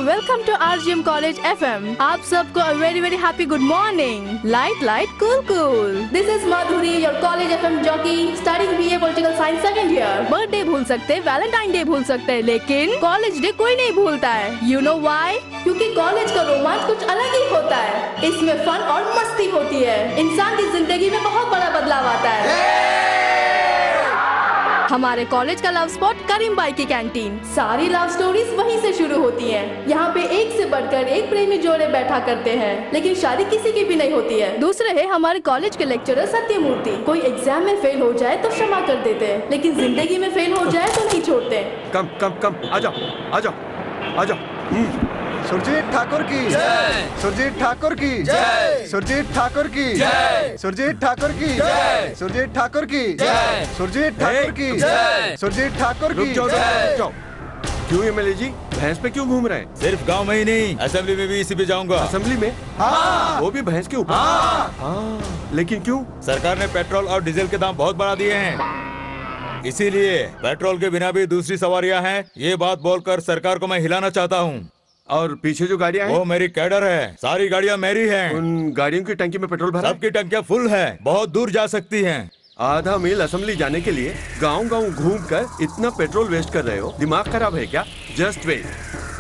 Welcome to RGM college FM। आप सबको very very happy good morning. Light light cool cool. This is Madhuri, your college FM jockey, studying BA political science second year. Birthday भूल सकते हैं, Valentine day भूल सकते हैं, लेकिन college day कोई नहीं भूलता है। You know why? क्योंकि कॉलेज का रोमांच कुछ अलग ही होता है। इसमें फन और मस्ती होती है। इंसान की जिंदगी में बहुत बड़ा बदलाव आता है। हमारे कॉलेज का लव स्पॉट करीम बाई की कैंटीन। सारी लव स्टोरीज वहीं से शुरू होती हैं। यहाँ पे एक से बढ़कर एक प्रेमी जोड़े बैठा करते हैं, लेकिन शादी किसी की भी नहीं होती है। दूसरे है हमारे कॉलेज के लेक्चरर सत्यमूर्ति। कोई एग्जाम में फेल हो जाए तो क्षमा कर देते हैं, लेकिन जिंदगी में फेल हो जाए तो नहीं छोड़ते। कम कम कम, आ जाओ। सुरजीत ठाकुर की जय, सुरजीत ठाकुर की जय, सुरजीत ठाकुर की जय, सुरजीत ठाकुर की जय, सुरजीत ठाकुर की जय, सुरजीत ठाकुर की जय, सुरजीत ठाकुर की जय। क्यों MLA जी भैंस पे क्यों घूम रहे हैं? सिर्फ गांव में ही नहीं, असेंबली में भी इसी पे जाऊंगा। असेंबली में? हाँ। वो भी भैंस के ऊपर? हाँ। लेकिन क्यों? सरकार ने पेट्रोल और डीजल के दाम बहुत बढ़ा दिए हैं, इसीलिए पेट्रोल के बिना भी दूसरी सवारियां हैं। ये बात बोलकर सरकार को मैं हिलाना चाहता हूँ। और पीछे जो गाड़ियाँ हैं? वो मेरी कैडर है, सारी गाड़ियाँ मेरी हैं। उन गाड़ियों की टंकी में पेट्रोल भरा? सबकी टंकियाँ फुल है, बहुत दूर जा सकती हैं। आधा मील असेंबली जाने के लिए गांव-गांव घूमकर इतना पेट्रोल वेस्ट कर रहे हो, दिमाग खराब है क्या? जस्ट वेट,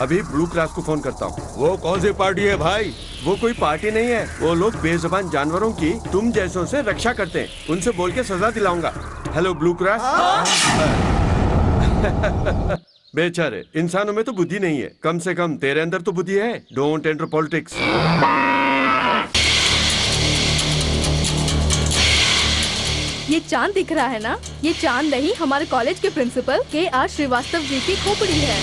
अभी ब्लू क्रॉस को फोन करता हूँ। वो कौन सी पार्टी है भाई? वो कोई पार्टी नहीं है, वो लोग बेजुबान जानवरों की तुम जैसों से रक्षा करते हैं। उनसे बोल के सजा दिलाऊंगा। Hello blue cross. बेचारे इंसानों में तो बुद्धि नहीं है, कम से कम तेरे अंदर तो बुद्धि है। Don't enter politics. ये चांद दिख रहा है ना? ये चांद नहीं, हमारे कॉलेज के प्रिंसिपल KR श्रीवास्तव जी की खोपड़ी है।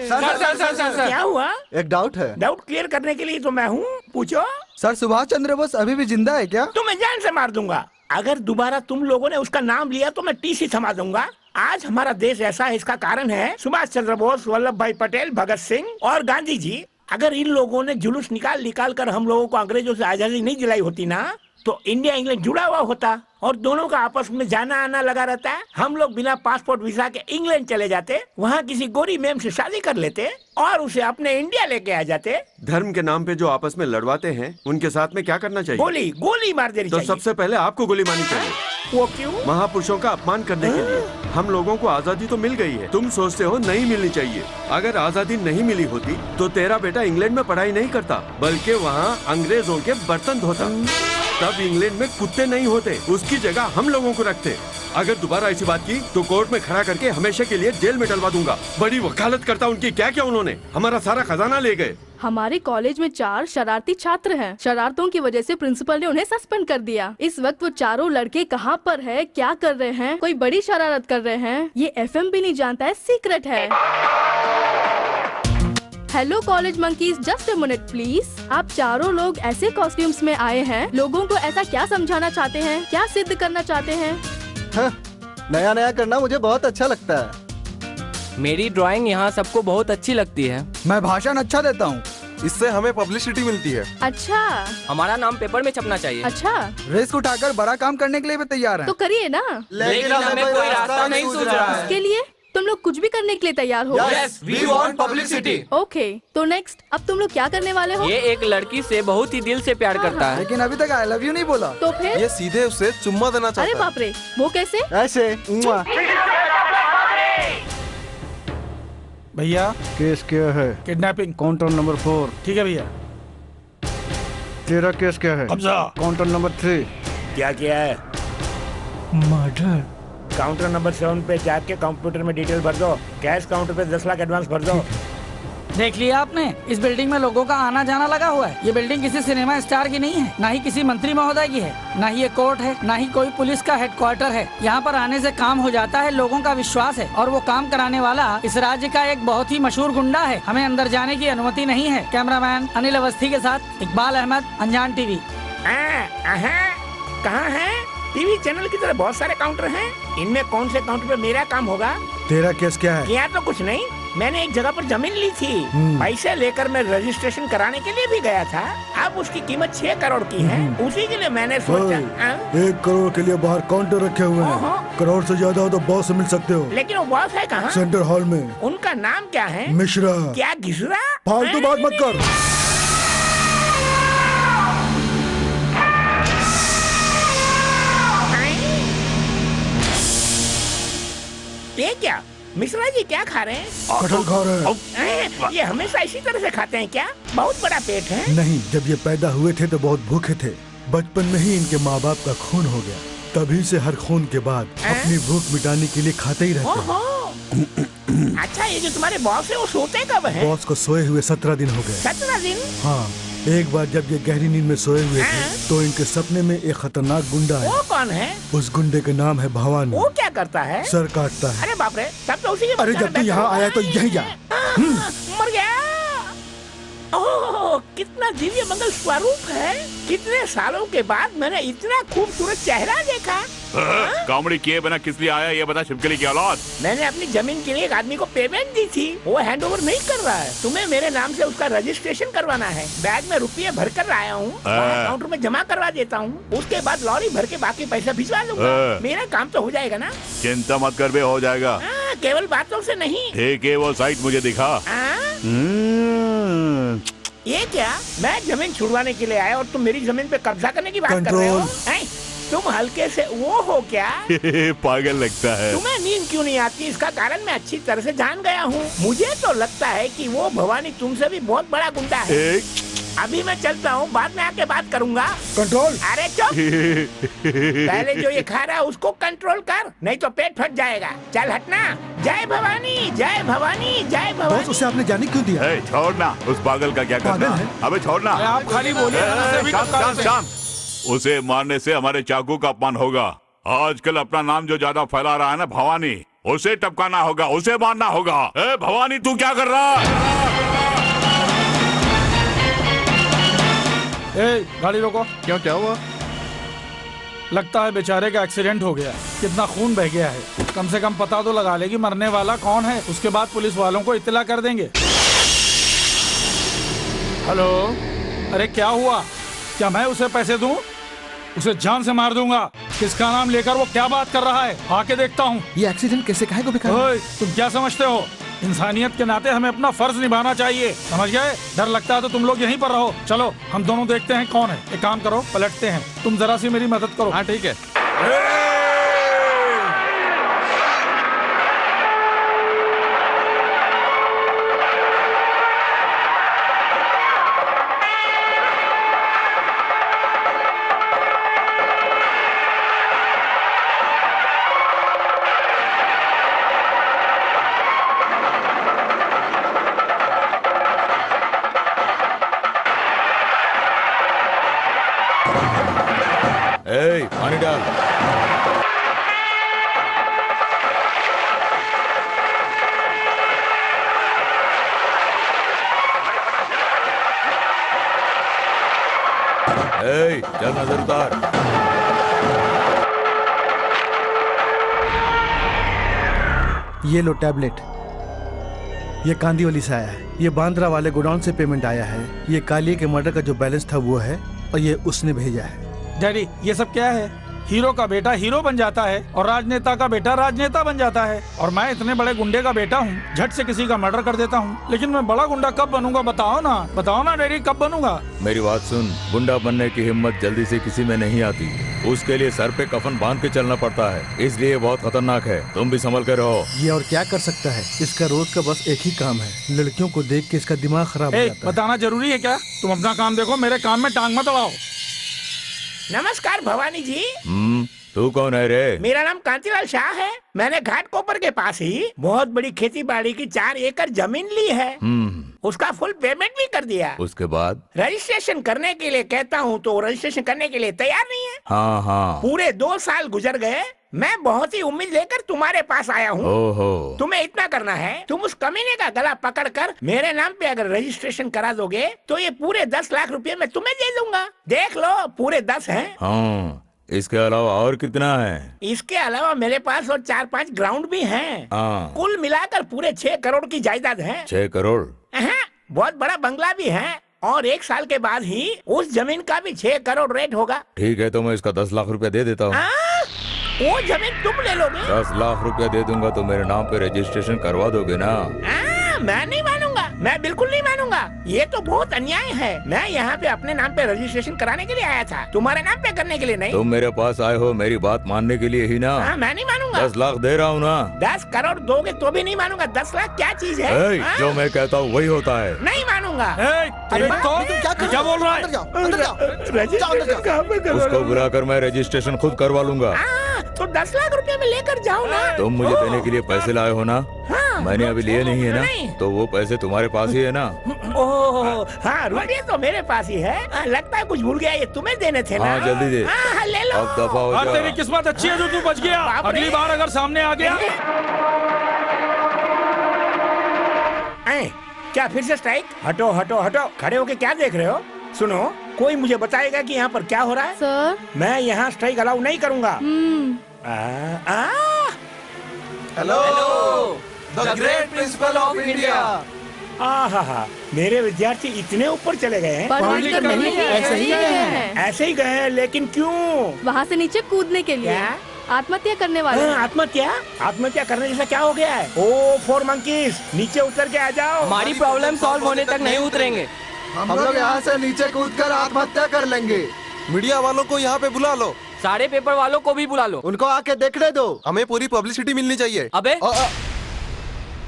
सर, क्या हुआ? एक डाउट है। डाउट क्लियर करने के लिए तो मैं हूँ, पूछो। सर, सुभाष चंद्र बोस अभी भी जिंदा है क्या? तो मैं जान से मार दूंगा। अगर दोबारा तुम लोगों ने उसका नाम लिया तो मैं TC थमा दूंगा। आज हमारा देश ऐसा है, इसका कारण है सुभाष चंद्र बोस, वल्लभ भाई पटेल, भगत सिंह और गांधी जी। अगर इन लोगों ने जुलूस निकाल कर हम लोगों को अंग्रेजों से आजादी नहीं दिलाई होती ना, तो इंडिया इंग्लैंड जुड़ा हुआ होता और दोनों का आपस में जाना आना लगा रहता है। हम लोग बिना पासपोर्ट वीजा के इंग्लैंड चले जाते, वहाँ किसी गोरी मैम से शादी कर लेते और उसे अपने इंडिया लेके आ जाते। धर्म के नाम पे जो आपस में लड़वाते हैं, उनके साथ में क्या करना चाहिए? गोली मार देनी चाहिए। तो सबसे पहले आपको गोली मारनी चाहिए। वो क्यों? महापुरुषों का अपमान करने के लिए। हम लोगों को आजादी तो मिल गई है, तुम सोचते हो नहीं मिलनी चाहिए। अगर आजादी नहीं मिली होती तो तेरा बेटा इंग्लैंड में पढ़ाई नहीं करता, बल्कि वहाँ अंग्रेजों के बर्तन धोता। तब इंग्लैंड में कुत्ते नहीं होते, उसकी जगह हम लोगों को रखते। अगर दोबारा ऐसी बात की तो कोर्ट में खड़ा करके हमेशा के लिए जेल में डलवा दूंगा। बड़ी वकालत करता उनकी। क्या क्या उन्होंने हमारा सारा खजाना ले गए। हमारे कॉलेज में 4 शरारती छात्र हैं। शरारतों की वजह से प्रिंसिपल ने उन्हें सस्पेंड कर दिया। इस वक्त वो चारों लड़के कहाँ पर है, क्या कर रहे हैं? कोई बड़ी शरारत कर रहे हैं। ये FM भी नहीं जानता है, सीक्रेट है। Hello college monkeys, just a minute please. आप चारों लोग ऐसे कॉस्ट्यूम्स में आए हैं, लोगों को ऐसा क्या समझाना चाहते हैं, क्या सिद्ध करना चाहते हैं? नया नया करना मुझे बहुत अच्छा लगता है। मेरी ड्राइंग यहाँ सबको बहुत अच्छी लगती है। मैं भाषण अच्छा देता हूँ, इससे हमें पब्लिसिटी मिलती है। अच्छा, हमारा नाम पेपर में छपना चाहिए। अच्छा, रेस उठाकर बड़ा काम करने के लिए भी तैयार हैं। तो करिए ना। लेकिन हमें कोई रास्ता नहीं सूझ रहा है। इसके लिए तुम लोग कुछ भी करने के लिए तैयार हो? Yes, we want publicity. Okay, तो नेक्स्ट अब तुम लोग क्या करने वाले हो? ये एक लड़की से बहुत ही दिल से प्यार करता है, लेकिन अभी तक आई लव यू नहीं बोला। तो फिर? ये सीधे उसे चुम्मा देना चाहता है। अरे बाप रे, वो कैसे? ऐसे। भैया केस क्या है? किडनैपिंग। Counter number 4। ठीक है भैया। तेरा केस क्या है? कब्जा। Counter number 3। क्या किया है? मर्डर। काउंटर नंबर 7 पे जाके कंप्यूटर में डिटेल भर दो। कैश काउंटर पे 10 लाख एडवांस भर दो। देख लिया आपने, इस बिल्डिंग में लोगों का आना जाना लगा हुआ है। ये बिल्डिंग किसी सिनेमा स्टार की नहीं है, ना ही किसी मंत्री महोदय की है, ना ही ये कोर्ट है, ना ही कोई पुलिस का हेडक्वार्टर है। यहाँ पर आने से काम हो जाता है, लोगों का विश्वास है, और वो काम कराने वाला इस राज्य का एक बहुत ही मशहूर गुंडा है। हमें अंदर जाने की अनुमति नहीं है। कैमरामैन अनिल अवस्थी के साथ इकबाल अहमद, अनजान TV। कहाँ है? टीवी चैनल की तरह बहुत सारे काउंटर हैं। इनमें कौन से काउंटर पे मेरा काम होगा? तेरा केस क्या है? किया तो कुछ नहीं, मैंने एक जगह पर जमीन ली थी। पैसे लेकर मैं रजिस्ट्रेशन कराने के लिए भी गया था। अब उसकी कीमत 6 करोड़ की है। उसी के लिए मैंने सोचा 1 करोड़ के लिए बाहर काउंटर रखे हुए हैं। करोड़ से ज्यादा हो तो बॉस से मिल सकते हो। लेकिन वो बॉस है कहाँ? सेंटर हॉल में। उनका नाम क्या है? मिश्रा। क्या घिसरा? फालतू बात मत कर। ये क्या मिश्रा जी क्या खा रहे हैं? कटहल खा रहे हैं। ये हमेशा इसी तरह से खाते हैं क्या? बहुत बड़ा पेट है। नहीं, जब ये पैदा हुए थे तो बहुत भूखे थे। बचपन में ही इनके माँ बाप का खून हो गया। तभी से हर खून के बाद अपनी भूख मिटाने के लिए खाते ही रहते हैं। अच्छा, ये जो तुम्हारे बॉस है वो सोते कब हैं? बॉस को सोए हुए 17 दिन हो गए। 17 दिन? हाँ, एक बार जब ये गहरी नींद में सोए हुए थे तो इनके सपने में एक खतरनाक गुंडा आया। वो कौन है? उस गुंडे का नाम है भवानी। वो क्या करता है? सर काटता है। अरे बाप रे, सब तो उसी के। अरे जब तू यहाँ आया तो यही जा। मर गया। ओह, कितना दिव्य मंगल स्वरूप है। कितने सालों के बाद मैंने इतना खूबसूरत चेहरा देखा। कॉमेडी किए बिना किस लिए आया ये बता। छिपकली की औलाद। मैंने अपनी जमीन के लिए एक आदमी को पेमेंट दी थी। वो हैंड ओवर नहीं कर रहा है। तुम्हें मेरे नाम से उसका रजिस्ट्रेशन करवाना है। बैग में रुपये भर कर लाया हूँ। काउंटर में जमा करवा देता हूँ। उसके बाद लॉरी भर के बाकी पैसा भिजवा दूंगा। मेरा काम तो हो जाएगा ना? चिंता मत कर बे, हो जाएगा। केवल बातों से नहीं। ठीक है, वो साइट मुझे दिखा। ये क्या? मैं जमीन छुड़वाने के लिए आया और तुम मेरी जमीन पे कब्जा करने की बात कर रहे हो? तुम हल्के से वो हो क्या? पागल लगता है। तुम्हें नींद क्यों नहीं आती? इसका कारण मैं अच्छी तरह से जान गया हूँ। मुझे तो लगता है कि वो भवानी तुमसे भी बहुत बड़ा गुंडा है। अभी मैं चलता हूँ, बाद में आके बात करूँगा। कंट्रोल। अरे चुप। पहले जो ये खा रहा है उसको कंट्रोल कर, नहीं तो पेट फट जाएगा। चल हटना। जय भवानी, जय भवानी, जय भवानी। बॉस, उसे आपने जाने क्यों दिया? छोड़ना, उस पागल का क्या करना है? अबे छोड़ना। आप खाली बोलिए। शांत। उसे मारने से हमारे चाकू का अपमान होगा। आजकल अपना नाम जो ज्यादा फैला रहा है ना भवानी, उसे टपकाना होगा, उसे मारना होगा। ए भवानी, तू क्या कर रहा? गाड़ी रोको। क्या हुआ? लगता है बेचारे का एक्सीडेंट हो गया। कितना खून बह गया है। कम से कम पता तो लगा ले कि मरने वाला कौन है। उसके बाद पुलिस वालों को इत्तला कर देंगे। हेलो, अरे क्या हुआ? क्या मैं उसे पैसे दूं? उसे जान से मार दूंगा। किसका नाम लेकर वो क्या बात कर रहा है? आके देखता हूँ। ये एक्सीडेंट कैसे का है को तुम क्या समझते हो? इंसानियत के नाते हमें अपना फर्ज निभाना चाहिए, समझ गए? डर लगता है तो तुम लोग यहीं पर रहो। चलो हम दोनों देखते हैं कौन है। एक काम करो, पलटते हैं। तुम जरा सी मेरी मदद करो। हाँ ठीक है। पानी डाल। चल नजर उतार। ये लो टैबलेट। ये कांदीवली से आया है। ये बांद्रा वाले गोडाउन से पेमेंट आया है। ये कालिया के मर्डर का जो बैलेंस था वो है, और ये उसने भेजा है। डैडी, ये सब क्या है? हीरो का बेटा हीरो बन जाता है और राजनेता का बेटा राजनेता बन जाता है, और मैं इतने बड़े गुंडे का बेटा हूँ, झट से किसी का मर्डर कर देता हूँ। लेकिन मैं बड़ा गुंडा कब बनूंगा? बताओ ना डैडी, कब बनूंगा? मेरी बात सुन, गुंडा बनने की हिम्मत जल्दी से किसी में नहीं आती। उसके लिए सर पे कफन बांध के चलना पड़ता है, इसलिए बहुत खतरनाक है। तुम भी संभल कर रहो। ये और क्या कर सकता है? इसका रोज का बस एक ही काम है, लड़कियों को देख के इसका दिमाग खराब हो जाता है। बताना जरूरी है क्या? तुम अपना काम देखो, मेरे काम में टांग मत अड़ाओ। नमस्कार भवानी जी। तू कौन है रे? मेरा नाम कांतिलाल शाह है। मैंने घाटकोपर के पास ही बहुत बड़ी खेती बाड़ी की 4 एकड़ जमीन ली है। उसका फुल पेमेंट भी कर दिया। उसके बाद रजिस्ट्रेशन करने के लिए कहता हूँ तो रजिस्ट्रेशन करने के लिए तैयार नहीं है। हाँ। पूरे 2 साल गुजर गए। मैं बहुत ही उम्मीद लेकर तुम्हारे पास आया हूँ। तुम्हें इतना करना है, तुम उस कमीने का गला पकड़कर मेरे नाम पे अगर रजिस्ट्रेशन करा दोगे तो ये पूरे 10 लाख रुपए मैं तुम्हें दे दूंगा। देख लो, पूरे 10 हैं। हाँ, इसके अलावा और कितना है? इसके अलावा मेरे पास और 4-5 ग्राउंड भी हैं। हाँ। कुल मिलाकर पूरे 6 करोड़ की जायदाद है। 6 करोड़? बहुत बड़ा बंगला भी है और 1 साल के बाद ही उस जमीन का भी 6 करोड़ रेट होगा। ठीक है, तो मैं इसका 10 लाख रुपया दे देता हूँ। वो जमीन तुम ले लोगे? 10 लाख रुपया दे दूंगा तो मेरे नाम पे रजिस्ट्रेशन करवा दोगे ना? मैं नहीं मानूंगा, मैं बिल्कुल नहीं मानूंगा। ये तो बहुत अन्याय है। मैं यहाँ पे अपने नाम पे रजिस्ट्रेशन कराने के लिए आया था, तुम्हारे नाम पे करने के लिए नहीं। तुम मेरे पास आए हो मेरी बात मानने के लिए ही ना? मैं नहीं मानूंगा। 10 लाख दे रहा हूँ ना। 10 करोड़ दोगे तो भी नहीं मानूंगा। 10 लाख क्या चीज है? जो मैं कहता हूँ वही होता है। नहीं मानूंगा। क्या बोल रहा है? उसको बुला कर मैं रजिस्ट्रेशन खुद करवा लूंगा। तो 10 लाख रुपए में लेकर जाओ ना। तुम मुझे देने के लिए पैसे लाए हो ना? मैंने अभी लिए नहीं है ना? तो वो पैसे तुम्हारे पास ही है ना? ओह हाँ, रुपये तो मेरे पास ही है। लगता है कुछ भूल गया, ये तुम्हें देने थे ना? हाँ जल्दी दे। ले लो। अब दफा हो जा। तेरी किस्मत अच्छी है जो तू बच गया। अगली बार अगर सामने आ गया। क्या फिर से स्ट्राइक? हटो हटो हटो, खड़े होके क्या देख रहे हो? सुनो, कोई मुझे बताएगा कि यहाँ पर क्या हो रहा है? सर, मैं यहाँ स्ट्राइक अलाउ नहीं करूँगा। Hello, the great principle of India. हाँ, मेरे विद्यार्थी इतने ऊपर चले गए हैं। नहीं, ऐसे ही गए हैं। ऐसे ही गए हैं, लेकिन क्यों? वहाँ से नीचे कूदने के लिए। आत्महत्या करने वाले। आत्महत्या करने जैसा क्या हो गया है? ओ 4 मंकीज, नीचे उतर के आ जाओ। हमारी प्रॉब्लम सॉल्व होने तक नहीं उतरेंगे। हम लोग यहाँ से नीचे कूदकर आत्महत्या कर लेंगे। मीडिया वालों को यहाँ पे बुला लो। सारे पेपर वालों को भी बुला लो। उनको आके देखने दो। हमें पूरी पब्लिसिटी मिलनी चाहिए।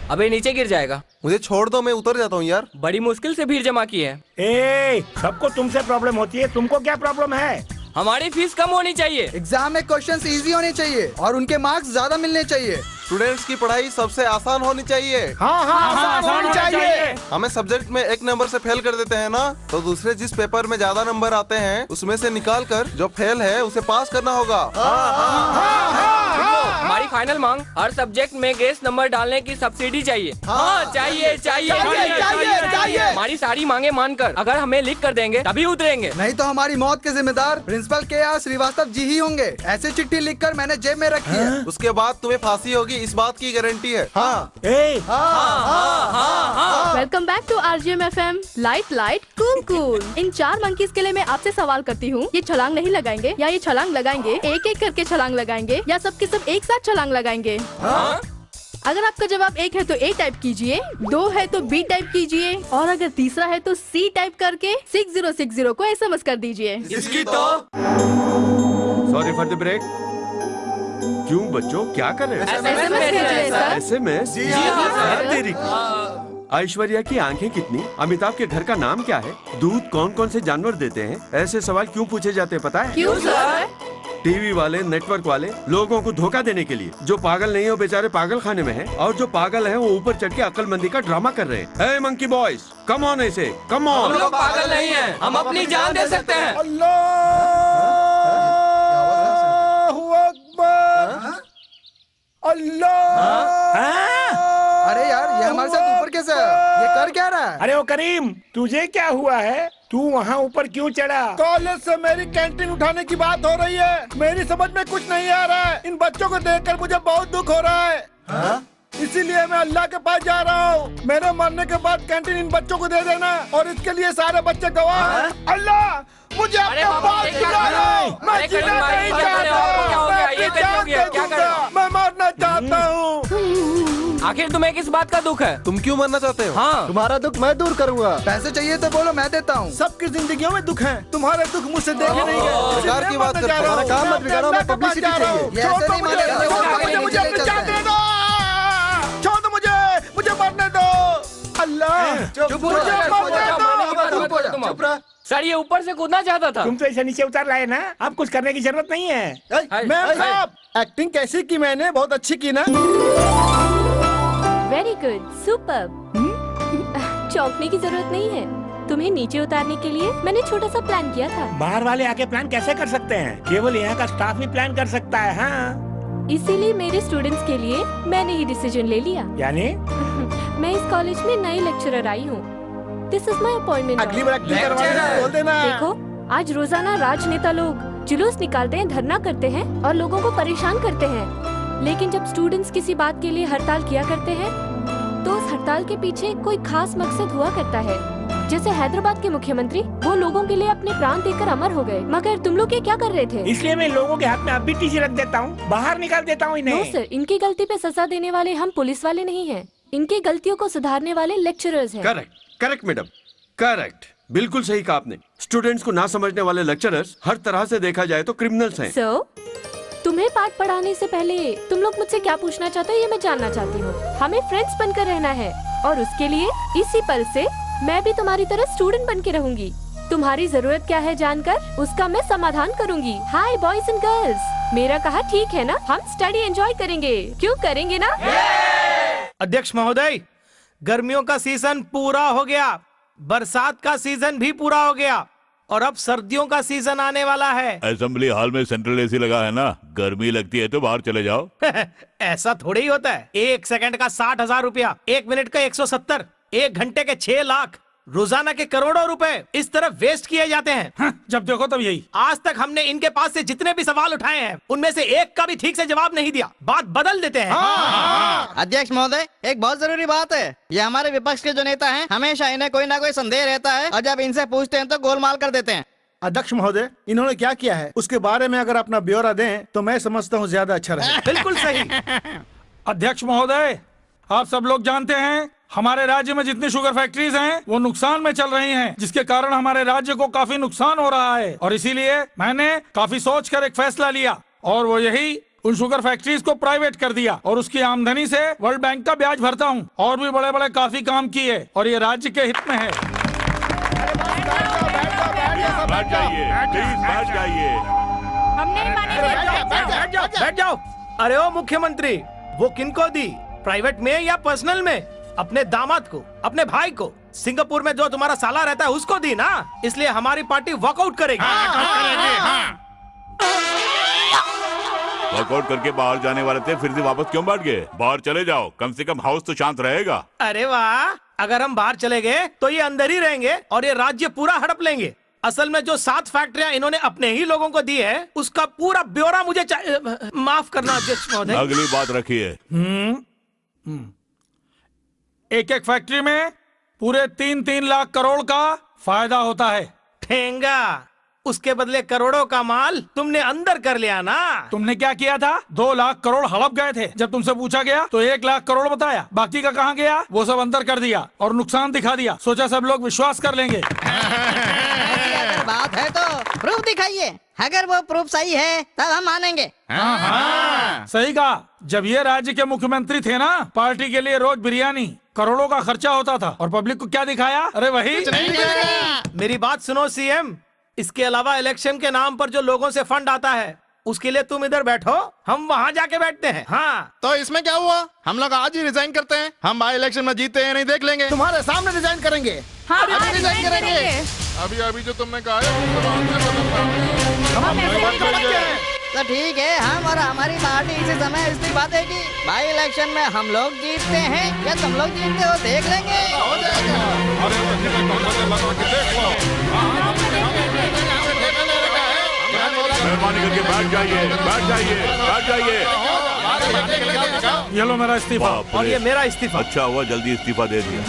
अबे नीचे गिर जाएगा। मुझे छोड़ दो, मैं उतर जाता हूँ यार। बड़ी मुश्किल से भीड़ जमा की है। सबको तुमसे प्रॉब्लम होती है, तुमको क्या प्रॉब्लम है? हमारी फीस कम होनी चाहिए। एग्जाम में क्वेश्चंस इजी होने चाहिए और उनके मार्क्स ज्यादा मिलने चाहिए। स्टूडेंट्स की पढ़ाई सबसे आसान होनी चाहिए। आसान होनी चाहिए। हमें सब्जेक्ट में 1 नंबर से फेल कर देते हैं ना, तो दूसरे जिस पेपर में ज्यादा नंबर आते हैं उसमें से निकाल कर जो फेल है उसे पास करना होगा। हमारी फाइनल मांग हर सब्जेक्ट में ग्रेस नंबर डालने की सब्सिडी चाहिए। चाहिए। हमारी सारी मांगे मानकर अगर हमें लिख कर देंगे तभी उतरेंगे। नहीं तो हमारी मौत के जिम्मेदार प्रिंसिपल के श्रीवास्तव जी ही होंगे। ऐसी चिट्ठी लिखकर मैंने जेब में रखी है। उसके बाद तुम्हें फांसी होगी, इस बात की गारंटी है। Welcome back to RGM FM। Light cool. इन 4 मंकीज के लिए मैं आपसे सवाल करती हूँ, ये छलांग नहीं लगाएंगे या ये छलांग लगाएंगे? एक करके छलांग लगाएंगे या सबके सब एक साथ छलांग लगाएंगे? अगर आपका जवाब 1 है तो A टाइप कीजिए, 2 है तो B टाइप कीजिए और अगर तीसरा है तो C टाइप करके 6060 को SMS कर दीजिए। इसकी तो सॉरी फॉर द ब्रेक। क्यों बच्चों, क्या कर रहे हैं? SMS? तेरी ऐश्वर्या की आंखें कितनी? अमिताभ के घर का नाम क्या है? दूध कौन कौन से जानवर देते हैं? ऐसे सवाल क्यों पूछे जाते हैं पता है? क्यों सर? टीवी वाले, नेटवर्क वाले लोगों को धोखा देने के लिए। जो पागल नहीं है वो बेचारे पागल खाने में हैं, और जो पागल हैं वो ऊपर चढ़ के अक्लमंदी का ड्रामा कर रहे हैं। हे मंकी बॉयज, कम ऑन ऐसे, कम ऑन। हम लोग पागल नहीं हैं, हम अपनी जान दे सकते हैं। अरे यार, ये हमारे साथ ऊपर कैसे है? ये कर क्या रहा है? अरे ओ करीम, तुझे क्या हुआ है? तू वहाँ ऊपर क्यों चढ़ा? कॉलेज से मेरी कैंटीन उठाने की बात हो रही है। मेरी समझ में कुछ नहीं आ रहा है। इन बच्चों को देखकर मुझे बहुत दुख हो रहा है। इसीलिए मैं अल्लाह के पास जा रहा हूँ। मेरे मरने के बाद कैंटीन इन बच्चों को दे देना और इसके लिए सारे बच्चे गवाह। अल्लाह, मुझे अपने पास बुला लो। मैं जीना नहीं चाहता। मैं मरना चाहता हूँ। आखिर तुम्हें किस बात का दुख है? तुम क्यों मरना चाहते हो? हाँ, तुम्हारा दुख मैं दूर करूँगा। पैसे चाहिए तो बोलो, मैं देता हूँ। सबकी जिंदगियों में दुख है, तुम्हारे दुख मुझसे देखे नहीं गए। बेकार की बात करते हो। काम मत बिगाड़ो, मैं पब्लिसिटी चाहिए। ये ऐसे नहीं मानेगा। मुझे अपनी जान दे दो। छोड़ दो मुझे मरने दो। अल्लाह, चुप रह। सर ये ऊपर से कूदना चाहता था। तुम तो ऐसे नीचे उतार लाए ना, अब कुछ करने की जरूरत नहीं है। मैम साहब, एक्टिंग कैसी की मैंने? बहुत अच्छी की ना। Very good, super. चौंकने की जरूरत नहीं है। तुम्हें नीचे उतारने के लिए मैंने छोटा सा प्लान किया था। बाहर वाले आके प्लान कैसे कर सकते हैं? केवल यहाँ का स्टाफ ही प्लान कर सकता है। हाँ, इसीलिए मेरे स्टूडेंट्स के लिए मैंने ही डिसीजन ले लिया। यानी मैं इस कॉलेज में नई लेक्चरर आई हूँ। This is my appointment. अगली बार एक्टिंग करवाने बोल देना। देखो, आज रोजाना राजनेता लोग जुलूस निकालते हैं, धरना करते हैं और लोगों को परेशान करते हैं। लेकिन जब स्टूडेंट्स किसी बात के लिए हड़ताल किया करते हैं तो उस हड़ताल के पीछे कोई खास मकसद हुआ करता है। जैसे हैदराबाद के मुख्यमंत्री, वो लोगों के लिए अपने प्राण देकर अमर हो गए। मगर तुम लोग ये क्या कर रहे थे? इसलिए मैं लोगों के हाथ में अब भी टीसी रख देता हूँ, बाहर निकाल देता हूँ इन्हें। नो सर, इनकी गलती पे सजा देने वाले हम पुलिस वाले नहीं हैं। इनकी गलतियों को सुधारने वाले लेक्चरर्स हैं। करेक्ट मैडम, करेक्ट, बिल्कुल सही कहा आपने। स्टूडेंट्स को ना समझने वाले लेक्चरर्स हर तरह से देखा जाए तो क्रिमिनल्स हैं। तुम्हें पाठ पढ़ाने से पहले तुम लोग मुझसे क्या पूछना चाहते हो ये मैं जानना चाहती हूँ। हमें फ्रेंड्स बनकर रहना है और उसके लिए इसी पल से मैं भी तुम्हारी तरह स्टूडेंट बन के रहूंगी। तुम्हारी जरूरत क्या है जानकर उसका मैं समाधान करूंगी। हाय बॉयज एंड गर्ल्स, मेरा कहा ठीक है ना? हम स्टडी एंजॉय करेंगे, क्यों करेंगे ना? अध्यक्ष महोदय, गर्मियों का सीजन पूरा हो गया, बरसात का सीजन भी पूरा हो गया और अब सर्दियों का सीजन आने वाला है। असेंबली हॉल में सेंट्रल एसी लगा है ना, गर्मी लगती है तो बाहर चले जाओ। ऐसा थोड़ी ही होता है। 1 सेकंड का 60,000 रुपया, 1 मिनट का 170, 1 घंटे के 6 लाख, रोजाना के करोड़ों रुपए इस तरफ वेस्ट किए जाते हैं। हाँ, जब देखो तब यही। आज तक हमने इनके पास से जितने भी सवाल उठाए हैं उनमें से एक का भी ठीक से जवाब नहीं दिया। बात बदल देते हैं। अध्यक्ष महोदय, एक बहुत जरूरी बात है। ये हमारे विपक्ष के जो नेता हैं, हमेशा इन्हें कोई ना कोई संदेह रहता है और जब इनसे पूछते हैं तो गोलमाल कर देते हैं। अध्यक्ष महोदय, इन्होंने क्या किया है उसके बारे में अगर अपना ब्यौरा दें तो मैं समझता हूँ ज्यादा अच्छा रहेगा। बिल्कुल सही। अध्यक्ष महोदय, आप सब लोग जानते हैं हमारे राज्य में जितनी शुगर फैक्ट्रीज हैं वो नुकसान में चल रही हैं, जिसके कारण हमारे राज्य को काफी नुकसान हो रहा है। और इसीलिए मैंने काफी सोचकर एक फैसला लिया और वो यही, उन शुगर फैक्ट्रीज को प्राइवेट कर दिया और उसकी आमदनी से वर्ल्ड बैंक का ब्याज भरता हूँ। और भी बड़े बड़े काफी काम किए और ये राज्य के हित में है। बैठ जाइए, प्लीज बैठ जाइए। बैठ जाओ। अरे ओ मुख्यमंत्री, वो किनको दी, प्राइवेट में या पर्सनल में? अपने दामाद को, अपने भाई को, सिंगापुर में जो तुम्हारा साला रहता है उसको दी ना। इसलिए हमारी पार्टी वॉकआउट करेगी। वॉकआउट करके बाहर जाने वाले थे, फिर से वापस क्यों बैठ गए? बाहर चले जाओ, कम से कम हाउस तो शांत रहेगा। अरे वाह, अगर हम बाहर चले गए तो ये अंदर ही रहेंगे और ये राज्य पूरा हड़प लेंगे। असल में जो 7 फैक्ट्रियां इन्होंने अपने ही लोगों को दी है उसका पूरा ब्यौरा मुझे माफ करना अध्यक्ष महोदय। अगली बात रखिए। एक एक फैक्ट्री में पूरे 3-3 लाख करोड़ का फायदा होता है। ठेंगा, उसके बदले करोड़ों का माल तुमने अंदर कर लिया ना। तुमने क्या किया था? 2 लाख करोड़ हड़प गए थे। जब तुमसे पूछा गया तो 1 लाख करोड़ बताया, बाकी का कहाँ गया वो सब अंदर कर दिया और नुकसान दिखा दिया। सोचा सब लोग विश्वास कर लेंगे। बात है तो प्रूफ दिखाइए, अगर वो प्रूफ सही है तब हम मानेंगे। सही कहा। जब ये राज्य के मुख्यमंत्री थे ना, पार्टी के लिए रोज बिरयानी, करोड़ों का खर्चा होता था और पब्लिक को क्या दिखाया? अरे वही। मेरी बात सुनो सीएम, इसके अलावा इलेक्शन के नाम पर जो लोगों से फंड आता है उसके लिए तुम इधर बैठो, हम वहाँ जाके बैठते हैं। हाँ तो इसमें क्या हुआ? हम लोग आज ही रिजाइन करते हैं। हम बाई इलेक्शन में जीते हैं नहीं देख लेंगे। तुम्हारे सामने रिजाइन करेंगे। हाँ, अभी रिजाइन करेंगे। अभी जो तुमने कहा तो ठीक है, हम और हमारी पार्टी इसी समय इस्तीफा देगी। बाई इलेक्शन में हम लोग जीतते हैं या तुम लोग जीतते हो देख लेंगे। हो मेहरबानी करके बैठ जाइए, बैठ जाइए, बैठ जाइए। ये लो मेरा इस्तीफा और ये मेरा इस्तीफा। अच्छा हुआ जल्दी इस्तीफा दे दिया,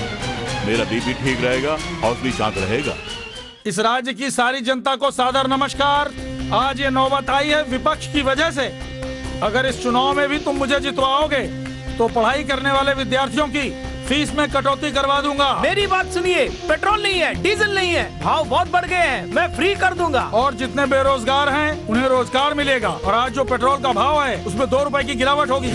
मेरा बीपी ठीक रहेगा, हौसला शांत रहेगा। इस राज्य की सारी जनता को सादर नमस्कार। आज ये नौबत आई है विपक्ष की वजह से। अगर इस चुनाव में भी तुम मुझे जितवाओगे तो पढ़ाई करने वाले विद्यार्थियों की फीस में कटौती करवा दूंगा। मेरी बात सुनिए, पेट्रोल नहीं है, डीजल नहीं है, भाव बहुत बढ़ गए हैं, मैं फ्री कर दूंगा। और जितने बेरोजगार हैं उन्हें रोजगार मिलेगा। और आज जो पेट्रोल का भाव है उसमें 2 रुपए की गिरावट होगी।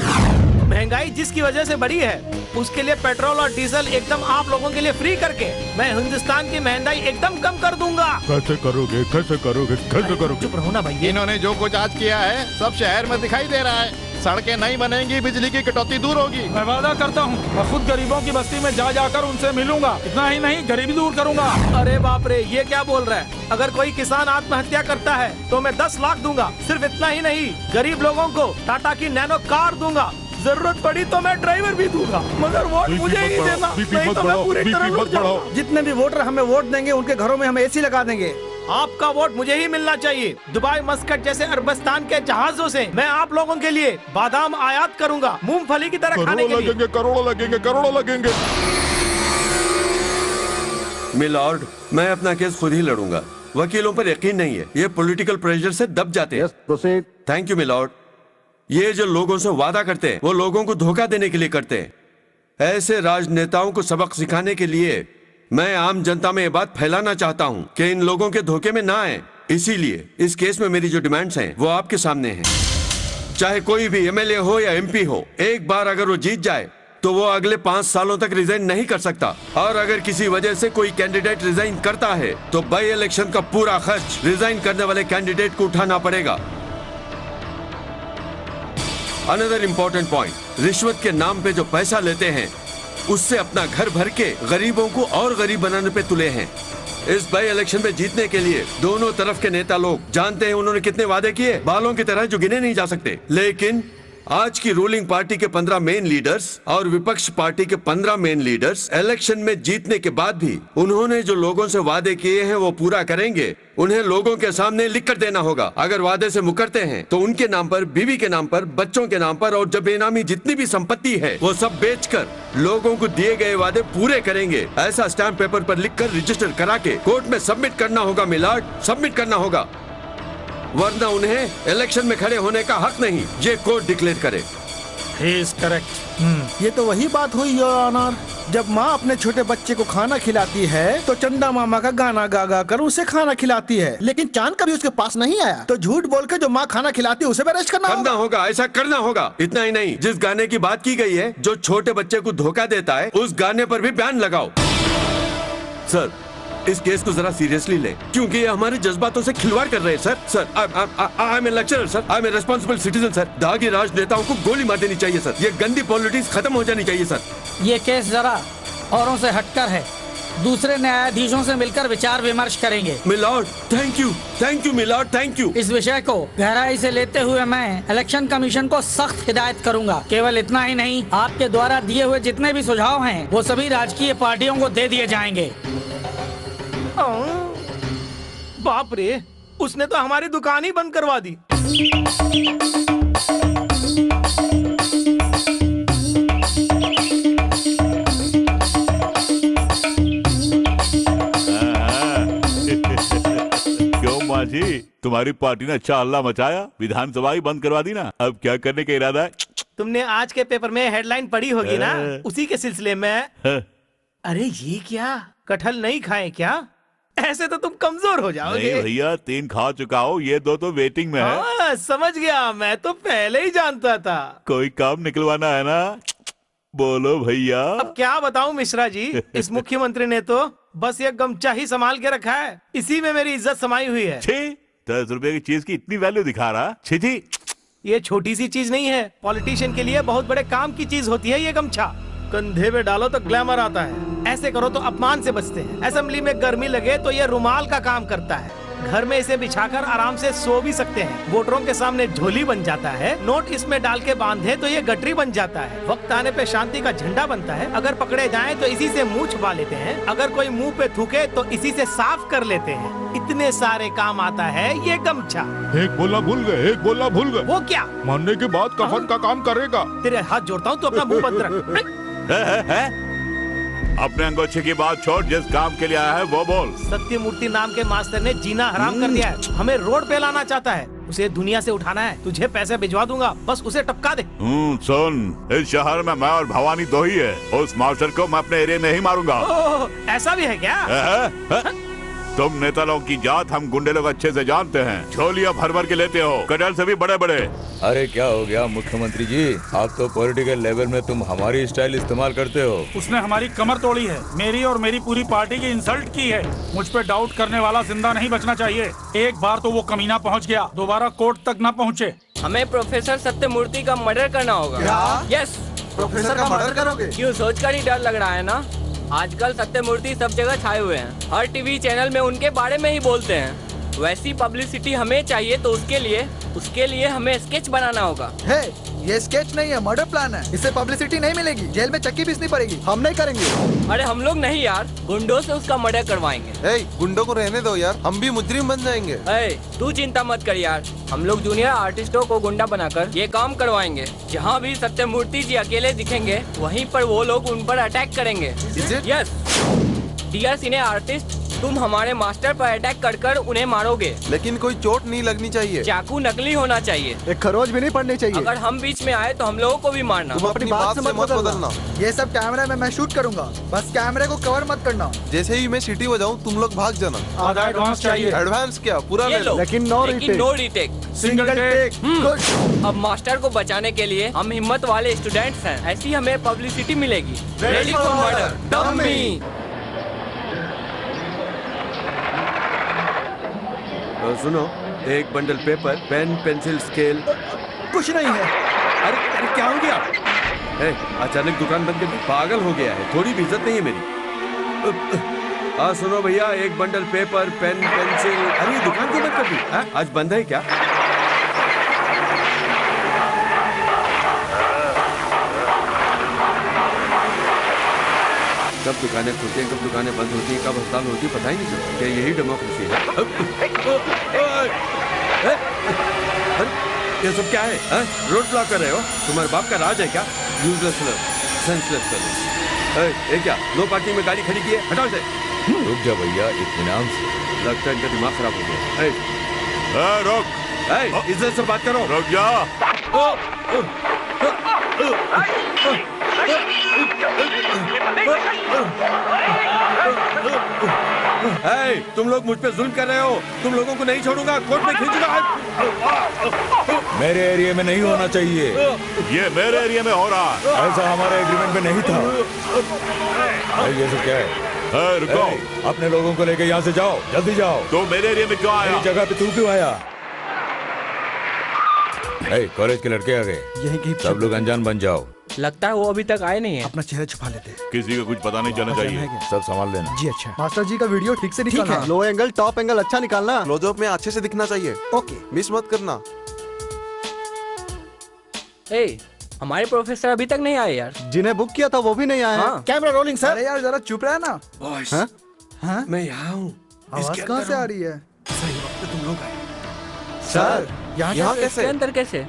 महंगाई जिसकी वजह से बढ़ी है उसके लिए पेट्रोल और डीजल एकदम आप लोगों के लिए फ्री करके मैं हिंदुस्तान की महंगाई एकदम कम कर दूंगा। कैसे करोगे, कैसे करोगे, कैसे करोगे? चुप रहो ना भाई। इन्होंने जो कुछ आज किया है सब शहर में दिखाई दे रहा है। सड़कें नहीं बनेंगी, बिजली की कटौती दूर होगी। मैं वादा करता हूँ, मैं खुद गरीबों की बस्ती में जा जाकर उनसे मिलूंगा। इतना ही नहीं, गरीबी दूर करूंगा। अरे बाप रे, ये क्या बोल रहा है? अगर कोई किसान आत्महत्या करता है तो मैं 10 लाख दूंगा। सिर्फ इतना ही नहीं, गरीब लोगों को टाटा की नैनो कार दूंगा। जरूरत पड़ी तो मैं ड्राइवर भी दूंगा, मगर वोट मुझे ही देना, नहीं तो मैं पूरी तरह लूट जाऊंगा। जितने भी वोटर हमें वोट देंगे उनके घरों में हम एसी लगा देंगे आपका वोट मुझे ही मिलना चाहिए। दुबई, मस्कट जैसे अरबस्तान के जहाजों से मैं आप लोगों के लिए बादाम आयात करूंगा, मूंगफली की तरह खाने के लिए। करोड़ों लगेंगे, करोड़ों लगेंगे। मिलॉर्ड, मैं अपना केस खुद ही लड़ूंगा। वकीलों पर यकीन नहीं है, ये पॉलिटिकल प्रेशर से दब जाते हैं। Thank you milord. ये जो लोगों से वादा करते हैं वो लोगों को धोखा देने के लिए करते हैं। ऐसे राजनेताओं को सबक सिखाने के लिए मैं आम जनता में ये बात फैलाना चाहता हूं कि इन लोगों के धोखे में ना आए। इसीलिए इस केस में मेरी जो डिमांड्स हैं वो आपके सामने हैं। चाहे कोई भी एमएलए हो या एमपी हो, एक बार अगर वो जीत जाए तो वो अगले 5 सालों तक रिजाइन नहीं कर सकता। और अगर किसी वजह से कोई कैंडिडेट रिजाइन करता है तो बाई इलेक्शन का पूरा खर्च रिजाइन करने वाले कैंडिडेट को उठाना पड़ेगा। अनदर इम्पोर्टेंट पॉइंट, रिश्वत के नाम पे जो पैसा लेते हैं उससे अपना घर भर के गरीबों को और गरीब बनाने पे तुले हैं। इस बाई इलेक्शन में जीतने के लिए दोनों तरफ के नेता लोग जानते हैं उन्होंने कितने वादे किए, बालों की तरह जो गिने नहीं जा सकते। लेकिन आज की रूलिंग पार्टी के 15 मेन लीडर्स और विपक्ष पार्टी के 15 मेन लीडर्स इलेक्शन में जीतने के बाद भी उन्होंने जो लोगों से वादे किए हैं वो पूरा करेंगे। उन्हें लोगों के सामने लिख कर देना होगा। अगर वादे से मुकरते हैं तो उनके नाम पर, बीवी के नाम पर, बच्चों के नाम पर और जब बेनामी जितनी भी संपत्ति है वो सब बेचकर लोगों को दिए गए वादे पूरे करेंगे। ऐसा स्टैम्प पेपर पर लिखकर रजिस्टर करा के कोर्ट में सबमिट करना होगा मिलॉर्ड, सबमिट करना होगा, वरना उन्हें इलेक्शन में खड़े होने का हक नहीं, ये कोर्ट डिक्लेयर करे। He is correct। ये तो वही बात हुई योर ऑनर, जब माँ अपने छोटे बच्चे को खाना खिलाती है तो चंदा मामा का गाना गा गा कर उसे खाना खिलाती है, लेकिन चांद कभी उसके पास नहीं आया तो झूठ बोल के जो माँ खाना खिलाती है उसे भी अरेस्ट करना होगा। ऐसा करना होगा। इतना ही नहीं, जिस गाने की बात की गई है जो छोटे बच्चे को धोखा देता है उस गाने पर भी बैन लगाओ। सर, इस केस को जरा सीरियसली लें क्योंकि ये हमारे जज्बातों से खिलवाड़ कर रहे हैं। Sir I am a lecturer sir, I am a responsible citizen sir. दागी राजनेताओं को गोली मार देनी चाहिए सर। ये गंदी पॉलिटिक्स खत्म हो जानी चाहिए सर। ये केस जरा औरों से हटकर है, दूसरे न्यायाधीशों से मिलकर विचार विमर्श करेंगे। Milord, thank you milord, thank you. इस विषय को गहराई से लेते हुए मैं इलेक्शन कमीशन को सख्त हिदायत करूंगा। केवल इतना ही नहीं, आपके द्वारा दिए हुए जितने भी सुझाव हैं वो सभी राजकीय पार्टियों को दे दिए जाएंगे। बाप रे, उसने तो हमारी दुकान ही बंद करवा दी। क्यों माजी, तुम्हारी पार्टी ने अच्छा हल्ला मचाया, विधानसभा ही बंद करवा दी ना। अब क्या करने का इरादा है? तुमने आज के पेपर में हेडलाइन पढ़ी होगी ना, उसी के सिलसिले में। अरे ये क्या, कटहल नहीं खाए क्या? ऐसे तो तुम कमजोर हो जाओगे। नहीं भैया, 3 खा चुका हूँ, ये 2 तो वेटिंग में है। समझ गया, मैं तो पहले ही जानता था। कोई काम निकलवाना है ना, बोलो भैया। अब क्या बताऊं मिश्रा जी, इस मुख्यमंत्री ने तो बस ये गमछा ही संभाल के रखा है, इसी में मेरी इज्जत समाई हुई है। 10 रुपए की चीज की इतनी वैल्यू दिखा रहा। छी, ये छोटी सी चीज नहीं है, पॉलिटिशियन के लिए बहुत बड़े काम की चीज होती है ये गमछा। कंधे पे डालो तो ग्लैमर आता है, ऐसे करो तो अपमान से बचते हैं। असेंबली में गर्मी लगे तो ये रुमाल का काम करता है। घर में इसे बिछाकर आराम से सो भी सकते हैं। वोटरों के सामने झोली बन जाता है। नोट इसमें डाल के बांधे तो ये गठरी बन जाता है। वक्त आने पे शांति का झंडा बनता है। अगर पकड़े जाएं तो इसी से मुंह छुपा लेते हैं। अगर कोई मुंह पे थूके तो इसी से साफ कर लेते हैं। इतने सारे काम आता है ये गमछा। एक बोलना भूल गए। वो क्या? मरने के बाद कफन का काम करेगा। तेरे हाथ जोड़ता हूँ तो अपना मुंह बंद रख। अपने अंगोछे की बात छोड़, जिस काम के लिए आया है वो बोल। सत्यमूर्ति नाम के मास्टर ने जीना हराम कर दिया है। हमें रोड पे लाना चाहता है। उसे दुनिया से उठाना है। तुझे पैसे भिजवा दूंगा, बस उसे टपका दे। सुन, इस शहर में मैं और भवानी 2 ही है। उस मास्टर को मैं अपने एरिया में ही मारूंगा। ऐसा भी है क्या? तुम नेता लोग की जात हम गुंडे लोग अच्छे से जानते हैं। झोलियां भर भर के लेते हो, कटहल से भी बड़े बड़े। अरे क्या हो गया मुख्यमंत्री जी, आप तो पॉलिटिकल लेवल में तुम हमारी स्टाइल इस्तेमाल करते हो। उसने हमारी कमर तोड़ी है, मेरी और मेरी पूरी पार्टी की इंसल्ट की है। मुझ पे डाउट करने वाला जिंदा नहीं बचना चाहिए। एक बार तो वो कमीना पहुंच गया, दोबारा कोर्ट तक न पहुंचे। हमें प्रोफेसर सत्यमूर्ति का मर्डर करना होगा। यस, प्रोफेसर का मर्डर करोगे? क्यों, सोचकर ही डर लग रहा है ना। आजकल सत्यमूर्ति सब जगह छाए हुए हैं। हर टीवी चैनल में उनके बारे में ही बोलते हैं। वैसी पब्लिसिटी हमें चाहिए तो उसके लिए हमें स्केच बनाना होगा। हे, ये स्केच नहीं है, मर्डर प्लान है। इससे पब्लिसिटी नहीं मिलेगी, जेल में चक्की पीसनी पड़ेगी। हम नहीं करेंगे। अरे हम लोग नहीं यार, गुंडों से उसका मर्डर करवाएंगे। गुंडों को रहने दो यार, हम भी मुजरिम बन जाएंगे। तू चिंता मत कर यार, हम लोग जूनियर आर्टिस्टों को गुंडा बनाकर ये काम करवाएंगे। जहाँ भी सत्यमूर्ति जी अकेले दिखेंगे वहीं पर वो लोग उन पर अटैक करेंगे। यस डियर सिने आर्टिस्ट, तुम हमारे मास्टर पर अटैक कर उन्हें मारोगे, लेकिन कोई चोट नहीं लगनी चाहिए। चाकू नकली होना चाहिए, एक खरोच भी नहीं पड़नी चाहिए। अगर हम बीच में आए तो हम लोगों को भी मारना। तुम अपनी बात से मत बदलना। ये सब कैमरे में मैं शूट करूंगा, बस कैमरे को कवर मत करना। जैसे ही मैं सीटी बजाऊं तुम लोग भाग जाना। आधा एडवांस चाहिए। एडवांस क्या, पूरा ले लो। लेकिन नो रीटेक, सिंगल टेक। अब मास्टर को बचाने के लिए हम हिम्मत वाले स्टूडेंट्स हैं, ऐसी हमें पब्लिसिटी मिलेगी। Ready for murder, dummy. सुनो, एक bundle paper, pen, pencil, scale. कुछ नहीं है। अरे क्या हो गया? अचानक दुकान बंद कर दी, पागल हो गया है, थोड़ी भी इज्जत नहीं है मेरी। सुनो भैया, एक बंडल पेपर, पेन, पेंसिल। अरे दुकान क्यों बंद कर दी? आज बंद है क्या? कब दुकानें खुलती हैं, कब दुकानें बंद होती हैं, कब हड़ताल होती है, पता ही नहीं चलता। क्या यही डेमोक्रेसी है? ये सब क्या है? रोड ब्लॉक कर रहे हो? तुम्हारे बाप का राज है क्या? यूजलेस सेंसलेस कर। ये क्या नो पार्किंग में गाड़ी खड़ी की है? हटाओ से। रुक जा भैया, इत्मीनान से। लगता है इनका दिमाग खराब हो गया। रुक, इज्जत से बात करो। रुक जा। तुम लोग मुझ पे जुल्म कर रहे हो, तुम लोगों को नहीं छोड़ूंगा, कोर्ट में खींचूंगा। मेरे एरिया में नहीं होना चाहिए। ये मेरे एरिया में हो रहा है। ऐसा हमारे एग्रीमेंट में नहीं था। ये सब क्या है? रुको, अपने लोगों को लेके यहाँ से जाओ, जल्दी जाओ। तो मेरे एरिया में क्यों आया? मेरी जगह पे तू क्यों आया? कॉलेज के लड़के आ गए, यही सब लोग अनजान बन जाओ। लगता है वो अभी तक आए नहीं है। अपना चेहरा छुपा लेते। किसी को कुछ पता नहीं चलना चाहिए, सब संभाल लेना। जी अच्छा। मास्टर जी का वीडियो ठीक से निकालना। लो एंगल, टॉप एंगल अच्छा निकालना। क्लोजअप में अच्छे से दिखना चाहिए। ओके, मिस मत करना। हमारे प्रोफेसर अभी तक नहीं आए यार। जिन्हें बुक किया था वो भी नहीं आए। Camera rolling sir. अरे यार जरा चुप रहे ना। बॉस, हाँ? मैं यहाँ हूँ। आवाज कहाँ से आ रही है? सही वक्त तुम लोग आए। सर यहाँ कैसे? अंदर कैसे?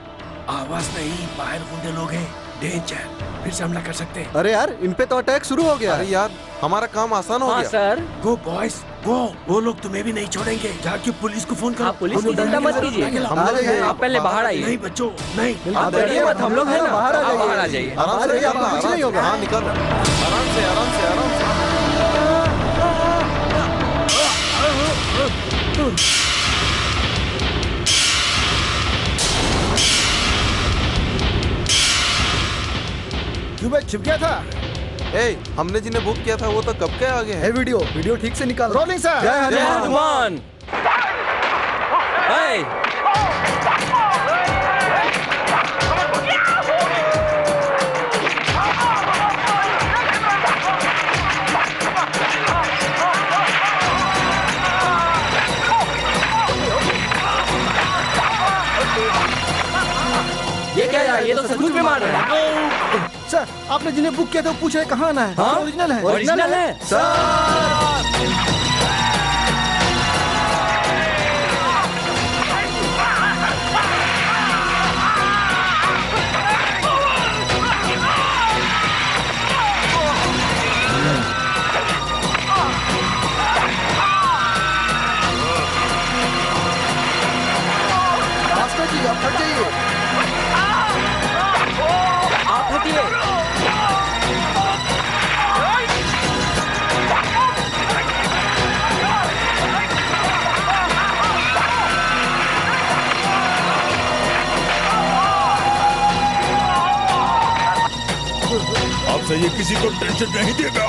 आवाज नहीं, बाहर गुंडे लोग हैं, डेंजर, फिर से हमला कर सकते हैं। अरे यार, इन पे तो अटैक शुरू हो गया। अरे यार, हमारा काम आसान हो गया। सर। गो बॉयज, वो लोग तुम्हें भी नहीं छोड़ेंगे। जाके पुलिस को फोन करो। पुलिस की चिंता मत कीजिए, आप पहले बाहर आइए। नहीं बच्चों, नहीं, आप डरिए मत, हम लोग हैं ना, बाहर आ जाइए। आराम से, कुछ नहीं होगा। हाँ निकल, आराम से, आराम से, आराम से। क्यों भाई छिप गया था? हमने जिन्हें बुक किया था वो तो कब के आगे है। वीडियो ठीक से निकाल। Rolling sir. जय हनुमान। ये क्या यार, ये तो सचमुच में मार रहा है। सर, आपने जिन्हें बुक किया था वो पूछ रहे कहाँ आना है? ओरिजिनल है। ओरिजिनल है सर। मास्टर जी आप हट जाइए। आप हटिए। आपसे ये किसी को टेंशन नहीं देगा।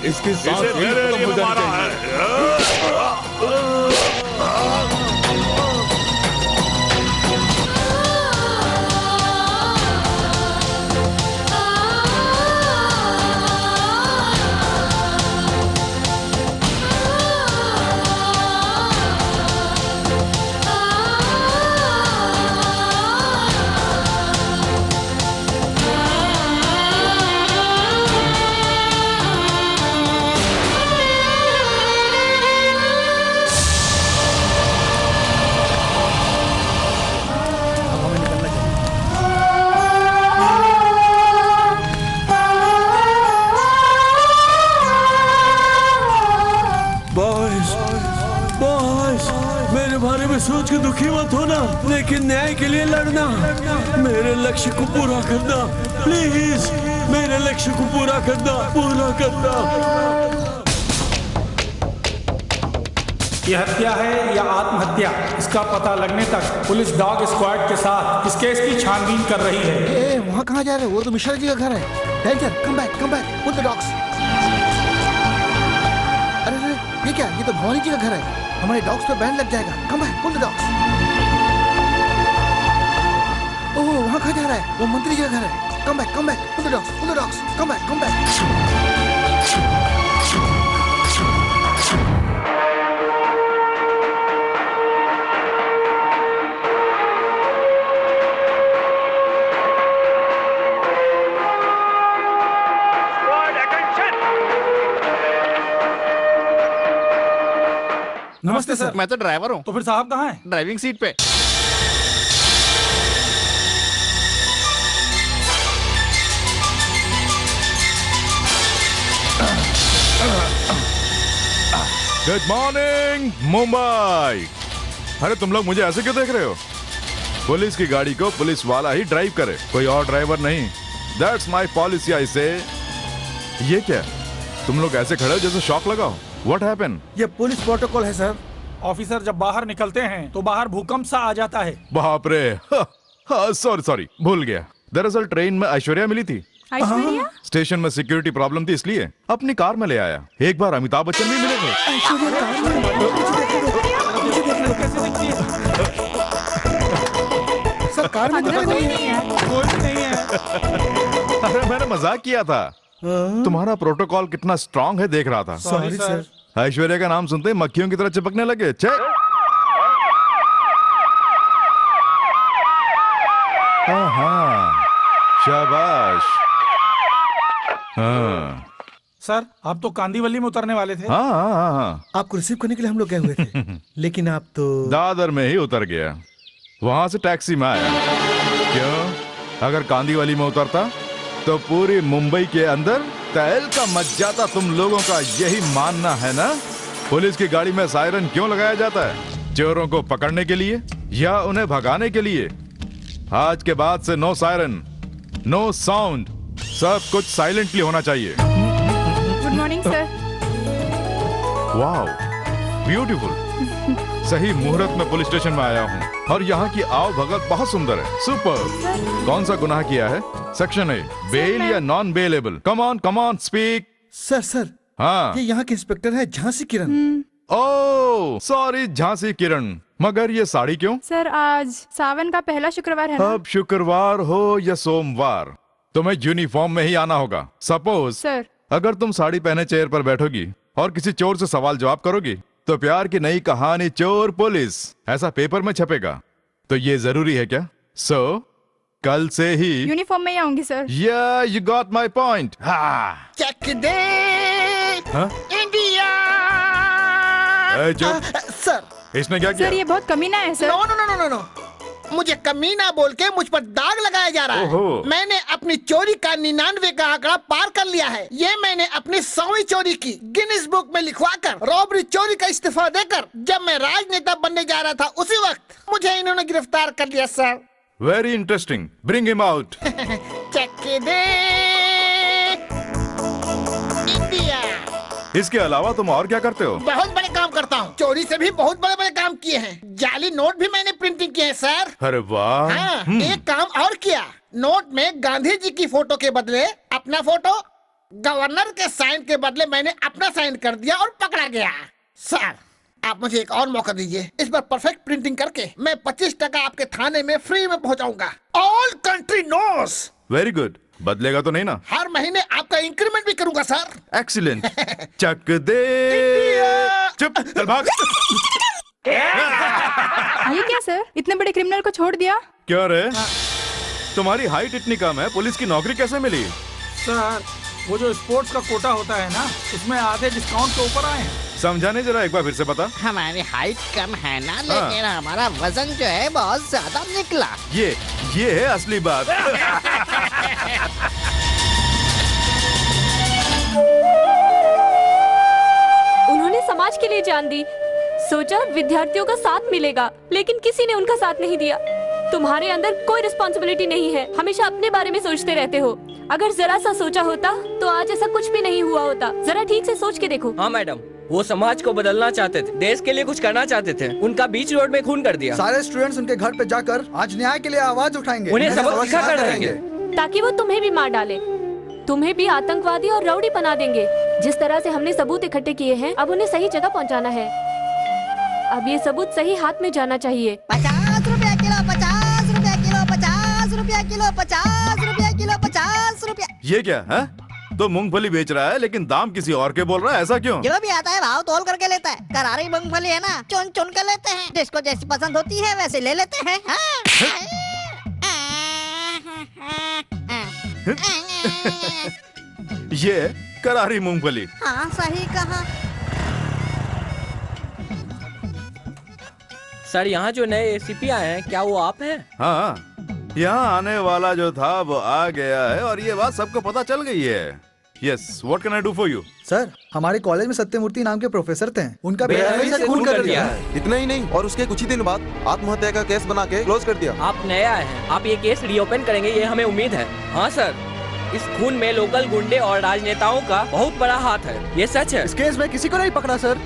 इसकी सांस मेरे एरिया में मारा है। सोच के दुखी मत होना, लेकिन न्याय के लिए लड़ना, मेरे लक्ष्य को पूरा करना, प्लीज मेरे लक्ष्य को पूरा करना। ये हत्या है या आत्महत्या, इसका पता लगने तक पुलिस डॉग स्क्वाड के साथ इस केस की छानबीन कर रही है। वहाँ कहाँ जा रहे हो? वो तो मिश्रा जी का घर है। Danger, come back, put the dogs. अरे ये क्या? ये तो भवानी जी का घर है, हमारे डॉग्स पे बैन लग जाएगा। Come back, put the dogs. Oh, वहाँ कहाँ जा रहा है? वो मंत्री जी का घर है। कम back, put the dogs, come back. नमस्ते सर। मैं तो ड्राइवर हूँ। तो फिर साहब कहाँ हैं? ड्राइविंग सीट पे। Good morning Mumbai. अरे तुम लोग मुझे ऐसे क्यों देख रहे हो? पुलिस की गाड़ी को पुलिस वाला ही ड्राइव करे, कोई और ड्राइवर नहीं। That's my policy. आई से ये क्या, तुम लोग ऐसे खड़े हो जैसे शॉक लगा हो। What happened? ये पुलिस प्रोटोकॉल है सर। ऑफिसर जब बाहर निकलते हैं तो बाहर भूकंप सा आ जाता है। बाप रे, सॉरी भूल गया। दरअसल ट्रेन में ऐश्वर्या मिली थी। ऐश्वर्या? स्टेशन में सिक्योरिटी प्रॉब्लम थी, इसलिए अपनी कार में ले आया। एक बार अमिताभ बच्चन भी मिले थे। सर कार में कोई नहीं है। अरे मैंने मजाक किया था। तुम्हारा प्रोटोकॉल कितना स्ट्रांग है देख रहा था। Sorry sir. ऐश्वर्या का नाम सुनते ही मक्खियों की तरह चिपकने लगे। हाँ, शाबाश। हाँ सर, आप तो कांदीवली में उतरने वाले थे। हाँ। आपको रिसीव करने के लिए हम लोग गए हुए थे, लेकिन आप तो दादर में ही उतर गया, वहां से टैक्सी में आया। क्यों? अगर कांदीवली में उतरता तो पूरी मुंबई के अंदर तहलका मच जाता। तुम लोगों का यही मानना है ना? पुलिस की गाड़ी में सायरन क्यों लगाया जाता है? चोरों को पकड़ने के लिए या उन्हें भगाने के लिए? आज के बाद से नो सायरन, नो साउंड, सब कुछ साइलेंटली होना चाहिए। Good morning sir. Wow, beautiful. सही मुहूर्त में पुलिस स्टेशन में आया हूँ और यहाँ की आओ भगत बहुत सुंदर है। सुपर। कौन सा गुनाह किया है? सेक्शन ए, बेल या non bailable? Come on speak. Sir. हाँ, ये यहाँ के इंस्पेक्टर है झांसी किरण। ओह सॉरी, झांसी किरण। मगर ये साड़ी क्यों? सर आज सावन का पहला शुक्रवार है ना? अब शुक्रवार हो या सोमवार, तुम्हें यूनिफॉर्म में ही आना होगा। सपोज सर, अगर तुम साड़ी पहने चेयर पर बैठोगी और किसी चोर से सवाल जवाब करोगी तो प्यार की नई कहानी चोर पुलिस ऐसा पेपर में छपेगा। तो ये जरूरी है क्या? कल से ही यूनिफॉर्म में ही आऊंगी सर। या यू गॉट माई पॉइंट। चक दे इंडिया। सर इसने क्या किया? सर ये बहुत कमीना है सर। नो, मुझे कमीना बोल के मुझ पर दाग लगाया जा रहा है। मैंने अपनी चोरी का 99 का आंकड़ा पार कर लिया है। ये मैंने अपनी 100वीं चोरी की गिनीज बुक में लिखवाकर रॉबरी चोरी का इस्तीफा देकर जब मैं राजनेता बनने जा रहा था उसी वक्त मुझे इन्होंने गिरफ्तार कर लिया sir. Very interesting, bring him out. चेक दे इंडिया। इसके अलावा तुम और क्या करते हो? बहुत बड़े काम करता हूँ। चोरी से भी बहुत बड़े बड़े काम किए हैं। जाली नोट भी मैंने प्रिंटिंग किए हैं सर। अरे वाह। हाँ, एक काम और किया। नोट में गांधी जी की फोटो के बदले अपना फोटो, गवर्नर के साइन के बदले मैंने अपना साइन कर दिया और पकड़ा गया। सर आप मुझे एक और मौका दीजिए। इस बार परफेक्ट प्रिंटिंग करके मैं 25% आपके थाने में फ्री में पहुँचाऊंगा। All country knows. Very good. बदलेगा तो नहीं ना? हर महीने आपका इंक्रीमेंट भी करूंगा सर। एक्सीलेंट। चक दे। चुप, चल भाग। ये क्या सर, इतने बड़े क्रिमिनल को छोड़ दिया? क्या रे? तुम्हारी हाइट इतनी कम है, पुलिस की नौकरी कैसे मिली? सर वो जो स्पोर्ट्स का कोटा होता है ना, उसमें आधे डिस्काउंट के ऊपर आए हैं। समझाने जरा एक बार फिर से बता। हमारी हाइट कम है ना, लेकिन हमारा वजन जो है बहुत ज्यादा निकला। ये है असली बात। उन्होंने समाज के लिए जान दी, सोचा विद्यार्थियों का साथ मिलेगा, लेकिन किसी ने उनका साथ नहीं दिया। तुम्हारे अंदर कोई रिस्पॉन्सिबिलिटी नहीं है, हमेशा अपने बारे में सोचते रहते हो। अगर जरा सा सोचा होता तो आज ऐसा कुछ भी नहीं हुआ होता। जरा ठीक से सोच के देखो। हाँ मैडम, वो समाज को बदलना चाहते थे, देश के लिए कुछ करना चाहते थे, उनका बीच रोड में खून कर दिया। सारे स्टूडेंट्स उनके घर पे जाकर आज न्याय के लिए आवाज उठाएंगे, उन्हें सबक सिखा कर रहेंगे, ताकि वो तुम्हें भी मार डाले, तुम्हें भी आतंकवादी और रउडी बना देंगे। जिस तरह से हमने सबूत इकट्ठे किए हैं, अब उन्हें सही जगह पहुंचाना है। अब ये सबूत सही हाथ में जाना चाहिए। 50 रुपया किलो, 50 रुपया किलो, 50 रुपया किलो, 50 रुपया किलो, 50 रुपया। ये क्या है? तो मूंगफली बेच रहा है लेकिन दाम किसी और के बोल रहा है, ऐसा क्यों? जो भी आता है भाव तोल करके लेता है। करारी मूंगफली है ना, चुन चुन कर लेते हैं, जिसको जैसी पसंद होती है वैसे ले लेते हैं। ये करारी मूंगफली। हाँ सही कहा। सर, यहाँ जो नए एसीपी आए हैं, क्या वो आप हैं? हाँ, यहाँ आने वाला जो था वो आ गया है और ये बात सबको पता चल गई है। Yes, what can I do for you? Sir, हमारे कॉलेज में सत्यमूर्ति नाम के प्रोफेसर थे, उनका बेरहमी से खून कर दिया। इतना ही नहीं, और उसके कुछ ही दिन बाद आत्महत्या का केस बना के क्लोज कर दिया। आप नए आए हैं, आप ये केस रीओपन करेंगे, ये हमें उम्मीद है। हाँ सर, इस खून में लोकल गुंडे और राजनेताओं का बहुत बड़ा हाथ है, ये सच है। इस केस में किसी को नहीं पकड़ा सर।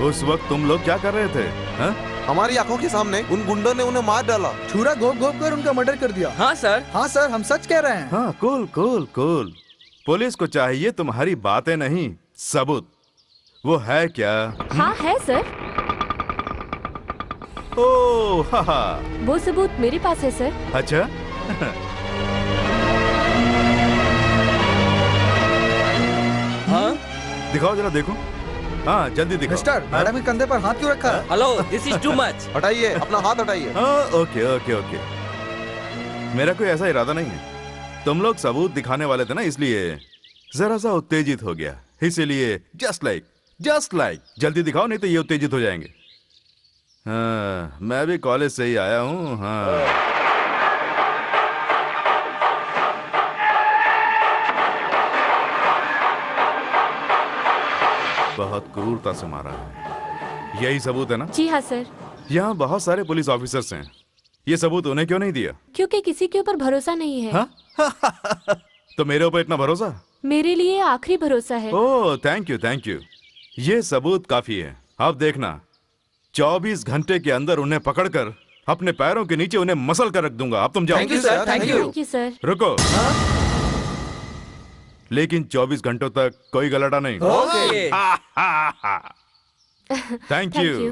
उस वक्त तुम लोग क्या कर रहे थे? हा? हमारी आंखों के सामने उन गुंडों ने उन्हें मार डाला, छुरा घोप घोप कर उनका मर्डर कर दिया। हाँ सर। हाँ सर, हम सच कह रहे हैं। हाँ, कूल कूल कूल। पुलिस को चाहिए तुम्हारी बातें नहीं, सबूत। वो है क्या? हाँ है सर। ओह, हा हा। वो सबूत मेरे पास है सर। अच्छा। हाँ, दिखाओ जरा, देखो। हाँ, जल्दी दिखाओ। मिस्टर, मैडम के कंधे पर हाथ क्यों रखा है? Hello, this is too much. हटाइए अपना हाथ, हटाइए। हाँ, ओके ओके ओके। मेरा कोई ऐसा इरादा नहीं है। तुम लोग सबूत दिखाने वाले थे ना, इसलिए जरा सा उत्तेजित हो गया। इसीलिए जस्ट लाइक जल्दी दिखाओ, नहीं तो ये उत्तेजित हो जाएंगे। हाँ, मैं भी कॉलेज से ही आया हूँ। हाँ, बहुत क्रूरता से मारा है। यही सबूत है ना? जी हाँ सर। यहाँ बहुत सारे पुलिस ऑफिसर्स हैं, ये सबूत उन्हें क्यों नहीं दिया? क्योंकि किसी के ऊपर भरोसा नहीं है। हाँ? तो मेरे ऊपर इतना भरोसा? मेरे लिए आखिरी भरोसा है। ओह, थैंक यू। ये सबूत काफी है। अब देखना, 24 घंटे के अंदर उन्हें पकड़कर अपने पैरों के नीचे उन्हें मसल कर रख दूंगा। अब तुम जाओ। Thank you sir. Thank you sir. रुको। लेकिन 24 घंटों तक कोई गलटा नहीं। ओके। Thank you.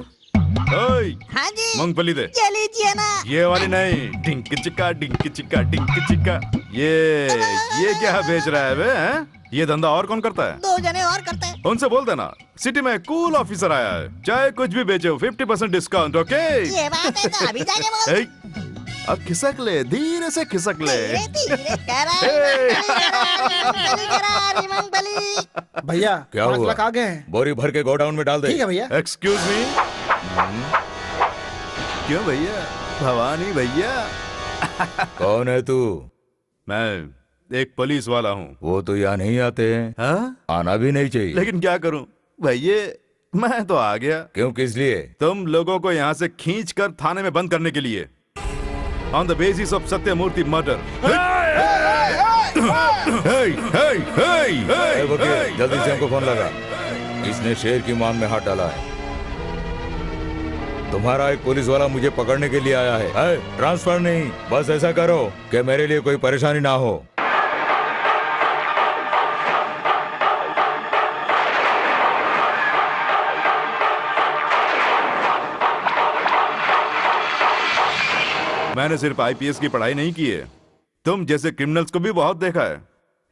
ओए, हाँ जी, मूंगफली दे। ये लीजिए ना। ये वाली नहीं, डिंक चिक्का डिंक चिक्का डिंक चिक्का। ये क्या बेच रहा है बे? हैं? ये धंधा और कौन करता है? 2 जने और करते हैं। उनसे बोल देना, सिटी में कूल ऑफिसर आया है, चाहे कुछ भी बेचो 50% डिस्काउंट। ओके, ये बात है तो अभी जाके बोल। ए, अब खिसक ले, धीरे से खिसक ले। भैया, क्या 5 हुआ? लाख आ गए हैं। बोरी भर के गोडाउन में डाल दे। ठीक है भैया। Excuse me. क्यों भैया? भवानी भैया। कौन है तू? मैं एक पुलिस वाला हूँ। वो तो यहाँ नहीं आते हैं। हाँ? आना भी नहीं चाहिए। लेकिन क्या करूँ भैया, मैं तो आ गया। क्यों, किस लिए? तुम लोगों को यहाँ से खींच कर थाने में बंद करने के लिए। On the basis of Sathyamurthy murder. जल्दी से हमको फोन लगा। इसने शेर की मांग में हाथ डाला है। तुम्हारा एक पुलिस वाला मुझे पकड़ने के लिए आया है। ट्रांसफर नहीं, बस ऐसा करो कि मेरे लिए कोई परेशानी ना हो। मैंने सिर्फ आईपीएस की पढ़ाई नहीं की है, तुम जैसे क्रिमिनल्स को भी बहुत देखा है।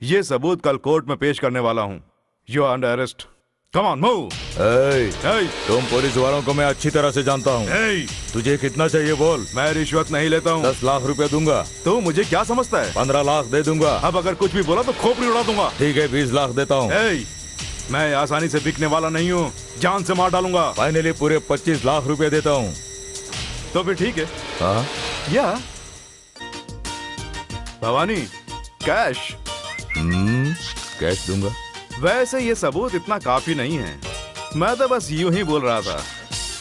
ये सबूत कल कोर्ट में पेश करने वाला हूँ। You are under arrest. Come on move. तुम पुलिस वालों को मैं अच्छी तरह से जानता हूँ। तुझे कितना चाहिए बोल। मैं रिश्वत नहीं लेता हूँ। 10 लाख रुपए दूंगा। तो मुझे क्या समझता है? 15 लाख दे दूंगा। अब अगर कुछ भी बोला तो खोपड़ी उड़ा दूंगा। ठीक है, 20 लाख देता हूँ। मैं आसानी से बिकने वाला नहीं हूँ, जान से मार डालूंगा। फाइनली पूरे 25 लाख रुपए देता हूँ। तो फिर ठीक है। हाँ? या भवानी, कैश। कैश दूंगा। वैसे ये सबूत इतना काफी नहीं है, मैं तो बस यूं ही बोल रहा था।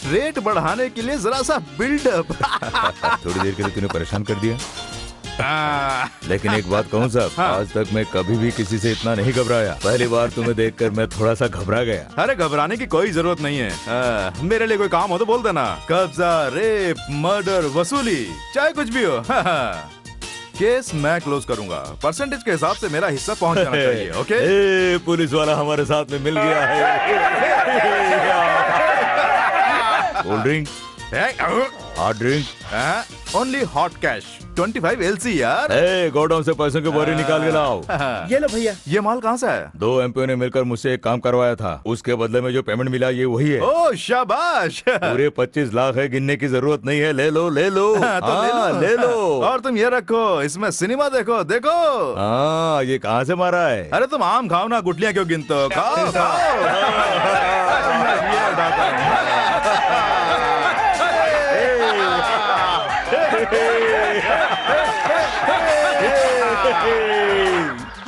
रेट बढ़ाने के लिए जरा सा बिल्डअप। थोड़ी देर के लिए तूने परेशान कर दिया। लेकिन एक बात कहूँ साहब, आज तक मैं कभी भी किसी से इतना नहीं घबराया। पहली बार तुम्हें देखकर मैं थोड़ा सा घबरा गया। अरे घबराने की कोई जरूरत नहीं है। मेरे लिए कोई काम हो तो बोल देना। कब्जा, रेप, मर्डर, वसूली, चाहे कुछ भी हो। केस मैं क्लोज करूंगा। परसेंटेज के हिसाब से मेरा हिस्सा पहुंच जाना चाहिए। ओके? पुलिस वाला हमारे साथ में मिल गया है। Cold drink, hot drink, only hot cash 25 LC यार। गोडाउन से पैसों के बोरी निकाल के लाओ। ये लो भैया। ये माल कहाँ से है? 2 एमपी ने मिलकर मुझसे एक काम करवाया था, उसके बदले में जो पेमेंट मिला ये वही है। ओह शाबाश। पूरे 25 लाख है, गिनने की जरूरत नहीं है। ले लो ले लो। तो ले लो। और तुम ये रखो, इसमें सिनेमा देखो। देखो हाँ, ये कहाँ से मारा है? अरे तुम आम खाओ ना, गुटलियाँ क्यों गिनते हो? खाओ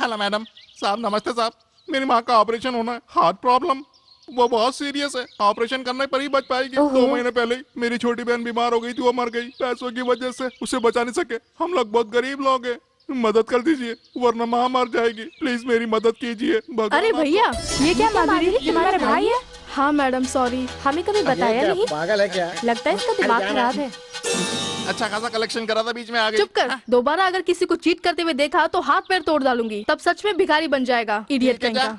हेलो मैडम साहब, नमस्ते साहब। मेरी माँ का ऑपरेशन होना है, हार्ट प्रॉब्लम, वो बहुत सीरियस है। ऑपरेशन करने पर ही बच पाएगी। 2 महीने पहले ही मेरी छोटी बहन बीमार हो गई थी, वो मर गई। पैसों की वजह से उसे बचा नहीं सके। हम लोग बहुत गरीब लोग हैं, मदद कर दीजिए वरना माँ मर जाएगी। प्लीज मेरी मदद कीजिए। अरे भैया, ये क्या माधुरी, तुम्हारा भाई है? हाँ मैडम, सॉरी, हमें कभी बताया नहीं। पागल है क्या? लगता है इसका दिमाग खराब है। अच्छा खासा कलेक्शन करा था, बीच में आ गई। चुप कर। दोबारा अगर किसी को चीट करते हुए देखा तो हाथ पैर तोड़ डालूंगी, तब सच में भिखारी बन जाएगा। इडियट कहीं का।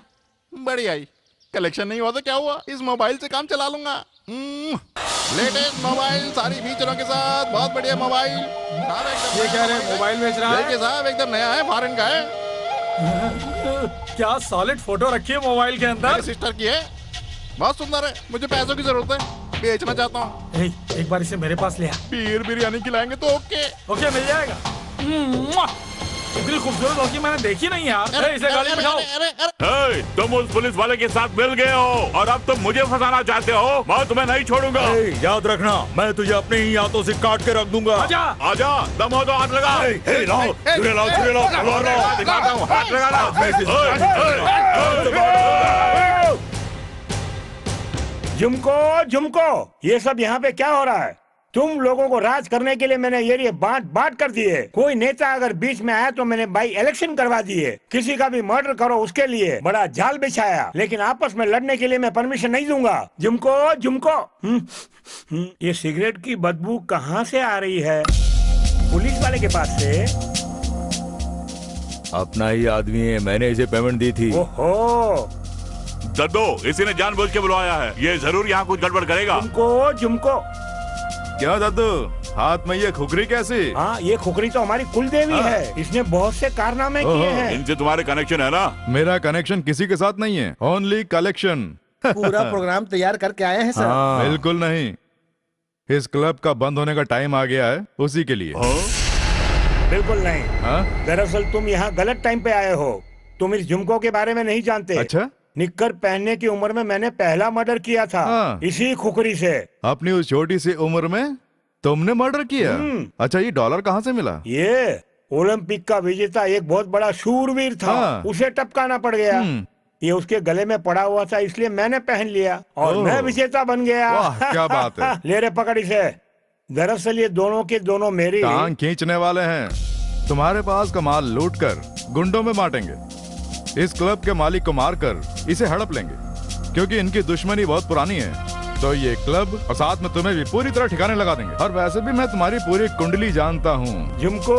बढ़िया ही। कलेक्शन नहीं हुआ तो क्या हुआ, इस मोबाइल से काम चला लूंगा। लेटेस्ट मोबाइल, सारी फीचरों के साथ, बहुत बढ़िया मोबाइल। ये क्या रे, मोबाइल बेच रहा है? देखिए साहब, एकदम नया है, फॉरेन का है। क्या सॉलिड फोटो रखी है मोबाइल के अंदर? मेरी सिस्टर की है, बहुत सुंदर है। मुझे पैसों की जरूरत है, बेचना चाहता हूँ। एक बार इसे मेरे पास ले आ। पीर बिरयानी खिलाएंगे तो ओके। ओके, मिल जाएगा। इतनी खूबसूरत होगी मैंने देखी नहीं यार। इसे गाड़ी में बिठाओ। तुम उस पुलिस वाले के साथ मिल गए हो और अब तुम मुझे फंसाना चाहते हो। मैं तुम्हें नहीं छोड़ूंगा। याद रखना, मैं तुझे अपने ही हाथों से काट के रख दूंगा। आजा, दम हो तो हाथ लगा। लाओ, छुरे लाओ, छुरे लाओ। दिखाता हूँ, हाथ लगाना। झुमको, झुमको, ये सब यहाँ पे क्या हो रहा है? तुम लोगों को राज करने के लिए मैंने ये बांट बांट कर दिए। कोई नेता अगर बीच में आया तो मैंने बाई इलेक्शन करवा दिए। किसी का भी मर्डर करो उसके लिए बड़ा जाल बिछाया, लेकिन आपस में लड़ने के लिए मैं परमिशन नहीं दूंगा। झुमको, झुमको, ये सिगरेट की बदबू कहाँ से आ रही है? पुलिस वाले के पास से? अपना ही आदमी है, मैंने इसे पेमेंट दी थी। ओहो, दद्दो, इसी ने जानबूझ के बुलवाया है। ये जरूर यहाँ कुछ गड़बड़ करेगा। झुमको, झुमको। क्या दादू, हाथ में ये खुखरी कैसी? हाँ, ये खुखरी तो हमारी कुल देवी है। इसने बहुत से कारनामे किए हैं। इनसे तुम्हारे कनेक्शन है ना? मेरा कनेक्शन किसी के साथ नहीं है, ओनली कलेक्शन। पूरा प्रोग्राम तैयार करके आए हैं सर। बिल्कुल नहीं, इस क्लब का बंद होने का टाइम आ गया है, उसी के लिए। बिल्कुल नहीं। दरअसल तुम यहाँ गलत टाइम पे आए हो। तुम इस झुमको के बारे में नहीं जानते। अच्छा? निक्कर पहनने की उम्र में मैंने पहला मर्डर किया था, इसी खुखरी से। अपनी उस छोटी सी उम्र में तुमने मर्डर किया? अच्छा, ये डॉलर कहाँ से मिला? ये ओलंपिक का विजेता एक बहुत बड़ा शूरवीर था, उसे टपकाना पड़ गया। ये उसके गले में पड़ा हुआ था, इसलिए मैंने पहन लिया और मैं विजेता बन गया। क्या बात है। ले रे पकड़ इसे। दरअसल ये दोनों के दोनों मेरी टांग खींचने वाले हैं। तुम्हारे पास का माल लूट कर गुंडों में बांटेंगे। इस क्लब के मालिक को मारकर इसे हड़प लेंगे, क्योंकि इनकी दुश्मनी बहुत पुरानी है। तो ये क्लब और साथ में तुम्हें भी पूरी तरह ठिकाने लगा देंगे। और वैसे भी मैं तुम्हारी पूरी कुंडली जानता हूँ। झुमको,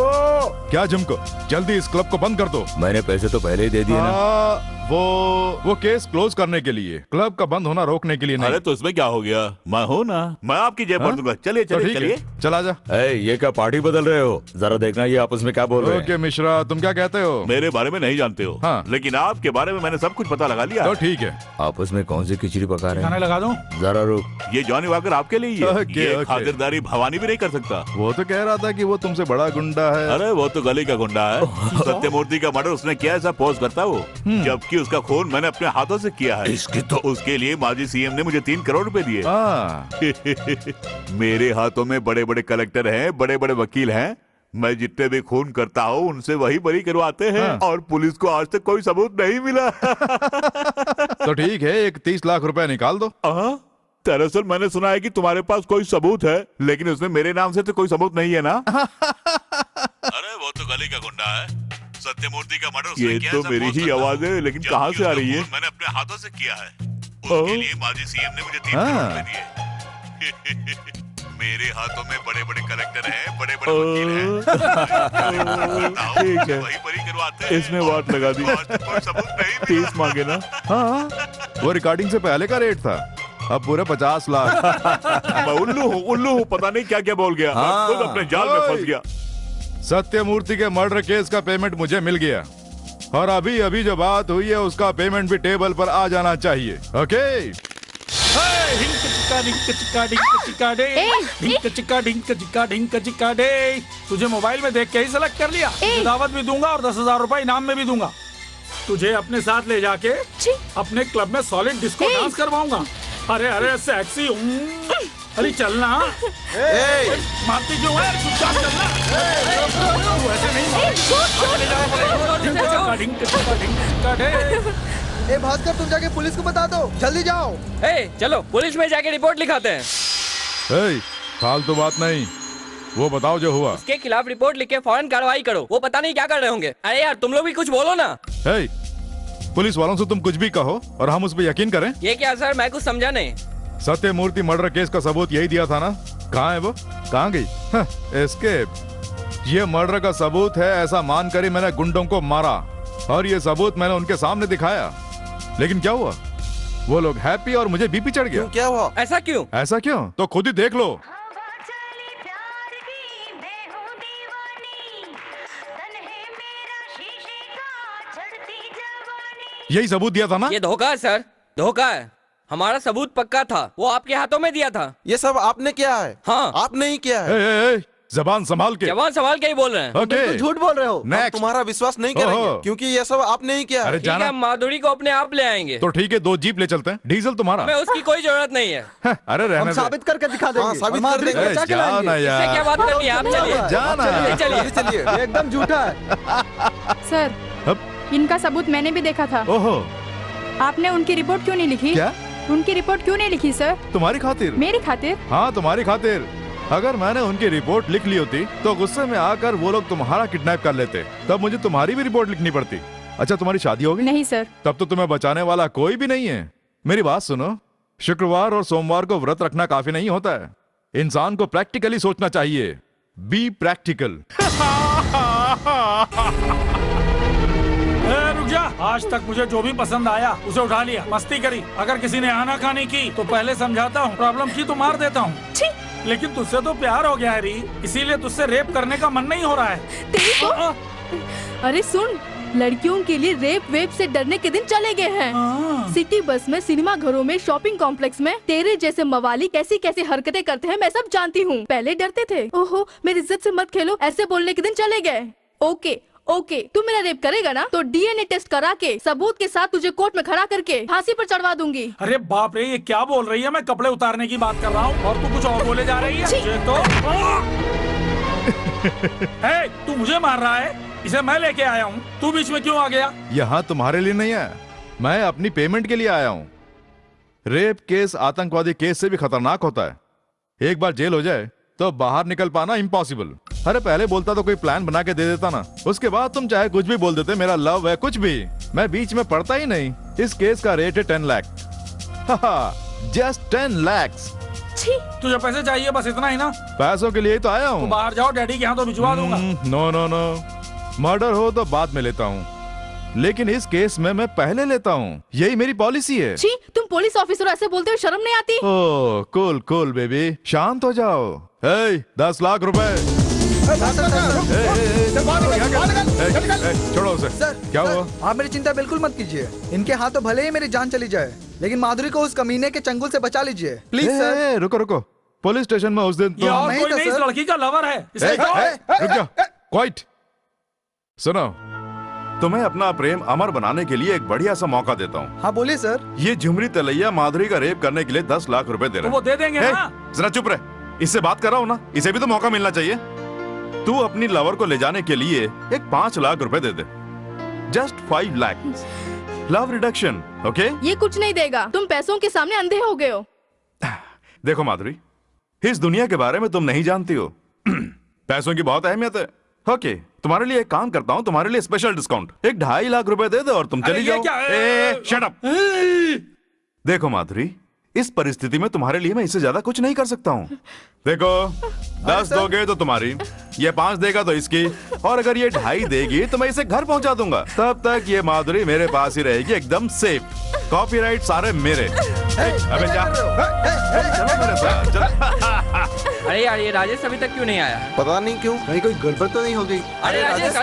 क्या झुमको? जल्दी इस क्लब को बंद कर दो। मैंने पैसे तो पहले ही दे दिए ना। वो केस क्लोज करने के लिए, क्लब का बंद होना रोकने के लिए नहीं। अरे तो इसमें क्या हो गया, मैं हूँ ना, मैं आपकी जेब भर दूंगा। चलिए चलिए चलिए, चला जा। ये क्या पार्टी बदल रहे हो? जरा देखना ये आपस में क्या बोल रहे हैं। ओके मिश्रा, तुम क्या कहते हो? मेरे बारे में नहीं जानते हो, लेकिन आपके बारे में मैंने सब कुछ पता लगा लिया। तो ठीक है। आपस में कौन सी खिचड़ी पका रहे हैं? लगा दूं? जरा रुक। ये जॉनी वॉकर आपके लिए है। ये खातिरदारी भवानी भी नहीं कर सकता। वो तो कह रहा था कि वो तुमसे बड़ा गुंडा है। अरे वो तो गली का गुंडा है। सत्यमूर्ति का मर्डर उसने किया, ऐसा पोज करता वो, जबकि उसका खून मैंने अपने हाथों से किया है। इसकी तो उसके लिए माजी सीएम ने मुझे 3 करोड़ रुपए दिए। मेरे हाथों में बड़े बड़े कलेक्टर हैं, बड़े बड़े वकील हैं। मैं जितने भी खून करता हूँ उनसे वही बरी करवाते हैं। और पुलिस को आज तक कोई सबूत नहीं मिला। तो ठीक है, एक 30 लाख रुपए निकाल दो। दरअसल मैंने सुना है कि तुम्हारे पास कोई सबूत है, लेकिन उसमें मेरे नाम से तो कोई सबूत नहीं है ना? अरे वो तो गली का गुंडा है, सत्यमूर्ति का मर्डर उसने ये किया तो सब मेरी वो ही सच आवाज है, लेकिन कहाँ से आ रही है? मैंने अपने हाथों से किया है। उसके लिए माजी सीएम ने मुझे 3 करोड़ रुपए दिए। मेरे हाथों में बड़े बड़े कलेक्टर हैं, बड़े बड़े वकील हैं। ठीक है, वही परी करवाते हैं। इसमें बात लगा दी। कोई सबूत नहीं 30 मांगे ना? हाँ, वो रिकॉर्डिंग से पहले का रेट था, अब पूरे 50 लाख। मैं उल्लू हूँ, पता नहीं क्या क्या बोल गया। मैं खुद अपने जाल में फंस गया। सत्यमूर्ति के मर्डर केस का पेमेंट मुझे मिल गया, और अभी अभी जो बात हुई है उसका पेमेंट भी टेबल पर आ जाना चाहिए। ओके? तुझे मोबाइल में देख के ही सेलेक्ट कर लिया। तुझे दावत भी दूंगा और 10,000 रुपए इनाम में भी दूंगा। तुझे अपने साथ ले जाके अपने क्लब में सॉलिड डिस्को डांस करवाऊंगा। अरे अरे सेक्सी, अरे चलना। मारती क्यों है? चुपचाप चलना। तू ऐसे नहीं। ए भास्कर, तुम जाके पुलिस को बता दो, जल्दी जाओ। चलो पुलिस में जाके रिपोर्ट लिखाते हैं। फालतू बात नहीं, वो बताओ जो हुआ। उसके खिलाफ रिपोर्ट लिख के फौरन कार्रवाई करो। वो पता नहीं क्या कर रहे होंगे। अरे यार तुम लोग भी कुछ बोलो ना। पुलिस वालों से तुम कुछ भी कहो और हम उस पर यकीन करें? ये क्या सर, मैं कुछ समझा नहीं। सत्यमूर्ति मर्डर केस का सबूत यही दिया था ना? कहाँ है वो? कहाँ गई? एस्केप। ये मर्डर का सबूत है ऐसा मानकर ही मैंने गुंडों को मारा, और ये सबूत मैंने उनके सामने दिखाया। लेकिन क्या हुआ? वो लोग हैप्पी और मुझे बीपी चढ़ गया। क्या हुआ? ऐसा क्यों? ऐसा क्यों? तो खुद ही देख लो। यही सबूत दिया था ना? ये धोखा है सर, धोखा है। हमारा सबूत पक्का था, वो आपके हाथों में दिया था। ये सब आपने किया है? हाँ। आपने ही किया है। जबान संभाल के। जबान संभाल के ही बोल रहे हैं। बिल्कुल झूठ बोल रहे हो। हम तुम्हारा विश्वास नहीं करेंगे, क्योंकि ये सब आपने ही किया है। अरे जाना। माधुरी को अपने आप ले आएंगे। तो ठीक है, 2 जीप ले चलते हैं, डीजल तुम्हारा। हमें उसकी कोई जरूरत नहीं है। अरे रहने हम दे। साबित करके दिखा देंगे। साबित कर देंगे। जाना यार। इससे क्या बात करनी है? आप चलिए। जाना। चलिए। एकदम झूठा है। सर, इनका सबूत मैंने भी देखा था। ओहो। आपने उनकी रिपोर्ट क्यों नहीं लिखी? क्या? उनकी रिपोर्ट क्यों नहीं लिखी सर? तुम्हारी खातिर। मेरी खातिर? हाँ, तुम्हारी खातिर। अगर मैंने उनकी रिपोर्ट लिख ली होती तो गुस्से में आकर वो लोग तुम्हारा किडनैप कर लेते, तब मुझे तुम्हारी भी रिपोर्ट लिखनी पड़ती। अच्छा, तुम्हारी शादी हो गई? नहीं सर। तब तो तुम्हें बचाने वाला कोई भी नहीं है। मेरी बात सुनो, शुक्रवार और सोमवार को व्रत रखना काफी नहीं होता है। इंसान को प्रैक्टिकली सोचना चाहिए। Be practical. रुक जा। आज तक मुझे जो भी पसंद आया उसे उठा लिया, मस्ती करी। अगर किसी ने आना खाने की तो पहले समझाता हूँ, प्रॉब्लम की तो मार देता हूँ। लेकिन तुझसे तो प्यार हो गया है री, इसीलिए तुझसे रेप करने का मन नहीं हो रहा है। अरे सुन, लड़कियों के लिए रेप वेप से डरने के दिन चले गए हैं। सिटी बस में, सिनेमा घरों में, शॉपिंग कॉम्प्लेक्स में तेरे जैसे मवाली कैसी कैसी हरकतें करते हैं मैं सब जानती हूँ। पहले डरते थे। ओहो, मेरी इज्जत से मत खेलो, ऐसे बोलने के दिन चले गए। ओके, तू मेरा रेप करेगा ना तो डीएनए टेस्ट करा के सबूत के साथ तुझे कोर्ट में खड़ा करके फांसी पर चढ़वा दूंगी। अरे बाप रे, ये क्या बोल रही है? मैं कपड़े उतारने की बात कर रहा हूँ और तू कुछ और बोले जा रही है। ये तो तू मुझे मार रहा है, इसे मैं लेके आया हूँ, तू बीच में क्यों आ गया? यहाँ तुम्हारे लिए नहीं है, मैं अपनी पेमेंट के लिए आया हूँ। रेप केस आतंकवादी केस से भी खतरनाक होता है। एक बार जेल हो जाए तो बाहर निकल पाना इम्पॉसिबल। अरे पहले बोलता तो कोई प्लान बना के दे देता ना, उसके बाद तुम चाहे कुछ भी बोल देते, मेरा लव है कुछ भी, मैं बीच में पड़ता ही नहीं। इस केस का रेट है 10 लाख। जस्ट 10 लाख। तुझे पैसे चाहिए, बस इतना ही ना? पैसों के लिए ही तो आया हूँ। बाहर जाओ, डैडी के यहाँ तो भिजवा दूंगा। नो, मर्डर हो तो बाद में लेता हूँ, लेकिन इस केस में मैं पहले लेता हूँ, यही मेरी पॉलिसी है। तुम पुलिस ऑफिसर ऐसे बोलते हो, शर्म नहीं आती? ओह कूल बेबी, शांत हो जाओ। 10 लाख रुपए। छोड़ो उसे। सर, क्या हुआ? आप मेरी चिंता बिल्कुल मत कीजिए। इनके हाथों भले ही मेरी जान चली जाए, लेकिन माधुरी को उस कमीने के चंगुल से बचा लीजिए प्लीज सर। रुको, पुलिस स्टेशन में उस दिन ये और कोई नहीं, इस लड़की का लवर है। रुक जा, क्वाइट। सुनो, तुम्हें अपना प्रेम अमर बनाने के लिए एक बढ़िया सा मौका देता हूँ। हाँ बोलिए सर। ये झुमरी तलैया माधुरी का रेप करने के लिए 10 लाख रुपए दे रहे हैं। तो वो दे देंगे ना? जरा चुप रहे, इससे बात कर रहा हूँ ना, इसे भी तो मौका मिलना चाहिए। तू अपनी लवर को ले जाने के लिए एक 5 लाख रुपए दे दे। Just 5 lakh. Love reduction, okay? ये कुछ नहीं देगा, तुम पैसों के सामने अंधे हो गए हो। देखो माधुरी, इस दुनिया के बारे में तुम नहीं जानती हो। पैसों की बहुत अहमियत है। ओके, तुम्हारे लिए एक काम करता हूँ, तुम्हारे लिए स्पेशल डिस्काउंट, एक 2.5 लाख रुपए दे दो और तुम चली जाओ। Shut up. देखो माधुरी, इस परिस्थिति में तुम्हारे लिए मैं इससे ज्यादा कुछ नहीं कर सकता हूँ। देखो, 10 दोगे तो तुम्हारी, ये 5 देगा तो इसकी, और अगर ये 2.5 देगी तो मैं इसे घर पहुंचा दूंगा। तब तक ये माधुरी मेरे पास ही रहेगी, एकदम सेफ। कॉपीराइट सारे मेरे। अबे जा, चलो मेरे साथ, चल। अरे यार, ये राजेश अभी तक क्यों नहीं आया? पता नहीं क्यों, कहीं कोई गड़बड़ तो नहीं हो गई। अरे राजेश,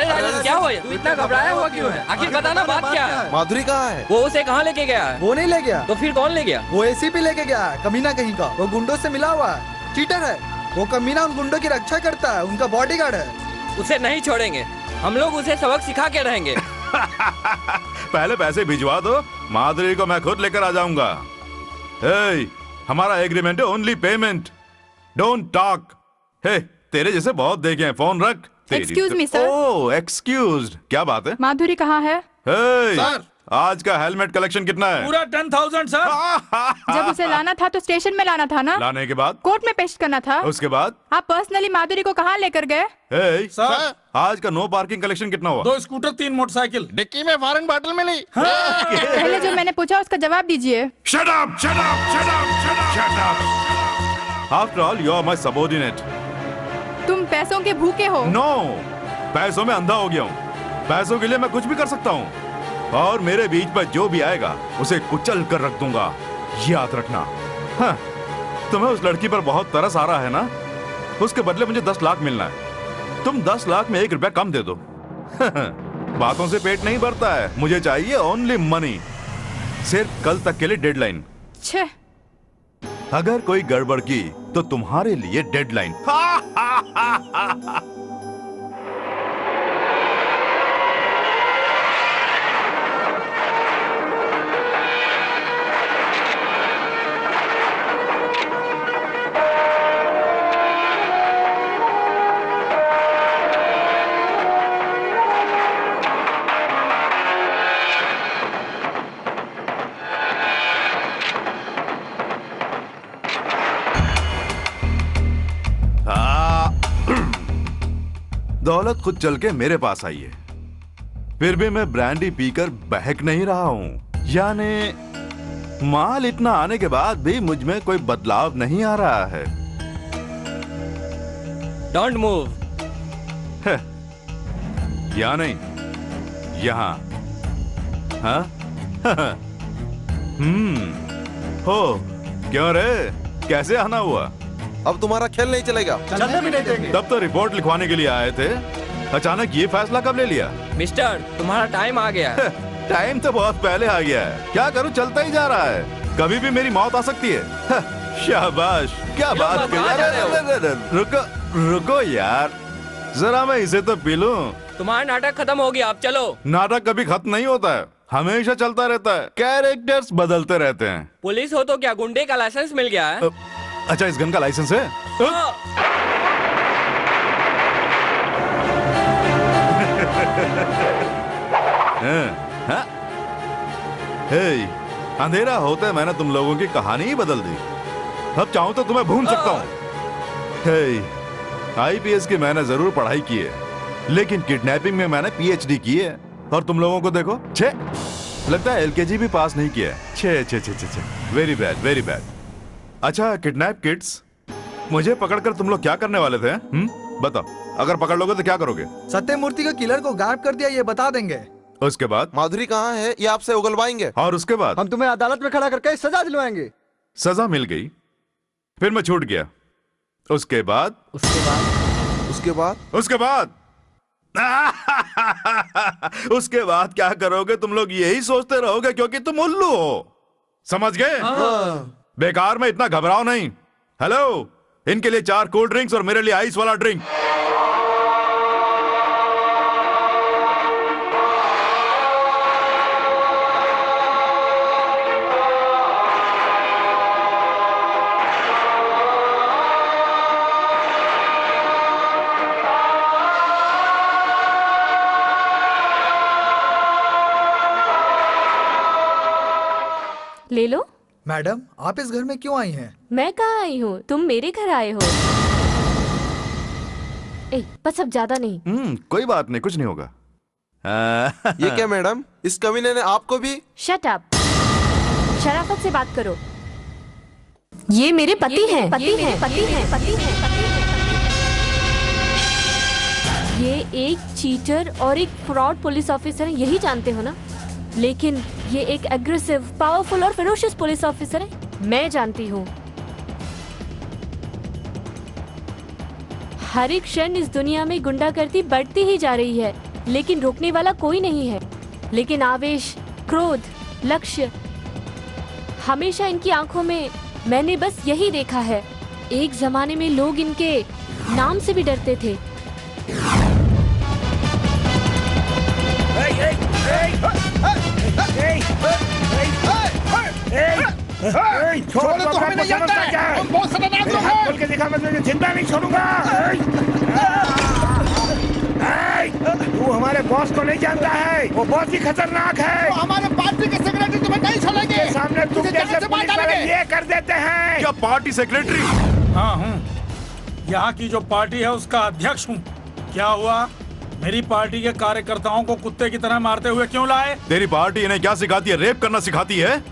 क्या हुआ? तू इतना घबराया हुआ क्यों है? आखिर बताना, बात क्या है? माधुरी कहाँ है? वो उसे कहाँ लेके गया है? वो नहीं ले गया। तो फिर कौन ले गया? वो एसीपी लेके गया है, कमीना कहीं का। वो गुंडों से मिला हुआ है, चीटर है। वो कमीना उन गुंडों की रक्षा करता है, उनका बॉडीगार्ड है। उसे नहीं छोड़ेंगे हम लोग, उसे सबक सिखा के रहेंगे। पहले पैसे भिजवा दो, माधुरी को मैं खुद लेकर आ जाऊंगा। हमारा एग्रीमेंट है, ओनली पेमेंट, डोंट टॉक। हे, तेरे जैसे बहुत देखे हैं, फोन रख। Excuse me, sir. ओह, एक्सक्यूज्ड। क्या बात है? माधुरी कहाँ है? सर, आज का हेलमेट कलेक्शन कितना है? पूरा 10,000 सर। जब उसे लाना था तो स्टेशन में लाना था ना? लाने के बाद कोर्ट में पेश करना था। उसके बाद आप पर्सनली माधुरी को कहाँ लेकर गए? सर, आज का नो पार्किंग कलेक्शन कितना हुआ? 2 स्कूटर, 3 मोटरसाइकिल, डिक्की में फॉरेन बॉटल मिली। पहले जो मैंने पूछा उसका जवाब दीजिए। Shut up, shut up, shut up, shut up, shut up. After all, you are my subordinate. तुम पैसों के भूखे हो। No, पैसों में अंधा हो गया हूँ। पैसों के लिए मैं कुछ भी कर सकता हूँ, और मेरे बीच पर जो भी आएगा उसे कुचल कर रख दूंगा, याद रखना। हाँ, तुम्हें उस लड़की पर बहुत तरस आ रहा है ना? उसके बदले मुझे 10 लाख मिलना है। तुम 10 लाख में 1 रुपया कम दे दो। बातों से पेट नहीं भरता है, मुझे चाहिए ओनली मनी। सिर्फ कल तक के लिए डेडलाइन। अगर कोई गड़बड़ की तो तुम्हारे लिए डेडलाइन। दौलत खुद चल के मेरे पास आई है, फिर भी मैं ब्रांडी पीकर बहक नहीं रहा हूं। यानी माल इतना आने के बाद भी मुझ में कोई बदलाव नहीं आ रहा है। Don't move. या नहीं, यहां। हाँ? हो, क्यों रे, कैसे आना हुआ? अब तुम्हारा खेल नहीं चलेगा। चलने भी नहीं देंगे। तब तो रिपोर्ट लिखवाने के लिए आए थे, अचानक ये फैसला कब ले लिया? मिस्टर, तुम्हारा टाइम आ गया है। टाइम तो बहुत पहले आ गया है, क्या करूं, चलता ही जा रहा है। कभी भी मेरी मौत आ सकती है। शाबाश, क्या बात कर। रुको रुको यार, जरा मैं इसे तो पी लूं। तुम्हारा नाटक खत्म हो गया, अब चलो। नाटक कभी खत्म नहीं होता है, हमेशा चलता रहता है, कैरेक्टर्स बदलते रहते हैं। पुलिस हो तो क्या गुंडे का लाइसेंस मिल गया है? अच्छा, इस गन का लाइसेंस है? हाँ? हे, अंधेरा होते मैंने तुम लोगों की कहानी ही बदल दी। अब चाहूं तो तुम्हें भून सकता हूं। हे, आईपीएस की मैंने जरूर पढ़ाई की है, लेकिन किडनैपिंग में मैंने पीएचडी की है। और तुम लोगों को देखो, लगता है एलकेजी भी पास नहीं किया है। छे, वेरी बैड, वेरी बैड। अच्छा, किडनैप किड्स, मुझे पकड़कर तुम लोग क्या करने वाले थे? बताओ, अगर पकड़ लोगे तो क्या करोगे? सत्यमूर्ति को किलर को गायब कर दिया, ये बता देंगे। उसके बाद माधुरी कहाँ है, ये आपसे उगलवाएंगे। और उसके बाद हम तुम्हें अदालत में खड़ा करके सजा दिलवाएंगे। सजा मिल गई, फिर मैं छूट गया। उसके बाद उसके बाद क्या करोगे तुम लोग? यही सोचते रहोगे क्योंकि तुम उल्लू हो, समझ गए? बेकार में इतना घबराओ नहीं। हेलो, इनके लिए 4 कोल्ड ड्रिंक्स और मेरे लिए आइस वाला ड्रिंक। ले लो। मैडम, आप इस घर में क्यों आई हैं? मैं कहाँ आई हूँ, तुम मेरे घर आए हो। बस अब ज्यादा नहीं। कोई बात नहीं, कुछ नहीं होगा। ये क्या मैडम, इस कमीने ने आपको भी? शट अप, शराफत से बात करो। ये मेरे पति हैं, पति हैं, पति हैं, पति हैं, पति हैं। ये एक चीटर और एक फ्रॉड पुलिस ऑफिसर है, यही जानते हो ना? लेकिन ये एक एग्रेसिव, पावरफुल और फेरोशियस पुलिस ऑफिसर है, मैं जानती हूँ। हर एक क्षण इस दुनिया में गुंडागर्दी बढ़ती ही जा रही है, लेकिन रोकने वाला कोई नहीं है। लेकिन आवेश, क्रोध, लक्ष्य, हमेशा इनकी आंखों में मैंने बस यही देखा है। एक जमाने में लोग इनके नाम से भी डरते थे। छोड़ दो, हमें नहीं जानता है। हम बहुत खतरनाक लोग हैं। खोल के दिखा, मैं तुझे जिंदा नहीं छोड़ूंगा। तू हमारे बॉस को नहीं जानता है, वो बहुत ही खतरनाक है। तो हमारे पार्टी के सेक्रेटरी तुम्हें नहीं छोड़ेंगे। सामने तुम जैसे पुलिस वाले ये कर देते हैं। क्या पार्टी सेक्रेटरी? हाँ हूँ, यहाँ की जो पार्टी है उसका अध्यक्ष हूँ। क्या हुआ? मेरी पार्टी के कार्यकर्ताओं को कुत्ते की तरह मारते हुए क्यों लाए? तेरी पार्टी इन्हें क्या सिखाती है? रेप करना सिखाती है?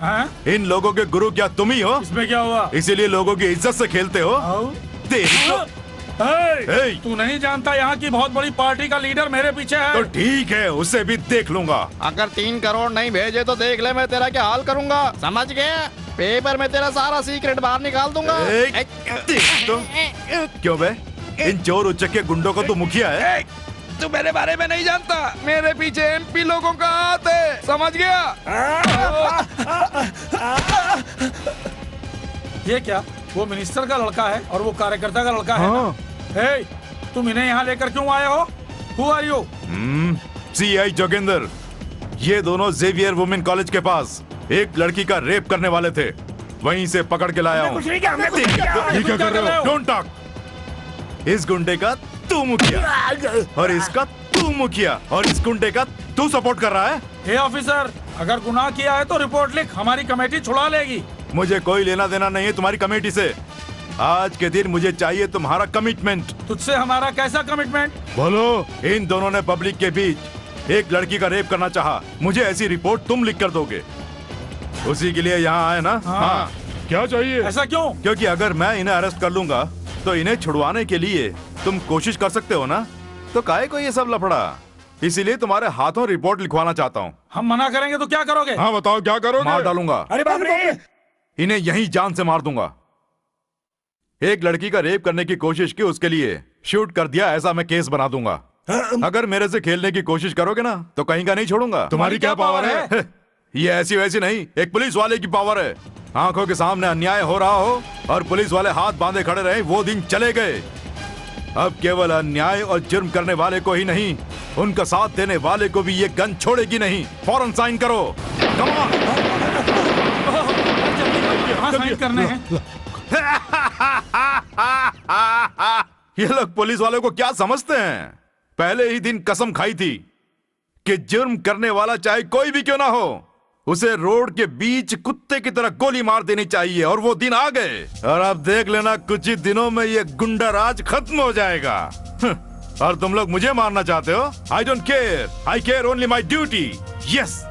इन लोगों के गुरु क्या तुम ही हो? इसमें क्या हुआ? इसीलिए लोगों की इज्जत से खेलते हो? तू नहीं जानता यहाँ की बहुत बड़ी पार्टी का लीडर मेरे पीछे है। तो ठीक है, उसे भी देख लूंगा। अगर 3 करोड़ नहीं भेजे तो देख ले मैं तेरा क्या हाल करूंगा, समझ गया? पेपर में तेरा सारा सीक्रेट बाहर निकाल दूंगा। तो क्यों बे? इन चोर उच्चके गुंडों को तू मुखिया है? तू मेरे बारे में नहीं जानता, मेरे पीछे एमपी लोगों का हाथ है, समझ गया? ये क्या? वो मिनिस्टर का लड़का है और वो कार्यकर्ता का लड़का है ना? हे, तुम इन्हें यहाँ लेकर क्यों आए हो? Who are you? CI Joginder, ये दोनों जेवियर वुमेन कॉलेज के पास एक लड़की का रेप करने वाले थे, वहीं से पकड़ के लाया हूँ। ये क्या कर रहे हो? Don't talk. इस गुंडे का तू मुखिया और इसका तू मुखिया और इस गुंडे का तू सपोर्ट कर रहा है। हे ऑफिसर, अगर गुनाह किया है तो रिपोर्ट लिख, हमारी कमेटी छुड़ा लेगी। मुझे कोई लेना देना नहीं है तुम्हारी कमेटी से। आज के दिन मुझे चाहिए तुम्हारा कमिटमेंट। तुझसे हमारा कैसा कमिटमेंट? बोलो। इन दोनों ने पब्लिक के बीच एक लड़की का रेप करना चाहा, मुझे ऐसी रिपोर्ट तुम लिख कर दोगे। उसी के लिए यहाँ आए ना? हाँ। क्या चाहिए? ऐसा क्यों? क्योंकि अगर मैं इन्हें अरेस्ट कर लूंगा तो इन्हें छुड़वाने के लिए तुम कोशिश कर सकते हो ना, तो काहे को ये सब लफड़ा? इसीलिए तुम्हारे हाथों रिपोर्ट लिखवाना चाहता हूँ। हम मना करेंगे तो क्या करोगे? हाँ बताओ, क्या करोगे? मार डालूंगा। अरे बाप रे! इन्हें यहीं जान से मार दूंगा। एक लड़की का रेप करने की कोशिश की, उसके लिए शूट कर दिया, ऐसा मैं केस बना दूंगा। अगर मेरे से खेलने की कोशिश करोगे ना तो कहीं का नहीं छोड़ूंगा। तुम्हारी क्या पावर है? ये ऐसी वैसी नहीं, एक पुलिस वाले की पावर है। आंखों के सामने अन्याय हो रहा हो और पुलिस वाले हाथ बांधे खड़े रहे, वो दिन चले गए। अब केवल अन्याय और जुर्म करने वाले को ही नहीं, उनका साथ देने वाले को भी ये गन छोड़ेगी नहीं। फौरन साइन करो। Come on. साइन करने हैं। ये लोग पुलिस वालों को क्या समझते हैं? पहले ही दिन कसम खाई थी कि जुर्म करने वाला चाहे कोई भी क्यों ना हो, उसे रोड के बीच कुत्ते की तरह गोली मार देनी चाहिए, और वो दिन आ गए। और अब देख लेना, कुछ ही दिनों में ये गुंडा राज खत्म हो जाएगा। और तुम लोग मुझे मारना चाहते हो? I don't care, I care only my duty. Yes,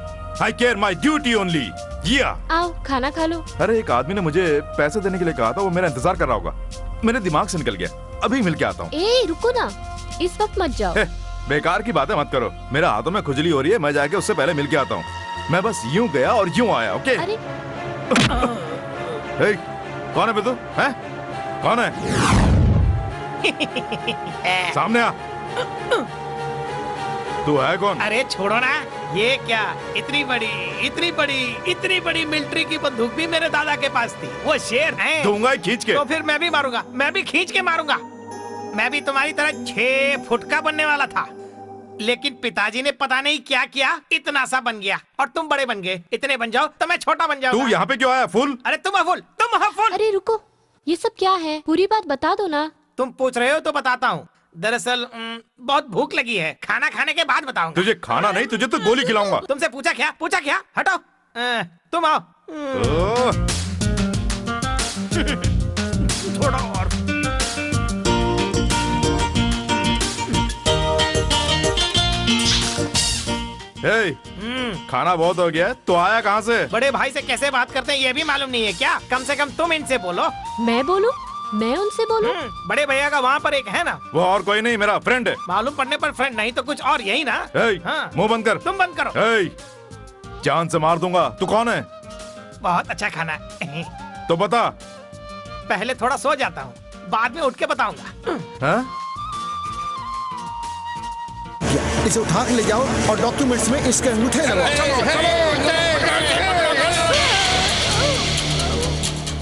I care my duty only. आओ खाना खा लो। अरे एक आदमी ने मुझे पैसे देने के लिए कहा था, वो मेरा इंतजार कर रहा होगा। मेरे दिमाग से निकल गया, अभी मिल के आता हूँ। रुको ना, इस वक्त मत जाओ। बेकार की बातें मत करो, मेरे हाथों में खुजली हो रही है, मैं जाके उससे पहले मिल के आता हूँ। मैं बस यूं गया और यूं आया। ओके? कौन है बिल्दू? हैं? कौन है? सामने आ। तू है कौन? अरे छोड़ो ना, ये क्या, इतनी बड़ी मिलिट्री की बंदूक भी मेरे दादा के पास थी। वो शेर है। दूंगा खींच के। तो फिर मैं भी मारूंगा, मैं भी खींच के मारूंगा। मैं भी तुम्हारी तरह 6 फुट का बनने वाला था, लेकिन पिताजी ने पता नहीं क्या किया, इतना सा बन गया। और तुम बड़े बन गए, इतने बन जाओ तो मैं छोटा बन जाऊंगा। तू यहाँ पे क्यों आया? फुल? अरे तुम हो फुल, तुम हो फुल। अरे रुको, ये सब क्या है? पूरी बात बता दो ना। तुम पूछ रहे हो तो बताता हूँ। दरअसल बहुत भूख लगी है, खाना खाने के बाद बताऊंगा। तुझे खाना नहीं, तुझे तो गोली खिलाऊंगा। तुमसे पूछा क्या? हटाओ। तुम आओ। खाना बहुत हो गया। तो आया कहाँ से? बड़े भाई से कैसे बात करते हैं ये भी मालूम नहीं है क्या? कम से कम तुम इनसे बोलो। मैं बोलूं? मैं उनसे बोलूं? बड़े भैया का वहाँ पर एक है ना। वो और कोई नहीं, मेरा फ्रेंड है। मालूम पड़ने पर फ्रेंड नहीं तो कुछ और, यही ना? हाँ। मुंह बंद कर। तुम बंद करो। जान से मार दूंगा। तू कौन है? बहुत अच्छा खाना है। तो बता। पहले थोड़ा सो जाता हूँ, बाद में उठ के बताऊंगा। इसे उठा के ले जाओ और डॉक्यूमेंट्स में इसके अंगूठे लगाओ।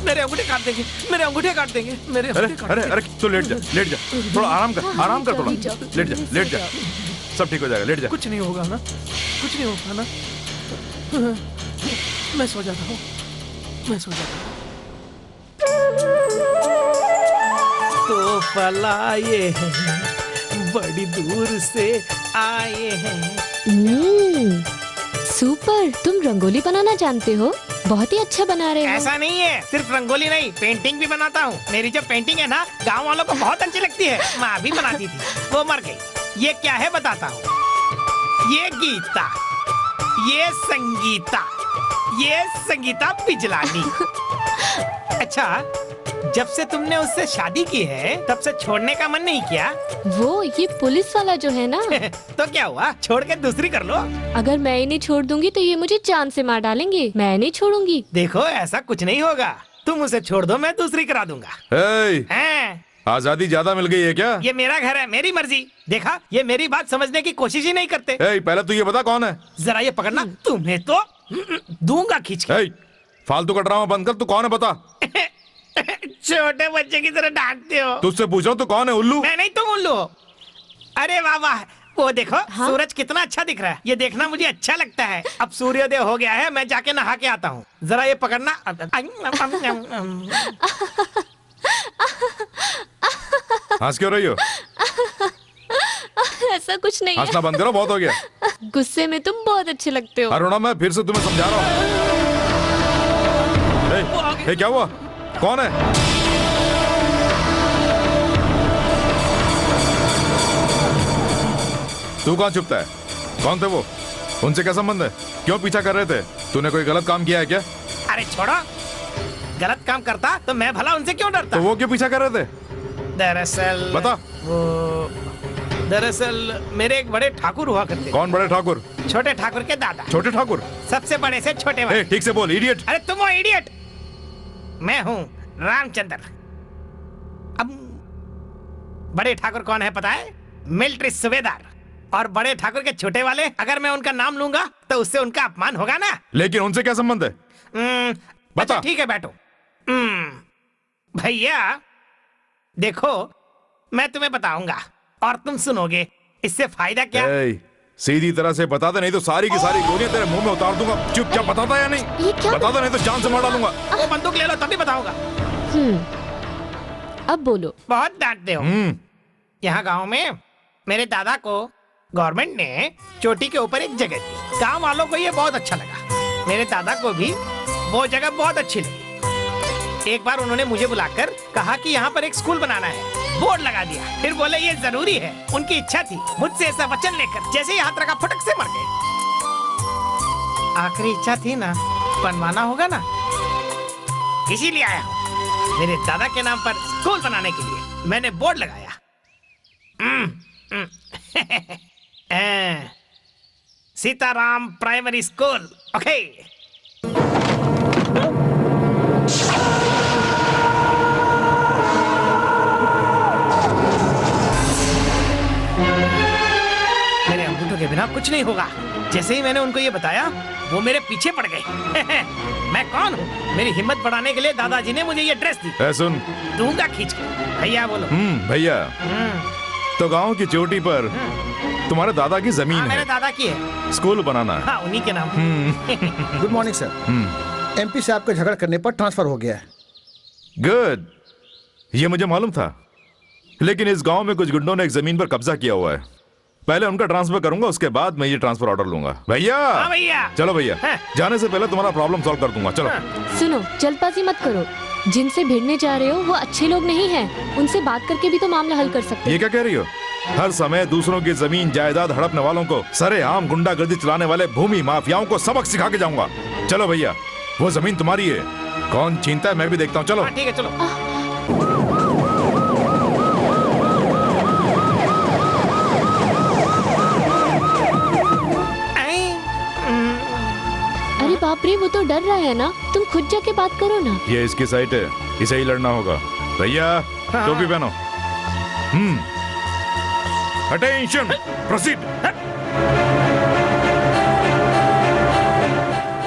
मेरे अंगूठे काट देंगे, मेरे अंगूठे काट देंगे, मेरे अरे अरे अरे तो लेट जा, लेट जा। थोड़ा आराम कर थोड़ा। लेट जा। सब ठीक हो जाएगा, लेट जा। कुछ नहीं होगा ना? कुछ नहीं होगा ना? मैं सो जाता हूँ। तो पलाए हैं, बड़ी दूर से आए हैं। सुपर, तुम रंगोली बनाना जानते हो? बहुत ही अच्छा बना रहे हो। ऐसा नहीं है, सिर्फ रंगोली नहीं, पेंटिंग भी बनाता हूँ। मेरी जो पेंटिंग है ना, गांव वालों को बहुत अच्छी लगती है। माँ भी बनाती थी, वो मर गई। ये क्या है बताता हूँ। ये गीता, ये संगीता, ये संगीता बिजलानी। अच्छा, जब से तुमने उससे शादी की है तब से छोड़ने का मन नहीं किया? वो ये पुलिस वाला जो है ना। तो क्या हुआ, छोड़ के दूसरी कर लो। अगर मैं ही नहीं छोड़ दूंगी तो ये मुझे जान से मार डालेंगे। मैं नहीं छोड़ूंगी। देखो ऐसा कुछ नहीं होगा, तुम उसे छोड़ दो, मैं दूसरी करा दूंगा। आजादी ज्यादा मिल गई है क्या? ये मेरा घर है, मेरी मर्जी। देखा, ये मेरी बात समझने की कोशिश ही नहीं करते। पहले तू ये बता कौन है? जरा ये पकड़ना, तुम्हें तो दूंगा खींच के। फालतू का ड्रामा बंद कर, तू कौन है बता। छोटे बच्चे की तरह डांटते हो। तुझसे पूछ रहा हूँ, तू कौन है? उल्लू? मैं नहीं, तुम उल्लू हो। अरे वाह वाह, वो देखो सूरज कितना अच्छा दिख रहा है। ये देखना मुझे अच्छा लगता है। अब सूर्योदय हो गया है, मैं जाके नहा के आता हूँ। जरा ये पकड़ना। हंस क्यों रही हो? ऐसा कुछ नहीं हंसना बंद करो, बहुत हो गया। गुस्से में तुम बहुत अच्छे लगते हो। अरुणा, मैं फिर से तुम्हें समझा रहा हूँ। क्या हुआ? कौन है? तू कहाँ छुपता है? कौन थे वो? उनसे क्या संबंध है? क्यों पीछा कर रहे थे? तूने कोई गलत काम किया है क्या? अरे छोड़ो, गलत काम करता तो मैं भला उनसे क्यों डरता? तो वो क्यों पीछा कर रहे थे? दरअसल बता। दरअसल मेरे एक बड़े ठाकुर हुआ करते। कौन बड़े ठाकुर? छोटे ठाकुर के दादा। छोटे ठाकुर? सबसे बड़े से छोटे वाले। ठीक से बोल, इडियट। अरे तुम हो इडियट, मैं हूँ रामचंद्र। अब बड़े ठाकुर कौन है पता है? मिलिट्री सूबेदार। और बड़े ठाकुर के छोटे वाले, अगर मैं उनका नाम लूंगा तो उससे उनका अपमान होगा ना। लेकिन उनसे क्या संबंध है? बता। ठीक है बैठो। भैया देखो, मैं तुम्हें बताऊंगा और तुम सुनोगे। इससे फायदा क्या? सीधी तरह से बता दे, नहीं तो सारी की सारी गोलियां तेरे मुंह में उतार दूंगा। चुपचाप बताता या नहीं? बता दो, नहीं तो जान से मार डालूंगा। वो बंदूक ले लो तभी बताऊंगा। अब बोलो। बहुत डांटते हो। यहाँ गांव में मेरे दादा को गवर्नमेंट ने चोटी के ऊपर एक जगह दी। गांव वालों को ये बहुत अच्छा लगा। मेरे दादा को भी वो जगह बहुत अच्छी लगी। एक बार उन्होंने मुझे बुलाकर कहा कि यहाँ पर एक स्कूल बनाना है। बोर्ड लगा दिया। फिर बोले ये जरूरी है। उनकी इच्छा थी। मुझसे ऐसा वचन लेकर जैसे ही हाथ रखा फटक से मर गए। आखिरी इच्छा थी ना, बनवाना होगा ना, इसीलिए आया हूँ। मेरे दादा के नाम पर स्कूल बनाने के लिए मैंने बोर्ड लगाया। Sitaram primary school. ओके। मेरे अंगूठों के बिना कुछ नहीं होगा। जैसे ही मैंने उनको ये बताया, वो मेरे पीछे पड़ गए। मैं कौन हूँ? मेरी हिम्मत बढ़ाने के लिए दादाजी ने मुझे ये ड्रेस दी। सुन, दूंगा खींच के। भैया बोलो। भैया, तो गांव की चोटी पर तुम्हारे दादा की जमीन है। मेरे दादा की है। स्कूल बनाना है। हाँ, उन्हीं के नाम। Good morning sir. एमपी साहब का झगड़ा करने पर ट्रांसफर हो गया है। गुड, ये मुझे मालूम था। लेकिन इस गांव में कुछ गुंडों ने एक जमीन पर कब्जा किया हुआ है। पहले उनका ट्रांसफर करूंगा, उसके बाद मैं ये ट्रांसफर ऑर्डर लूंगा। भैया। हाँ भैया। चलो भैया, जाने से पहले तुम्हारा प्रॉब्लम सॉल्व कर दूंगा। चलो। सुनो, जल्दबाजी मत करो। जिनसे भिड़ने जा रहे हो वो अच्छे लोग नहीं हैं। उनसे बात करके भी तो मामला हल कर सकते हो। ये क्या कह रही हो? हर समय दूसरों की जमीन जायदाद हड़पने वालों को, सरेआम गुंडागर्दी चलाने वाले भूमि माफियाओं को सबक सिखा के जाऊंगा। चलो भैया, वो जमीन तुम्हारी है, कौन छीनता है मैं भी देखता हूँ। चलो ठीक है, चलो। अरे बाप रे, वो तो डर रहा है ना, तुम खुद जाके बात करो ना। ये इसकी साइट है, इसे ही लड़ना होगा। भैया टोपी पहनो। Attention, proceed.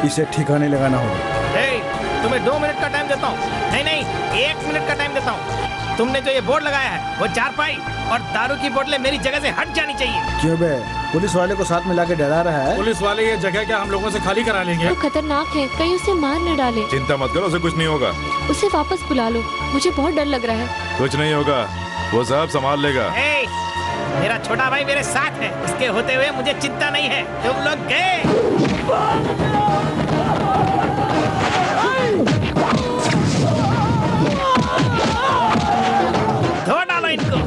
इसे ठिकाने लगाना होगा। तुम्हें 2 मिनट का टाइम देता हूँ। नहीं, 1 मिनट का टाइम देता हूँ। तुमने जो ये बोर्ड लगाया है वो चारपाई और दारू की बोतलें मेरी जगह से हट जानी चाहिए। क्यों बे, पुलिस वाले को साथ में लाके डरा रहा है? पुलिस वाले ये जगह क्या हम लोगों से खाली करा लेंगे? वो खतरनाक है, कहीं उसे मार न डाले। चिंता मत करो, उसे कुछ नहीं होगा। उसे वापस बुला लो, मुझे बहुत डर लग रहा है। कुछ नहीं होगा, वो सब संभाल लेगा। मेरा छोटा भाई मेरे साथ है, उसके होते हुए मुझे चिंता नहीं है। तुम लोग गए। धो डालो इनको।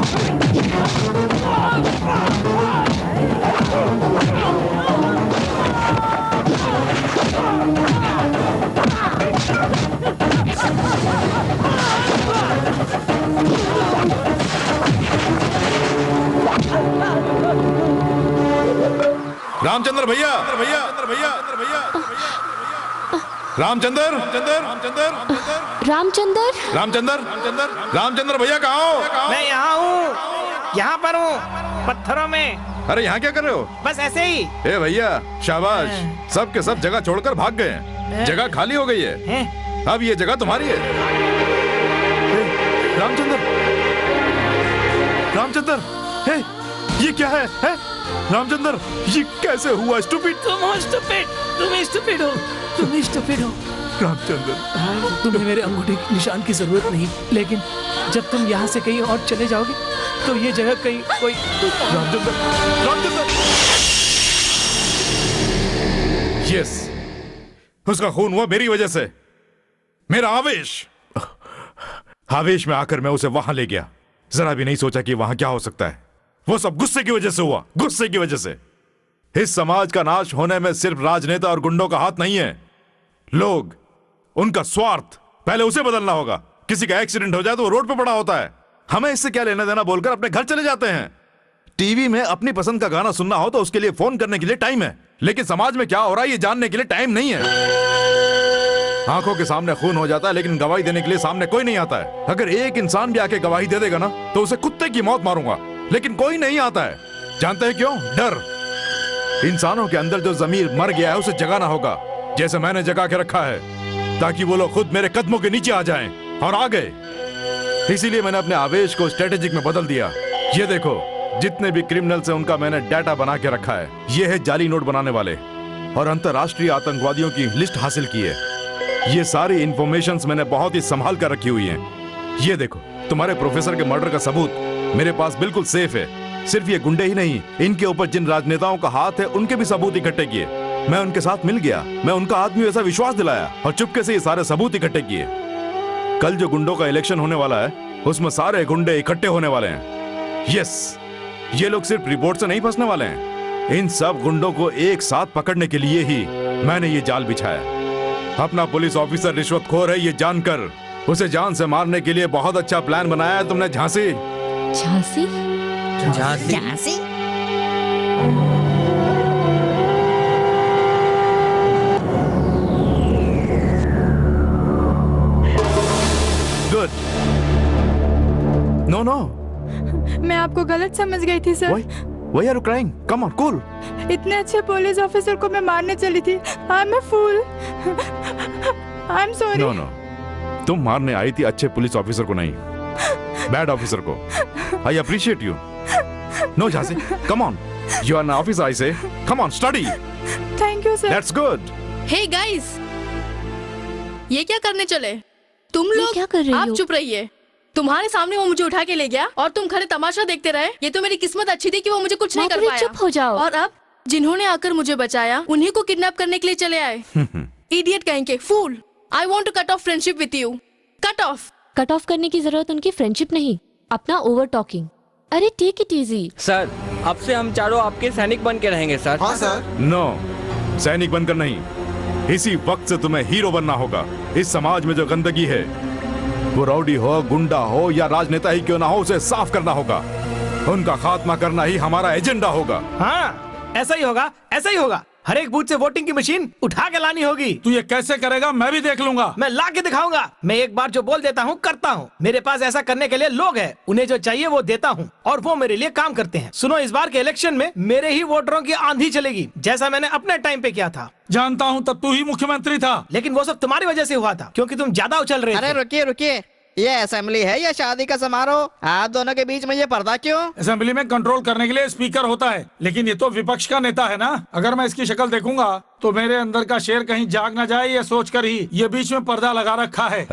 रामचंद्र भैया, रामचंद्र भैया कहाँ हो? मैं यहाँ हूँ, यहाँ पर हूँ, पत्थरों में। अरे यहाँ क्या कर रहे हो? बस ऐसे ही। ए भैया शाबाश, सब के सब जगह छोड़कर भाग गए हैं। जगह खाली हो गई है, अब ये जगह तुम्हारी है। रामचंद्र, हे, ये क्या है? रामचंद्र, ये कैसे हुआ? स्टूपिड, तुम स्टूपिड हो। रामचंद्र, तुम्हें मेरे अंगूठे के निशान की जरूरत नहीं, लेकिन जब तुम यहाँ से कहीं और चले जाओगे तो ये जगह कहीं कोई। रामचंद्र, यस, उसका खून हुआ मेरी वजह से। मेरा आवेश में आकर मैं उसे वहां ले गया। जरा भी नहीं सोचा कि वहां क्या हो सकता है। वो सब गुस्से की वजह से हुआ, गुस्से की वजह से। इस समाज का नाश होने में सिर्फ राजनेता और गुंडों का हाथ नहीं है। लोग, उनका स्वार्थ, पहले उसे बदलना होगा। किसी का एक्सीडेंट हो जाए तो वो रोड पे पड़ा होता है, हमें इससे क्या लेना देना बोलकर अपने घर चले जाते हैं। टीवी में अपनी पसंद का गाना सुनना हो तो उसके लिए फोन करने के लिए टाइम है, लेकिन समाज में क्या हो रहा है ये जानने के लिए टाइम नहीं है। आंखों के सामने खून हो जाता है, लेकिन गवाही देने के लिए सामने कोई नहीं आता है। अगर एक इंसान भी आके गवाही दे देगा ना तो उसे कुत्ते की मौत मारूंगा, लेकिन कोई नहीं आता है। जानते हैं क्यों? डर। इंसानों के अंदर जो जमीर मर गया है उसे जगाना होगा, जैसे मैंने जगा के रखा है, ताकि वो लोग खुद मेरे कदमों के नीचे आ जाएं, और आ गए। इसीलिए मैंने अपने आवेश को स्ट्रेटेजिक में बदल दिया। ये देखो, जितने भी क्रिमिनल्स हैं उनका मैंने डाटा बना के रखा है। ये है जाली नोट बनाने वाले और अंतर्राष्ट्रीय आतंकवादियों की लिस्ट हासिल की है। ये सारी इंफॉर्मेशंस मैंने बहुत ही संभाल कर रखी हुई हैं। ये देखो, तुम्हारे प्रोफेसर के मर्डर का सबूत मेरे पास बिल्कुल सेफ है। सिर्फ ये गुंडे ही नहीं, इनके ऊपर जिन राजनेताओं का हाथ है उनके भी सबूत इकट्ठे किए। मैं उनके साथ मिल गया, मैं उनका आदमी वैसा विश्वास दिलाया और चुपके से ये सारे सबूत इकट्ठे किए। कल जो गुंडों का इलेक्शन होने वाला है उसमें सारे गुंडे इकट्ठे होने वाले हैं। यस, ये लोग सिर्फ रिपोर्ट से नहीं फंसने वाले हैं। इन सब गुंडों को एक साथ पकड़ने के लिए ही मैंने ये जाल बिछाया। अपना पुलिस ऑफिसर रिश्वतखोर है ये जानकर उसे जान से मारने के लिए बहुत अच्छा प्लान बनाया है तुमने। Jhansi Jhansi Jhansi Jhansi good. No no, मैं आपको गलत समझ गई थी sir. Why are you crying? Come on, cool. इतने अच्छे पुलिस ऑफिसर को मैं मारने चली थी। I'm a fool. I'm sorry. No, no. तुम मारने आई थी अच्छे पुलिस ऑफिसर को नहीं, बैड ऑफिसर को। I appreciate you. No, Jhansi, come on. You are an officer, I say. Come on, study. Thank you, sir. That's good. Hey guys, ये क्या करने चले? तुम लोग क्या कर रही आप हो? चुप रहिए। तुम्हारे सामने वो मुझे उठा के ले गया और तुम खड़े तमाशा देखते रहे। ये तो मेरी किस्मत अच्छी थी कि वो मुझे कुछ नहीं कर पाया। चुप हो जाओ। और अब जिन्होंने आकर मुझे बचाया उन्हीं को किडनैप करने के लिए चले आए। इडियट कहेंगे, fool. I want to cut off friendship with you. Cut off. Cut off करने की जरूरत उनकी फ्रेंडशिप नहीं, अपना ओवर टॉकिंग। अरे टेक इट इजी। सर, अब से हम चारों आपके सैनिक बन के रहेंगे सर। हाँ सर। नो, सैनिक बनकर नहीं, इसी वक्त से तुम्हें हीरो बनना होगा। इस समाज में जो गंदगी है, वो राउडी हो, गुंडा हो या राजनेता ही क्यों ना हो, उसे साफ करना होगा। उनका खात्मा करना ही हमारा एजेंडा होगा। हाँ, ऐसा ही होगा, ऐसा ही होगा। हर एक बूथ से वोटिंग की मशीन उठा के लानी होगी। तू ये कैसे करेगा? मैं भी देख लूंगा। मैं ला के दिखाऊंगा। मैं एक बार जो बोल देता हूँ करता हूँ। मेरे पास ऐसा करने के लिए लोग हैं, उन्हें जो चाहिए वो देता हूँ और वो मेरे लिए काम करते हैं। सुनो, इस बार के इलेक्शन में मेरे ही वोटरों की आंधी चलेगी, जैसा मैंने अपने टाइम पे किया था। जानता हूँ, तब तू ही मुख्यमंत्री था। लेकिन वो सब तुम्हारी वजह से हुआ था, क्योंकि तुम ज्यादा उछल रहे थे। अरे रुकिए रुकिए, ये असेंबली है या शादी का समारोह? आप दोनों के बीच में ये पर्दा क्यों? असेंबली में कंट्रोल करने के लिए स्पीकर होता है, लेकिन ये तो विपक्ष का नेता है ना। अगर मैं इसकी शक्ल देखूंगा तो मेरे अंदर का शेर कहीं जाग ना जाए, ये सोचकर ही ये बीच में पर्दा लगा रखा है।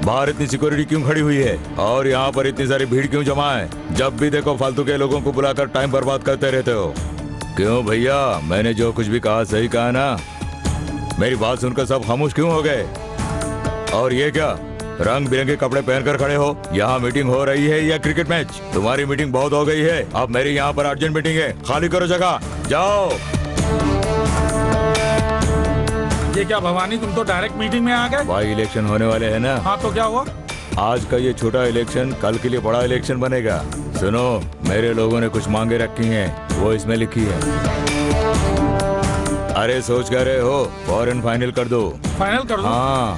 बाहर इतनी सिक्योरिटी क्यों खड़ी हुई है और यहाँ पर इतनी सारी भीड़ क्यों जमा है? जब भी देखो फालतू के लोगों को बुलाकर टाइम बर्बाद करते रहते हो। क्यों भैया, मैंने जो कुछ भी कहा सही कहा ना? मेरी बात सुनकर सब खामोश क्यों हो गए? और ये क्या रंग बिरंगे कपड़े पहनकर खड़े हो? यहाँ मीटिंग हो रही है या क्रिकेट मैच? तुम्हारी मीटिंग बहुत हो गई है, अब मेरी यहाँ पर अर्जेंट मीटिंग है। खाली करो जगह, जाओ। ये क्या भवानी, तुम तो डायरेक्ट मीटिंग में आ गए? भाई इलेक्शन होने वाले हैं ना। हाँ, तो क्या हुआ? आज का ये छोटा इलेक्शन कल के लिए बड़ा इलेक्शन बनेगा। सुनो, मेरे लोगों ने कुछ मांगे रखी हैं, वो इसमें लिखी है। अरे सोच कर रहे हो? फौरन फाइनल कर दो। फाइनल कर दो? हाँ,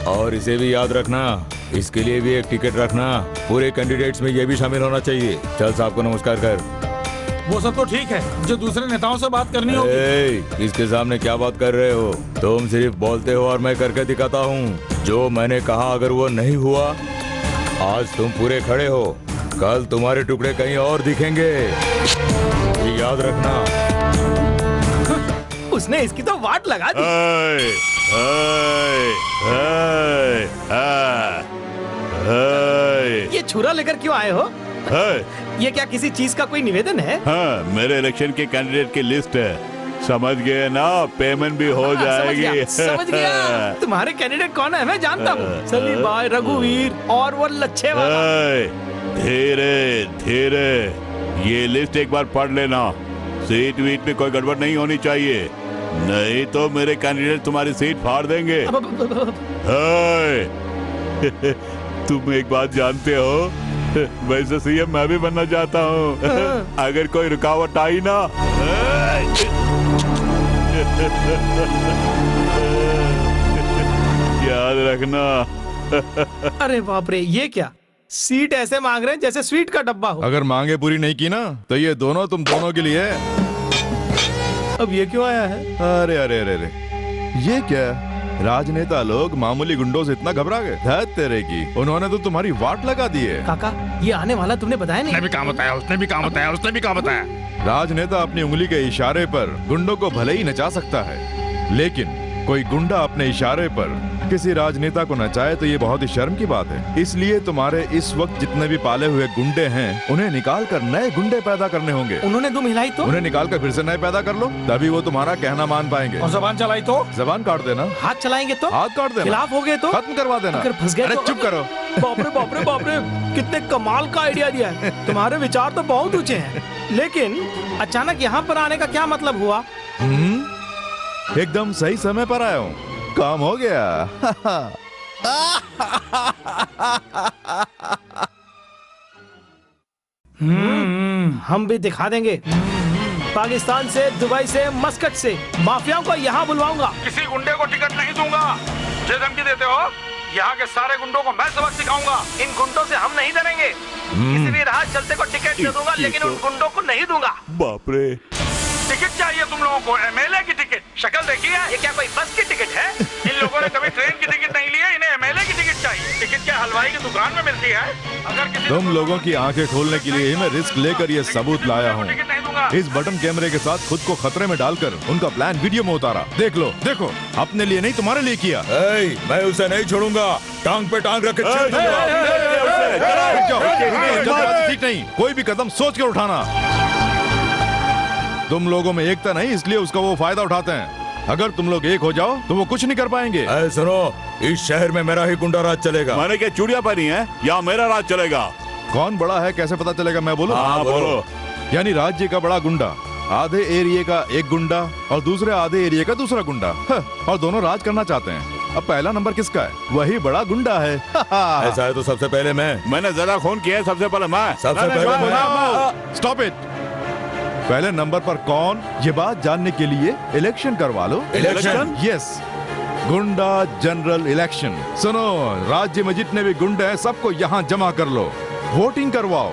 और इसे भी याद रखना, इसके लिए भी एक टिकट रखना। पूरे कैंडिडेट्स में ये भी शामिल होना चाहिए। चल साहब को नमस्कार कर। वो सब तो ठीक है, जो दूसरे नेताओं से बात करनी होगी। इसके सामने क्या बात कर रहे हो? तुम सिर्फ बोलते हो और मैं करके दिखाता हूँ। जो मैंने कहा अगर वो नहीं हुआ, आज तुम पूरे खड़े हो, कल तुम्हारे टुकड़े कहीं और दिखेंगे, ये याद रखना। उसने इसकी तो वाट लगा दी। ये छुरा लेकर क्यों आए हो? ये क्या किसी चीज का कोई निवेदन है? हाँ, मेरे इलेक्शन के कैंडिडेट की लिस्ट है, समझ गए ना? पेमेंट भी हो जाएगी। समझ गया। तुम्हारे कैंडिडेट कौन है? मैं जानता हूँ, सलीम भाई, रघुवीर और वो लच्छे वाला। धीरे धीरे, ये लिस्ट एक बार पढ़ लेना। सीट वीट में कोई गड़बड़ नहीं होनी चाहिए, नहीं तो मेरे कैंडिडेट तुम्हारी सीट फाड़ देंगे। तुम एक बात जानते हो, वैसे सीएम मैं भी बनना चाहता हूँ। अगर कोई रुकावट आई ना, याद रखना। अरे बाप रे, ये क्या सीट ऐसे मांग रहे हैं जैसे स्वीट का डब्बा हो। अगर मांगे पूरी नहीं की ना तो ये दोनों तुम दोनों के लिए। अब ये क्यों आया है? अरे अरे अरे अरे, ये क्या? राजनेता लोग मामूली गुंडों से इतना घबरा गए? धत तेरे की, उन्होंने तो तुम्हारी वाट लगा दी है। काका, ये आने वाला तुमने बताया नहीं? उसने भी काम बताया, उसने भी काम बताया, उसने भी काम बताया। राजनेता अपनी उंगली के इशारे पर गुंडों को भले ही नचा सकता है, लेकिन कोई गुंडा अपने इशारे पर किसी राजनेता को नचाए तो ये बहुत ही शर्म की बात है। इसलिए तुम्हारे इस वक्त जितने भी पाले हुए गुंडे हैं, उन्हें निकाल कर नए गुंडे पैदा करने होंगे। उन्होंने दुम हिलाई तो? उन्हें निकाल कर फिर से नए पैदा कर लो, तभी वो तुम्हारा कहना मान पाएंगे। और जबान चलाई तो? जबान काट देना। हाथ चलाएंगे तो? हाथ काट देना। खिलाफ हो गए तो? खत्म करवा देना। अगर फंस गए तो? चुप करो। बाप रे बाप रे बाप रे, कितने कमाल का आइडिया दिया है। तुम्हारे विचार तो बहुत ऊंचे हैं, लेकिन अचानक यहाँ पर आने का क्या मतलब हुआ? एकदम सही समय पर आया हूँ, काम हो गया। हम भी दिखा देंगे। पाकिस्तान से, दुबई से, मस्कट से माफियाओं को यहाँ बुलवाऊंगा। किसी गुंडे को टिकट नहीं दूंगा। मुझे धमकी देते हो? यहाँ के सारे गुंडों को मैं सबक सिखाऊंगा। इन गुंडों से हम नहीं डरेंगे। किसी भी राह चलते को टिकट दे दूंगा, लेकिन उन गुंडों को नहीं दूंगा। बाप रे, टिकट चाहिए तुम लोगों को? एमएलए की टिकट? शक्ल देखी है? ये क्या कोई बस की टिकट है? इन लोगों ने कभी ट्रेन की टिकट नहीं ली है, इन्हें एमएलए की टिकट चाहिए। टिकट क्या हलवाई की दुकान में मिलती है? अगर किसी तुम लोगों की आंखें खोलने के लिए ही मैं रिस्क लेकर ये सबूत लाया हूँ। इस बटन कैमरे के साथ खुद को खतरे में डालकर उनका प्लान वीडियो में उतारा। देख लो, देखो, अपने लिए नहीं तुम्हारे लिए किया। मैं उसे नहीं छोड़ूंगा, टांग पे टांग रख के ठीक नहीं, कोई भी कदम सोच कर उठाना। तुम लोगों में एकता नहीं, इसलिए उसका वो फायदा उठाते हैं। अगर तुम लोग एक हो जाओ तो वो कुछ नहीं कर पाएंगे। सुनो, इस शहर में मेरा ही गुंडा राज चलेगा। मैंने क्या चूड़ियां पहनी है? या मेरा राज चलेगा? कौन बड़ा है कैसे पता चलेगा? मैं बोलूं? हाँ बोलो। यानी राज्य का बड़ा गुंडा आधे एरिया का एक गुंडा और दूसरे आधे एरिया का दूसरा गुंडा, और दोनों राज करना चाहते हैं। अब पहला नंबर किसका है? वही बड़ा गुंडा है। ऐसा है तो सबसे पहले मैंने ज्यादा खून किया है, सबसे पहले मैं। सबसे पहले स्टॉप इट। पहले नंबर पर कौन, ये बात जानने के लिए इलेक्शन करवा लो। इलेक्शन? यस, गुंडा जनरल इलेक्शन। सुनो, राज्य में जितने भी गुंडे हैं सबको यहाँ जमा कर लो, वोटिंग करवाओ,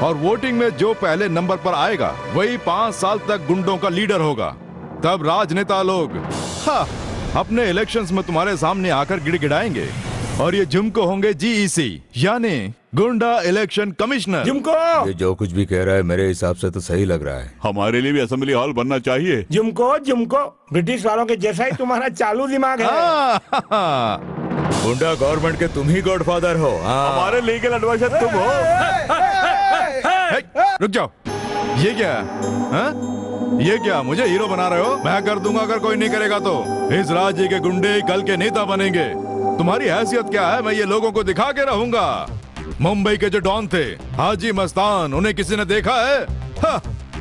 और वोटिंग में जो पहले नंबर पर आएगा वही 5 साल तक गुंडों का लीडर होगा। तब राजनेता लोग अपने इलेक्शंस में तुम्हारे सामने आकर गिड़गिड़ाएंगे, और ये जुमको होंगे जीईसी, यानी गुंडा इलेक्शन कमिश्नर। जुमको, ये जो कुछ भी कह रहा है मेरे हिसाब से तो सही लग रहा है। हमारे लिए भी असेंबली हॉल बनना चाहिए। जुमको ब्रिटिश वालों के जैसा ही तुम्हारा चालू दिमाग है। गुंडा गवर्नमेंट के तुम ही गॉडफादर हो। हमारे लीगल एडवाइजर तुम हो। रुक जाओ, ये क्या है? ये क्या मुझे हीरो बना रहे हो? मैं कर दूंगा अगर कोई नहीं करेगा तो। इस राज्य के गुंडे कल के नेता बनेंगे। तुम्हारी हैसियत क्या है मैं ये लोगों को दिखा के रहूंगा। मुंबई के जो डॉन थे हाजी मस्तान, उन्हें किसी ने देखा है?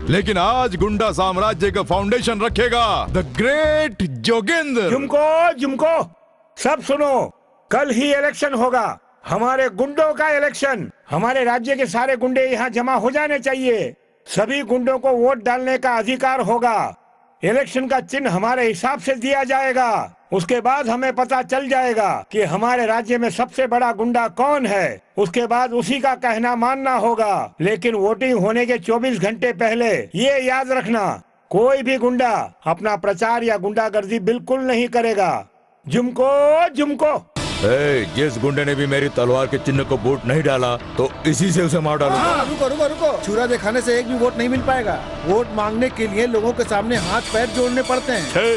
लेकिन आज गुंडा साम्राज्य का फाउंडेशन रखेगा द ग्रेट जोगिंदर। जुमको सब सुनो, कल ही इलेक्शन होगा, हमारे गुंडों का इलेक्शन। हमारे राज्य के सारे गुंडे यहाँ जमा हो जाने चाहिए। सभी गुंडों को वोट डालने का अधिकार होगा। इलेक्शन का चिन्ह हमारे हिसाब से दिया जाएगा। उसके बाद हमें पता चल जाएगा कि हमारे राज्य में सबसे बड़ा गुंडा कौन है। उसके बाद उसी का कहना मानना होगा। लेकिन वोटिंग होने के 24 घंटे पहले ये याद रखना, कोई भी गुंडा अपना प्रचार या गुंडागर्दी बिल्कुल नहीं करेगा। जुमको जिस गुंडे ने भी मेरी तलवार के चिन्ह को वोट नहीं डाला तो इसी से उसे मार डालूंगा। रुको, छुरा दिखाने से एक भी वोट नहीं मिल पाएगा। वोट मांगने के लिए लोगों के सामने हाथ पैर जोड़ने पड़ते हैं।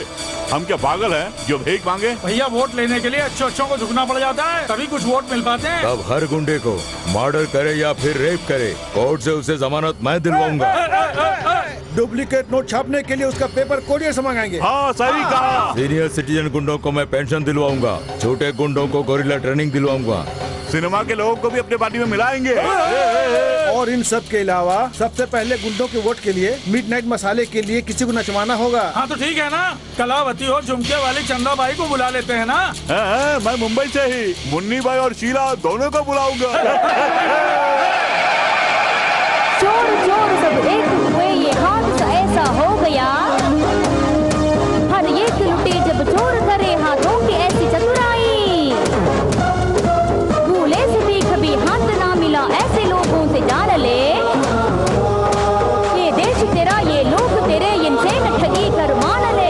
हम क्या पागल हैं जो भीख मांगे? भैया वोट लेने के लिए अच्छों को झुकना पड़ जाता है, तभी कुछ वोट मिल पाते हैं। तब हर गुंडे को मर्डर करे या फिर रेप करे, कोर्ट से उसे जमानत मैं दिलवाऊंगा। डुप्लीकेट नोट छापने के लिए उसका पेपर कोरियर से मंगाएंगे। हाँ सही कहा। सीनियर सिटीजन गुंडों को मैं पेंशन दिलवाऊंगा, छोटे गुंडों को गोरिल्ला ट्रेनिंग दिलवाऊंगा, सिनेमा के लोगों को भी अपने पार्टी में मिलाएंगे। और इन सब के अलावा सबसे पहले गुंडों के वोट के लिए मिडनाइट मसाले के लिए किसी को नचवाना होगा। हाँ तो ठीक है ना, कलावती और झुमके वाली चंदा बाई को बुला लेते हैं ना। मैं मुंबई से ही मुन्नी बाई और शीला दोनों को बुलाऊंगा। चोर चोर सब एक हुए, ये हादसा ऐसा हो गया। हर एक लुटे जब चोर करे हाथों की ऐसी चतुराई, भूले से भी कभी हाथ ना मिला ऐसे लोगों से जान ले। ये देश तेरा, ये लोग तेरे, इनसे न ठगी कर मान ले।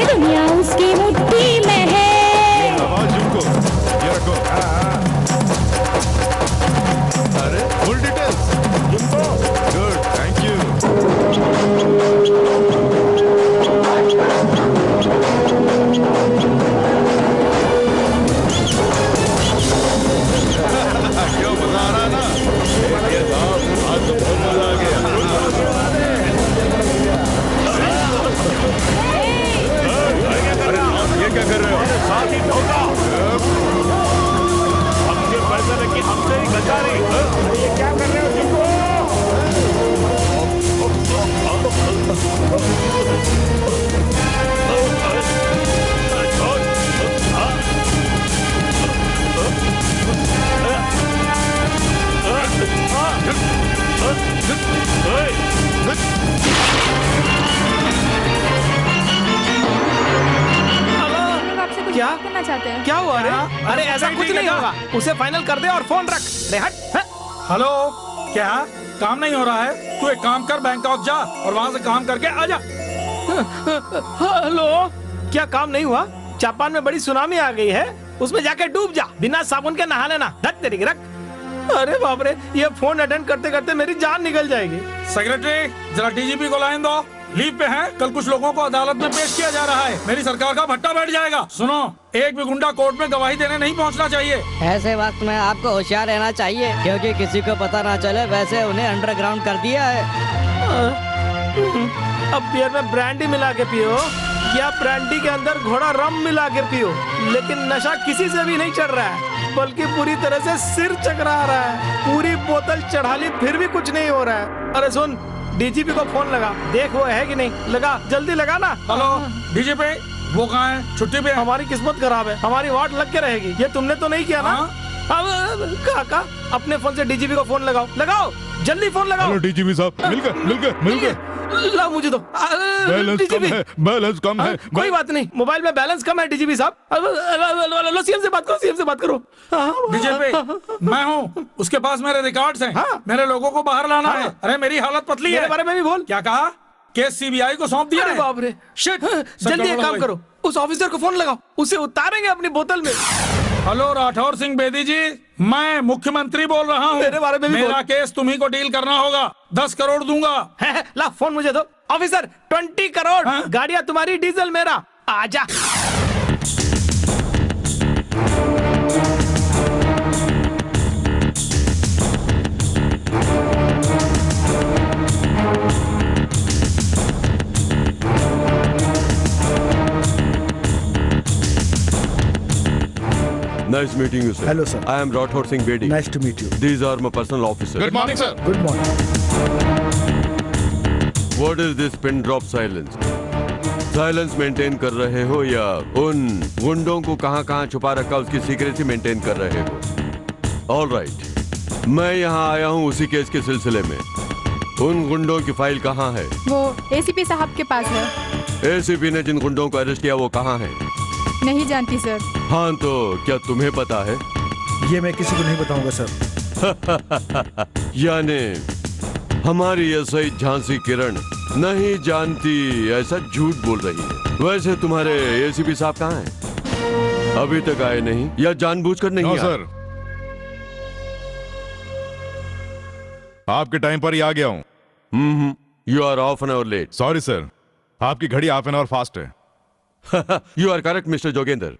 ये दुनिया उसकी मुट्ठी में है। आवाज झुमको, ये रखो। अरे full details Jhumko. Good, thank you. क्यों मजा आ रहा है ना? ये साहब आज तो बहुत मजा आ गया। ये क्या कर रहे हो? साथ ही धोखा। हमसे पैसा लेके हमसे ही गजारी। ये क्या कर रहे हो तुमको? क्या करना चाहते हैं? क्या हुआ? अरे ऐसा कुछ नहीं होगा। उसे फाइनल कर दे और फोन रख। रे हट। हेलो, क्या काम नहीं हो रहा है? तू एक काम कर, बैंकॉक जा और वहाँ से काम करके आ जा। हेलो, क्या काम नहीं हुआ? जापान में बड़ी सुनामी आ गई है, उसमें जाके डूब जा, बिना साबुन के नहा लेना। धत तेरी रख। अरे बाप रे, ये फोन अटेंड करते करते मेरी जान निकल जाएगी। सेक्रेटरी, जरा डीजीपी को लाइन दो, लीव पे हैं। कल कुछ लोगों को अदालत में पेश किया जा रहा है। मेरी सरकार का भट्टा बैठ जाएगा। सुनो, एक भी गुंडा कोर्ट में गवाही देने नहीं पहुंचना चाहिए। ऐसे वक्त में आपको होशियार रहना चाहिए, क्योंकि किसी को पता ना चले। वैसे उन्हें अंडरग्राउंड कर दिया है। अब बियर में ब्रांडी मिला के पियो या ब्रांडी के अंदर घोड़ा रम मिला के पियो, लेकिन नशा किसी से भी नहीं चढ़ रहा है, बल्कि पूरी तरह से सिर चकरा रहा है। पूरी बोतल चढ़ा ली फिर भी कुछ नहीं हो रहा है। अरे सुन, डीजीपी को फोन लगा, देख वो है कि नहीं। लगा, जल्दी लगा ना। हेलो डीजीपी, वो कहाँ है? छुट्टी पे। हमारी किस्मत खराब है, हमारी वाट लग के रहेगी। ये तुमने तो नहीं किया ना? अब काका, अपने फोन से डीजीपी को फोन लगाओ, लगाओ जल्दी फोन लगाओ। हेलो डीजीपी साहब, मिल गए। ला मुझे दो। बैलेंस कम है। कोई बात नहीं, मोबाइल में बैलेंस कम है डीजीपी साहब। लो सीएम से बात करो, सीएम से बात करो। डीजीपी मैं हूँ, उसके पास मेरे रिकॉर्ड्स हैं। मेरे लोगों को बाहर लाना है। अरे मेरी हालत पतली है। मेरे बारे में भी बोल। क्या कहा? केस सीबीआई को सौंप दिया है। बाप रे, शिट। जल्दी एक काम करो, उस ऑफिसर को फोन लगाओ, उसे उतारेंगे अपनी बोतल में। हेलो राठौर सिंह बेदी जी, मैं मुख्यमंत्री बोल रहा हूँ। मेरे बारे में भी मेरा केस तुम्ही को डील करना होगा। 10 करोड़ दूंगा। ला फोन मुझे दो। ऑफिसर, 20 करोड़। गाड़ियाँ तुम्हारी, डीजल मेरा। आजा। Nice meeting you, sir. Hello, sir. I am Rathore Singh Bedi. Nice to meet you. These are my personal officers. Good morning, sir. Good morning. What is this pin drop silence? Silence maintain कर रहे हो या उन गुंडों को कहां-कहां छुपा रखा उसकी सीक्रेसी मेंटेन कर रहे हो? ऑल राइट, मैं यहां आया हूं उसी केस के सिलसिले में। उन गुंडों की फाइल कहां है? वो एसीपी साहब के पास है। एसीपी ने जिन गुंडों को अरेस्ट किया वो कहां है? नहीं जानती सर। हाँ, तो क्या तुम्हें पता है? ये मैं किसी को नहीं बताऊंगा सर। यानी हमारी एसआई झांसी किरण नहीं जानती ऐसा झूठ बोल रही है। वैसे तुम्हारे एसीपी साहब कहाँ हैं? अभी तक आए नहीं या जानबूझकर नहीं आए? सर, आपके टाइम पर ही आ गया हूँ। You are half an hour late. Sorry sir, आपकी घड़ी हाफ एन आवर फास्ट है। You are correct mister Jogendra.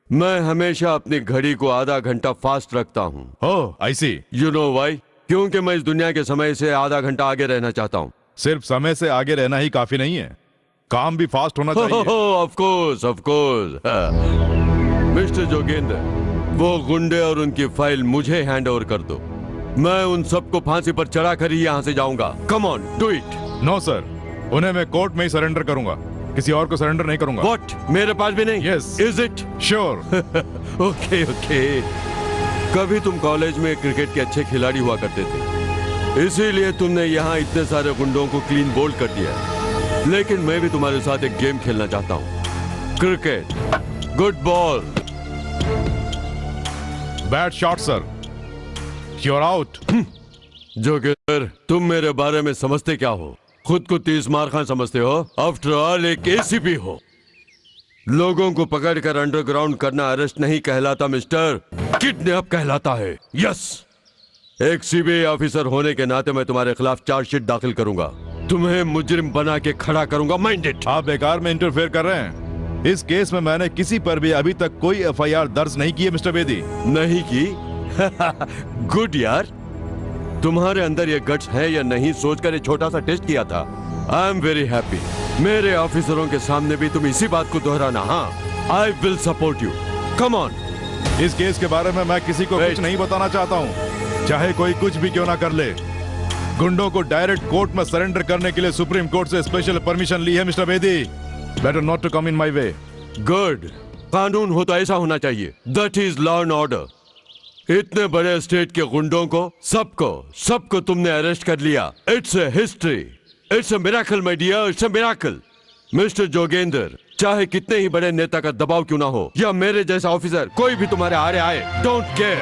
मैं हमेशा अपनी घड़ी को आधा घंटा फास्ट रखता हूँ। Oh, I see. You know why? क्योंकि मैं इस दुनिया के समय से आधा घंटा आगे रहना चाहता हूँ। सिर्फ समय से आगे रहना ही काफी नहीं है, काम भी फास्ट होना चाहिए। Of course, of course. Mister Jogendra, वो गुंडे और उनकी फाइल मुझे हैंड ओवर कर दो। मैं उन सबको फांसी पर चढ़ाकर ही यहाँ से जाऊंगा। Come on, do it. No sir, उन्हें मैं कोर्ट में ही सरेंडर करूंगा, किसी और को सरेंडर नहीं करूंगा। What? मेरे पास भी नहीं? Yes. Is it? Sure. Okay okay. कभी तुम कॉलेज में क्रिकेट के अच्छे खिलाड़ी हुआ करते थे, इसीलिए तुमने यहाँ इतने सारे गुंडों को क्लीन बोल्ड कर दिया। लेकिन मैं भी तुम्हारे साथ एक गेम खेलना चाहता हूँ। Cricket. Good ball. Bad shot sir. You're out. Jogendra, तुम मेरे बारे में समझते क्या हो? खुद को 30 मार खां समझते हो? आफ्टर ऑल एक एसीपी हो। लोगों को पकड़कर अंडरग्राउंड करना अरेस्ट नहीं कहलाता मिस्टर, किडनैप कहलाता है। यस, एक सीबीआई ऑफिसर होने के नाते मैं तुम्हारे खिलाफ चार्जशीट दाखिल करूंगा, तुम्हें मुजरिम बना के खड़ा करूंगा। माइंडेड। आप बेकार में इंटरफेयर कर रहे हैं। इस केस में मैंने किसी पर भी अभी तक कोई एफआईआर दर्ज नहीं की है मिस्टर बेदी। नहीं की? गुड यार, तुम्हारे अंदर ये गट्स है या नहीं सोचकर एक छोटा सा टेस्ट किया था। आई एम वेरी हैप्पी। मेरे ऑफिसरों के सामने भी तुम इसी बात को दोहराना। हाँ, I will support you. Come on. इस केस के बारे में मैं किसी को कुछ नहीं बताना चाहता हूँ, चाहे कोई कुछ भी क्यों ना कर ले। गुंडों को डायरेक्ट कोर्ट में सरेंडर करने के लिए सुप्रीम कोर्ट से स्पेशल परमिशन ली है mister Bedi. Better not to come in my way. Good. कानून हो तो ऐसा होना चाहिए। That is law and order. इतने बड़े स्टेट के गुंडों को सबको तुमने अरेस्ट कर लिया। It's a history, it's a miracle my dear, it's a miracle. Mister Jogendra, चाहे कितने ही बड़े नेता का दबाव क्यों ना हो या मेरे जैसा ऑफिसर कोई भी तुम्हारे आड़े आए, डोंट केयर,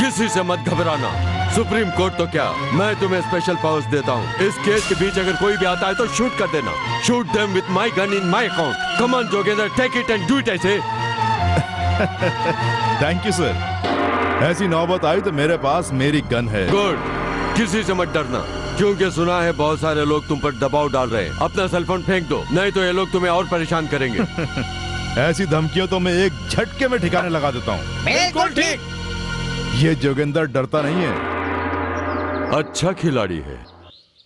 किसी से मत घबराना। सुप्रीम कोर्ट तो क्या, मैं तुम्हें स्पेशल पावर्स देता हूँ। इस केस के बीच अगर कोई भी आता है तो शूट कर देना। Shoot them with my gun in my account. Come on Jogendra, take it and do it ऐसे। Thank you sir. ऐसी नौबत आई तो मेरे पास मेरी गन है। गुड। किसी से मत डरना, क्योंकि सुना है बहुत सारे लोग तुम पर दबाव डाल रहे हैं। अपना सेलफोन फेंक दो, नहीं तो ये लोग तुम्हें और परेशान करेंगे। ऐसी धमकियों तो मैं एक झटके में ठिकाने लगा देता हूँ। बिल्कुल ठीक। ये जोगिंदर डरता नहीं है, अच्छा खिलाड़ी है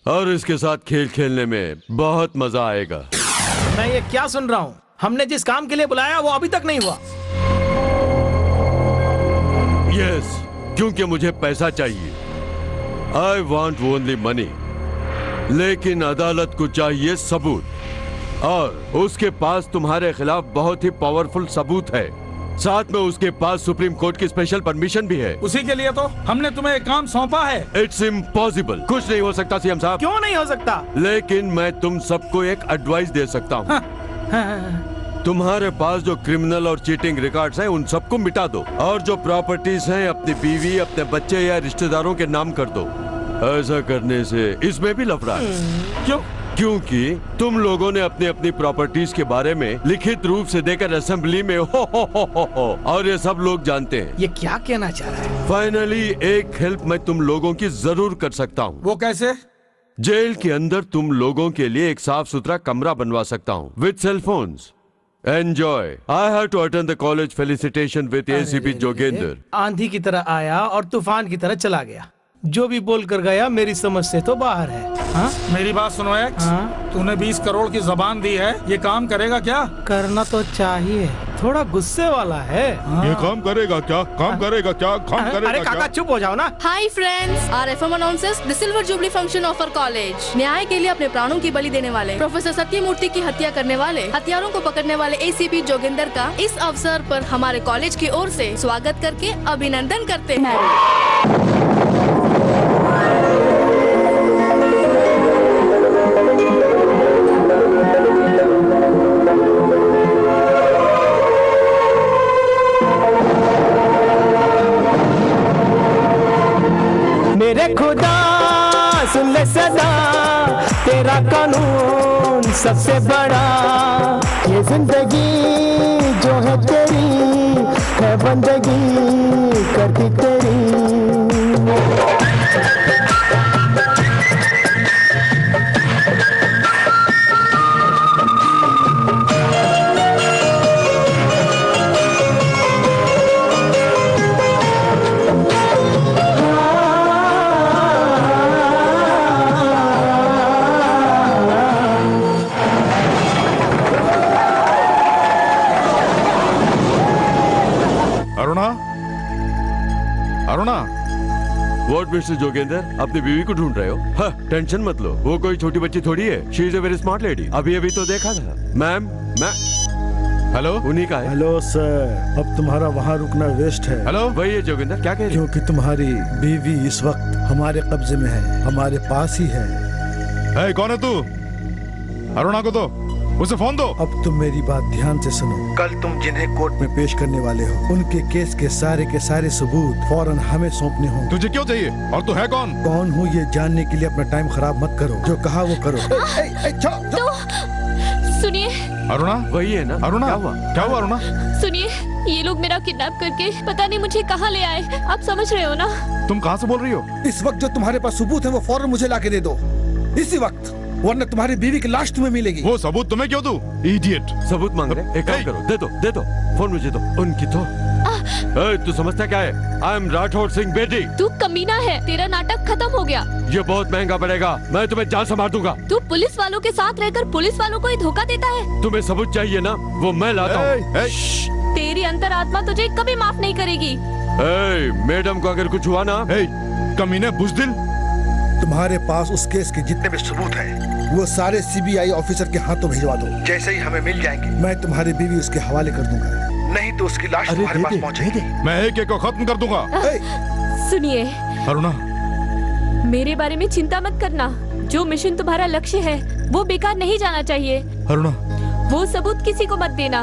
और इसके साथ खेल खेलने में बहुत मजा आएगा। मैं ये क्या सुन रहा हूँ? हमने जिस काम के लिए बुलाया वो अभी तक नहीं हुआ। यस, क्योंकि मुझे पैसा चाहिए। आई वॉन्ट ओनली मनी, लेकिन अदालत को चाहिए सबूत, और उसके पास तुम्हारे खिलाफ बहुत ही पावरफुल सबूत है। साथ में उसके पास सुप्रीम कोर्ट की स्पेशल परमिशन भी है। उसी के लिए तो हमने तुम्हें एक काम सौंपा है। It's impossible. कुछ नहीं हो सकता सीएम साहब। क्यों नहीं हो सकता? लेकिन मैं तुम सबको एक एडवाइस दे सकता हूँ। तुम्हारे पास जो क्रिमिनल और चीटिंग रिकॉर्ड्स हैं उन सबको मिटा दो, और जो प्रॉपर्टीज हैं अपनी बीवी, अपने बच्चे या रिश्तेदारों के नाम कर दो। ऐसा करने से इसमें भी लफड़ा है। क्यों? क्योंकि तुम लोगों ने अपनी अपनी प्रॉपर्टीज के बारे में लिखित रूप से देकर असेंबली में हो, और ये सब लोग जानते हैं। ये क्या कहना चाह रहा है? फाइनली एक हेल्प मैं तुम लोगों की जरूर कर सकता हूँ। वो कैसे? जेल के अंदर तुम लोगों के लिए एक साफ सुथरा कमरा बनवा सकता हूँ with cellphones. Enjoy. I have to attend the college felicitation with ACP Jogendra. आंधी की तरह आया और तूफान की तरह चला गया। जो भी बोल कर गया मेरी समझ से तो बाहर है। हाँ? मेरी बात सुनो एक्स। तूने 20 करोड़ की जबान दी है, ये काम करेगा क्या? करना तो चाहिए, थोड़ा गुस्से वाला है। ये काम करेगा क्या? काम करेगा क्या? काम करेगा? अरे काका चुप हो जाओ ना। Hi friends, R FM announces the silver jubilee function of our college। न्याय के लिए अपने प्राणों की बलि देने वाले प्रोफेसर सत्यमूर्ति की हत्या करने वाले, हथियारों को पकड़ने वाले ACP जोगेंद्र का इस अवसर पर हमारे कॉलेज की ओर से स्वागत करके अभिनंदन करते हैं। मेरे खुदा सुन ले सदा, तेरा कानून सबसे बड़ा। ये जिंदगी जो है तेरी है बंदगी करती तेरी। अरुणा। व्हाट मिस्टर जोगेंद्र, अपनी बीवी को ढूंढ रहे हो? हाँ, टेंशन मत लो, वो कोई छोटी बच्ची थोड़ी है। She is a very smart lady. अभी अभी तो देखा था। मैम, हेलो, उन्हीं का है। हेलो सर, अब तुम्हारा वहाँ रुकना वेस्ट है। हेलो, वही है जोगेंद्र, क्या कह रहे? क्योंकि तुम्हारी बीवी इस वक्त हमारे कब्जे में है, हमारे पास ही है। कौन है तू? अरुणा को दो, उसे फोन दो। अब तुम मेरी बात ध्यान से सुनो। कल तुम जिन्हें कोर्ट में पेश करने वाले हो, उनके केस के सारे सबूत फौरन हमें सौंपने होंगे। तुझे क्यों चाहिए और तू है कौन? कौन हूँ ये जानने के लिए अपना टाइम खराब मत करो, जो कहा वो करो। तो सुनिए, अरुणा वही है ना? अरुणा क्या हुआ अरुणा? सुनिए, ये लोग मेरा किडनैप करके पता नहीं मुझे कहाँ ले आए। आप समझ रहे हो ना? तुम कहाँ से बोल रही हो? इस वक्त जो तुम्हारे पास सबूत है वो फौरन मुझे लाके दे दो, इसी वक्त, वरना तुम्हारी बीवी की लाश तुम्हें मिलेगी। वो सबूत तुम्हें क्यों दूं? इडियट। सबूत मांग रहे? एक काम करो, दे दो फोन मुझे दो। उनकी तो तू समझता क्या है? आई एम राठौड़ सिंह बेटी। तू कमीना है, तेरा नाटक खत्म हो गया। ये बहुत महंगा पड़ेगा, मैं तुम्हें जान से मार दूंगा। तू पुलिस वालों के साथ रहकर पुलिस वालों को ही धोखा देता है। तुम्हें सबूत चाहिए ना, वो मैं लाता हूँ। तेरी अंतरात्मा तुझे कभी माफ नहीं करेगी। मैडम को अगर कुछ हुआ ना, कमीने बुज़दिल, तुम्हारे पास उस केस के जितने भी सबूत हैं, वो सारे सीबीआई ऑफिसर के हाथों भिजवा दो। जैसे ही हमें मिल जाएंगे, मैं तुम्हारी बीवी उसके हवाले कर दूंगा, नहीं तो उसकी लाश तुम्हारे पास पहुंचेगी। मैं एक को खत्म कर दूंगा। सुनिए अरुणा, मेरे बारे में चिंता मत करना। जो मिशन तुम्हारा लक्ष्य है वो बेकार नहीं जाना चाहिए। अरुणा, वो सबूत किसी को मत देना,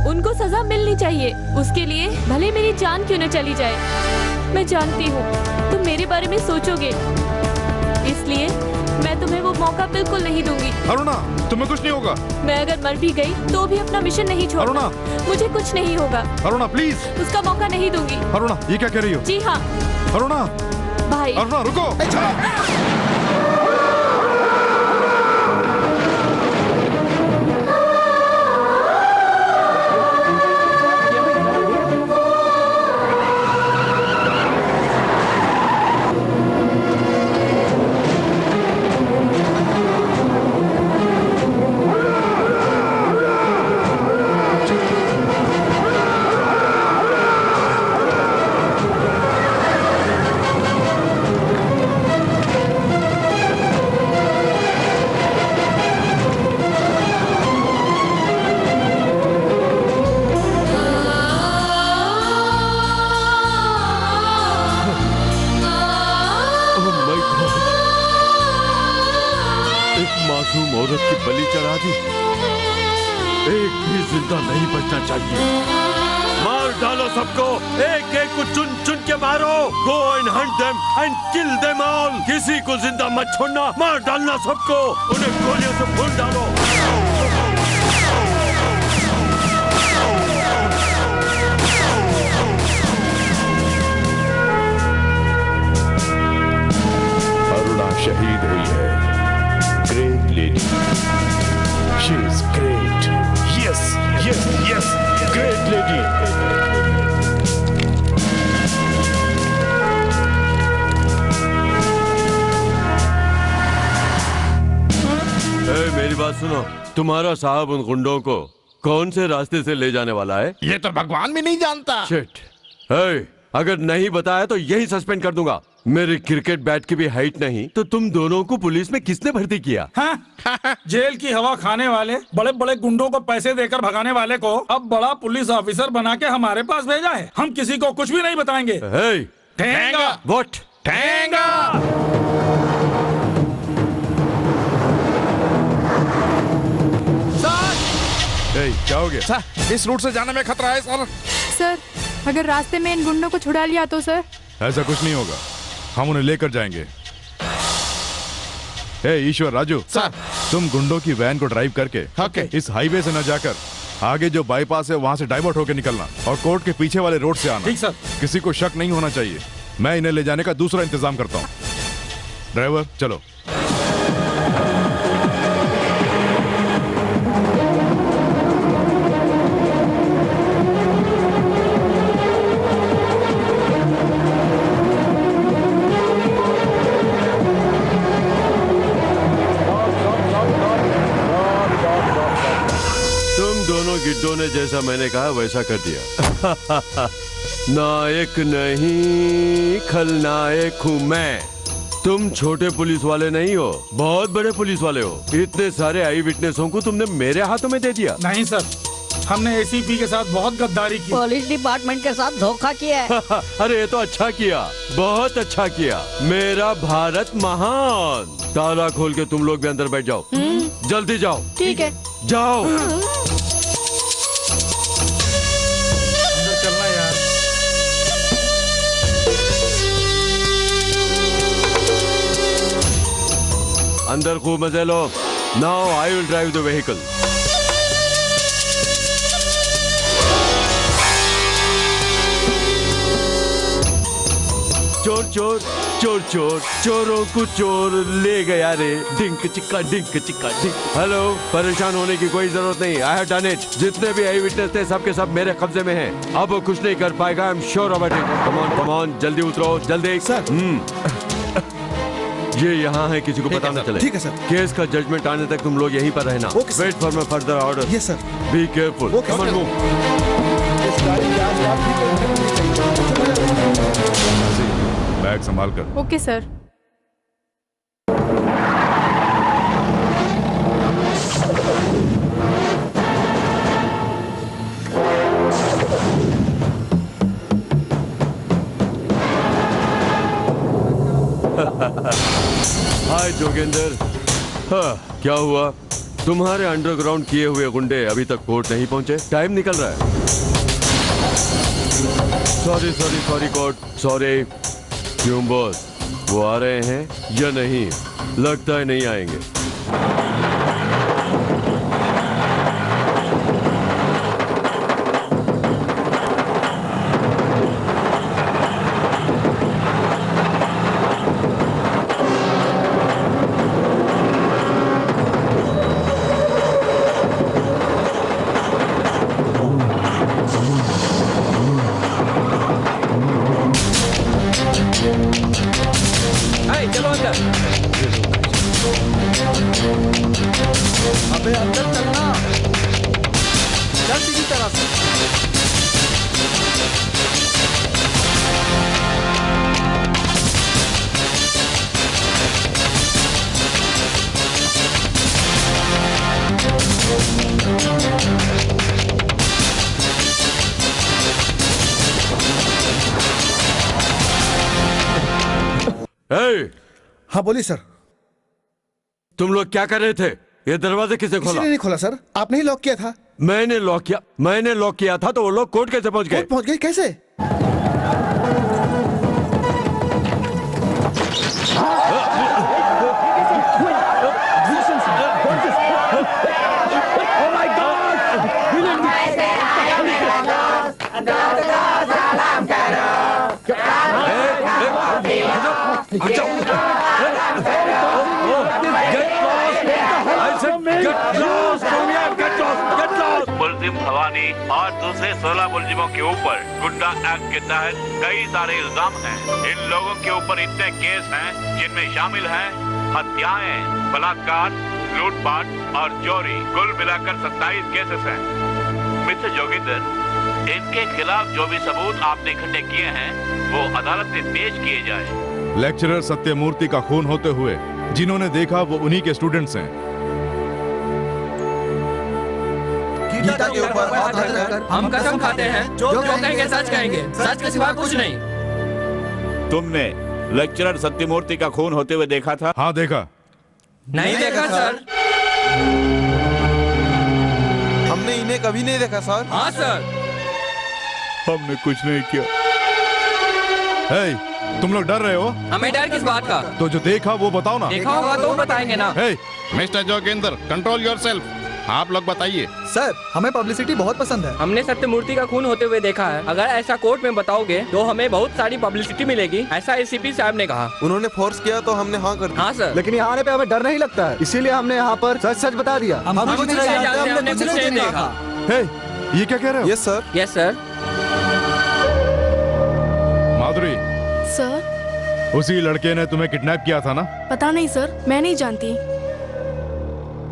उनको सजा मिलनी चाहिए। उसके लिए भले मेरी जान क्यों न चली जाए। मैं जानती हूँ तुम मेरे बारे में सोचोगे, इसलिए मैं तुम्हें वो मौका बिल्कुल नहीं दूंगी। अरुणा, तुम्हें कुछ नहीं होगा। मैं अगर मर भी गई तो भी अपना मिशन नहीं छोड़ूंगा। मुझे कुछ नहीं होगा। अरुणा प्लीज, उसका मौका नहीं दूंगी। अरुणा, ये क्या कह रही हो? जी हाँ। अरुणा, भाई। अरुणा रुको। औरत की बलि चढ़ा दी, एक भी जिंदा नहीं बचना चाहिए। मार डालो सबको, एक एक को चुन चुन के मारो। Go and Hunt them and kill them all. किसी को जिंदा मत छोड़ना, मार डालना सबको, उन्हें गोलियों से भून डालो। अरुणा शहीद हुई है। Great lady, she is great. Yes yes yes, great lady. मेरी बात सुनो, तुम्हारा साहब उन गुंडों को कौन से रास्ते से ले जाने वाला है? ये तो भगवान भी नहीं जानता। शिट। अगर नहीं बताया तो यही सस्पेंड कर दूंगा। मेरी क्रिकेट बैट की भी हाइट नहीं तो तुम दोनों को पुलिस में किसने भर्ती किया? हाँ? जेल की हवा खाने वाले, बड़े बड़े गुंडों को पैसे देकर भगाने वाले को अब बड़ा पुलिस ऑफिसर बना के हमारे पास भेजा है। हम किसी को कुछ भी नहीं बताएंगे। ठेंगा। व्हाट? ठेंगा। क्या हो गया? सर, इस रूट से जाने में खतरा है सर। सर, अगर रास्ते में इन गुंडों को छुड़ा लिया तो सर? ऐसा कुछ नहीं होगा, हम उन्हें लेकर जाएंगे। ईश्वर, राजू सर, तुम गुंडों की वैन को ड्राइव करके इस हाईवे से न जाकर आगे जो बाईपास है वहाँ से डाइवर्ट होकर निकलना और कोर्ट के पीछे वाले रोड से आना। ठीक सर। किसी को शक नहीं होना चाहिए। मैं इन्हें ले जाने का दूसरा इंतजाम करता हूँ। ड्राइवर चलो। गिड्डों ने जैसा मैंने कहा वैसा कर दिया। नायक नहीं, खलनायक हूँ मैं। तुम छोटे पुलिस वाले नहीं हो, बहुत बड़े पुलिस वाले हो। इतने सारे आई विटनेसों को तुमने मेरे हाथों में दे दिया। नहीं सर, हमने एसीपी के साथ बहुत गद्दारी की। पुलिस डिपार्टमेंट के साथ धोखा किया है। अरे ये तो अच्छा किया, बहुत अच्छा किया। मेरा भारत महान। ताला खोल के तुम लोग भी अंदर बैठ जाओ। जल्दी जाओ। ठीक है, जाओ। चलना यार। अंदर खूब मजे लो। Now I will drive the vehicle. चोर चोर चोर चोरों को चोर ले गया रे, डिंक चिक्का डिंक चिक्का डिंक। हेलो, परेशान होने की कोई जरूरत नहीं, आई हैव डन इट। जितने भी आई विटनेस थे सबके सब मेरे कब्जे में हैं। अब वो कुछ नहीं कर पाएगा, I am sure about it. Come on जल्दी उतरो, जल्दी सर। ये यहाँ है, किसी को पता न चले। ठीक है सर। केस का जजमेंट आने तक तुम लोग यहीं पर रहना। Wait for my further order. Yes sir. Be careful. Come on move. Bag संभाल कर। Okay sir. हाय जोगेंद्र। हाँ, क्या हुआ? तुम्हारे अंडरग्राउंड किए हुए गुंडे अभी तक कोर्ट नहीं पहुंचे? टाइम निकल रहा है। Sorry sorry sorry court, sorry. क्यों बॉस, वो आ रहे हैं या नहीं? लगता है नहीं आएंगे। चलो अंदर। अबे अंदर चलना, चल सीधी तरह से। हाँ बोलिए सर। तुम लोग क्या कर रहे थे? ये दरवाजा किसने खोला? किसी ने नहीं खोला सर, आपने ही लॉक किया था। मैंने लॉक किया था, तो वो लोग कोर्ट कैसे पहुंच गए? पहुंच गए कैसे? मुलजिम भवानी और दूसरे 16 मुलजिमों के ऊपर गुंडा एक्ट के तहत कई सारे इल्जाम हैं। इन लोगों के ऊपर इतने केस हैं जिनमें शामिल हैं हत्याएं, बलात्कार, लूटपाट और चोरी। कुल मिलाकर 27 केसेस हैं। मिस्टर जोगिंदर, इनके खिलाफ जो भी सबूत आपने इकट्ठे किए हैं वो अदालत में पेश किए जाए। लेक्चरर सत्यमूर्ति का खून होते हुए जिन्होंने देखा वो उन्हीं के स्टूडेंट्स हैं। गीता के ऊपर हाथ रखकर हम कसम खाते हैं जो कहेंगे सच कहेंगे, सच के सिवा कुछ नहीं। तुमने लेक्चरर सत्यमूर्ति का खून होते हुए देखा था? हाँ देखा। नहीं देखा सर। हमने इन्हें कभी नहीं देखा सर। हाँ सर। हमने कुछ नहीं किया। hey, तुम लोग डर रहे हो? हमें डर किस बात का? तो जो देखा वो बताओ ना। देखा होगा तो बताएंगे ना। hey, mister Jogendra, control yourself. आप लोग बताइए। सर, हमें पब्लिसिटी बहुत पसंद है। हमने सत्यमूर्ति का खून होते हुए देखा है। अगर ऐसा कोर्ट में बताओगे तो हमें बहुत सारी पब्लिसिटी मिलेगी, ऐसा एसीपी साहब ने कहा। उन्होंने फोर्स किया तो हमने हाँ कर दिया। हाँ सर। लेकिन यहाँ आने पे हमें डर नहीं लगता है, इसीलिए हमने यहाँ पर सच सच बता दिया। हम कुछ नहीं जानते, हमने कुछ नहीं देखा। hey, ये क्या कह रहे हो? Yes sir. Yes sir. Madhuri, sir, उसी लड़के ने तुम्हें किडनैप किया था ना? पता नहीं सर, मैं नहीं जानती।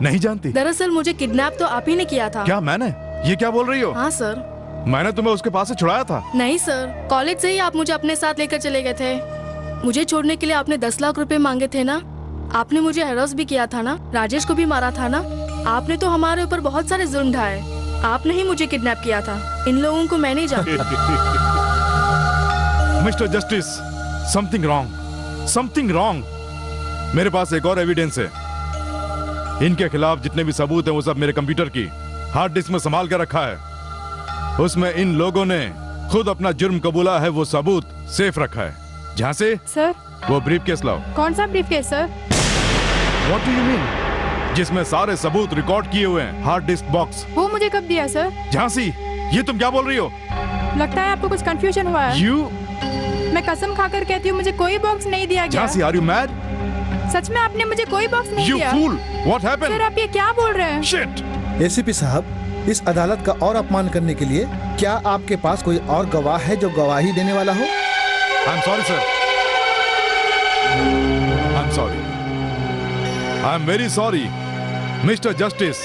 नहीं जानती? दरअसल मुझे किडनैप तो आप ही ने किया था। क्या मैंने? ये क्या बोल रही हो? हाँ सर। मैंने तुम्हें उसके पास से छुड़ाया था। नहीं सर, कॉलेज से ही आप मुझे अपने साथ लेकर चले गए थे। मुझे छोड़ने के लिए आपने 10 लाख रुपए मांगे थे ना। आपने मुझे हैरेस भी किया था ना, राजेश को भी मारा था ना। आपने तो हमारे ऊपर बहुत सारे जुल्म ढाए। आपने ही मुझे किडनैप किया था। इन लोगों को मैं नहीं जानती। Mister justice, something wrong. मेरे पास एक और एविडेंस है। इनके खिलाफ जितने भी सबूत हैं वो सब मेरे कंप्यूटर की हार्ड डिस्क में संभाल कर रखा है। उसमें इन लोगों ने खुद अपना जुर्म कबूला है, वो सबूत सेफ रखा है। जहाँ से सर, वो ब्रीफकेस लाओ। कौन सा briefcase sir? What do you mean? जिसमें सारे सबूत रिकॉर्ड किए हुए हैं, हार्ड डिस्क बॉक्स। वो मुझे कब दिया सर? झांसी, ये तुम क्या बोल रही हो? लगता है आपको कुछ कंफ्यूजन हुआ है। मैं कसम खाकर कहती हूँ मुझे कोई बॉक्स नहीं दिया गया। Jhansi, are you mad? सच में आपने मुझे कोई बॉक्स नहीं You दिया। fool! What happened? सर आप ये क्या बोल रहे हैं? Shit! एसीपी साहब, इस अदालत का और अपमान करने के लिए क्या आपके पास कोई और गवाह है जो गवाही देने वाला हो? I'm sorry, sir. I'm sorry. I'm very sorry, Mr. Justice.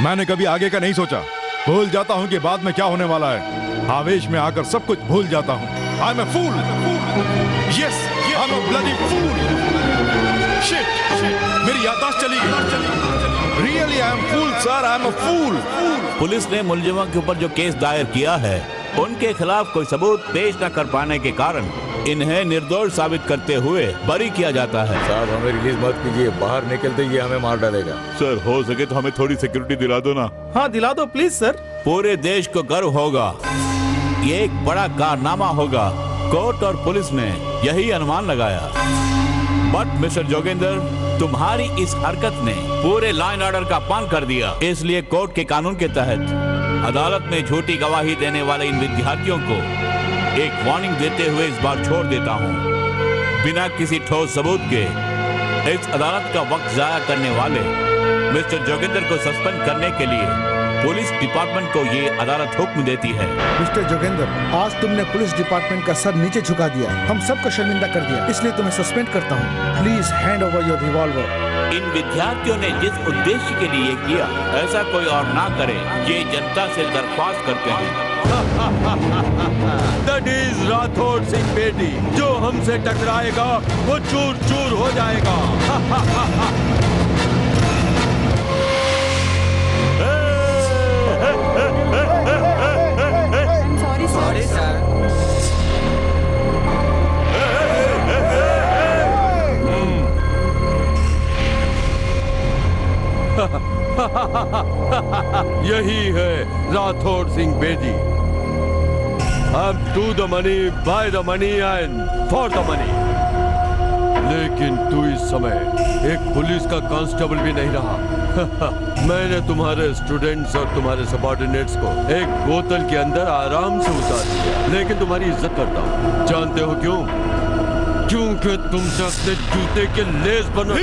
मैंने कभी आगे का नहीं सोचा। भूल जाता हूँ कि बाद में क्या होने वाला है। आवेश में आकर सब कुछ भूल जाता हूँ। I'm a fool. Yes, I'm a bloody fool. Shit. मेरी याददाश्त चली गई। Really, I'm fool, sir. I'm a fool. Police ने मुलजिमों के ऊपर जो केस दायर किया है, उनके खिलाफ कोई सबूत पेश न कर पाने के कारण इन्हें निर्दोष साबित करते हुए बरी किया जाता है। साहब हमें रिलीज मत कीजिए, बाहर निकलते ही हमें मार डालेगा। सर हो सके तो हमें थोड़ी सिक्योरिटी दिला दो ना। हाँ दिला दो प्लीज सर। पूरे देश को गर्व होगा, ये एक बड़ा कारनामा होगा। कोर्ट और पुलिस ने यही अनुमान लगाया। बट मिस्टर जोगेंद्र, तुम्हारी इस हरकत ने पूरे लॉ एंड ऑर्डर का अपमान कर दिया। इसलिए कोर्ट के कानून के तहत अदालत में झूठी गवाही देने वाले इन विद्यार्थियों को एक वार्निंग देते हुए इस बार छोड़ देता हूँ। बिना किसी ठोस सबूत के इस अदालत का वक्त जाया करने वाले मिस्टर जोगेंद्र को सस्पेंड करने के लिए पुलिस डिपार्टमेंट को ये अदालत हुक्म देती है। मिस्टर जोगेंद्र, आज तुमने पुलिस डिपार्टमेंट का सर नीचे झुका दिया, हम सबको शर्मिंदा कर दिया, इसलिए तुम्हें सस्पेंड करता हूँ। Please hand over your revolver. इन विद्यार्थियों ने जिस उद्देश्य के लिए किया, ऐसा कोई और ना करे, ये जनता से दरख्वास्त करते हैं। That is राठौड़ सिंह बेटी, जो हमसे टकराएगा वो चूर चूर हो जाएगा। Sorry sir. यही है राठौड़ सिंह बेटी। I'm to the money, by the money and for the money। लेकिन तू इस समय एक पुलिस का कांस्टेबल भी नहीं रहा। मैंने तुम्हारे स्टूडेंट्स और तुम्हारे सबऑर्डिनेट्स को एक बोतल के अंदर आराम से उतार दिया, लेकिन तुम्हारी इज्जत करता हूँ। जानते हो क्यों? क्योंकि तुमसे अपने जूते के लेस बनो।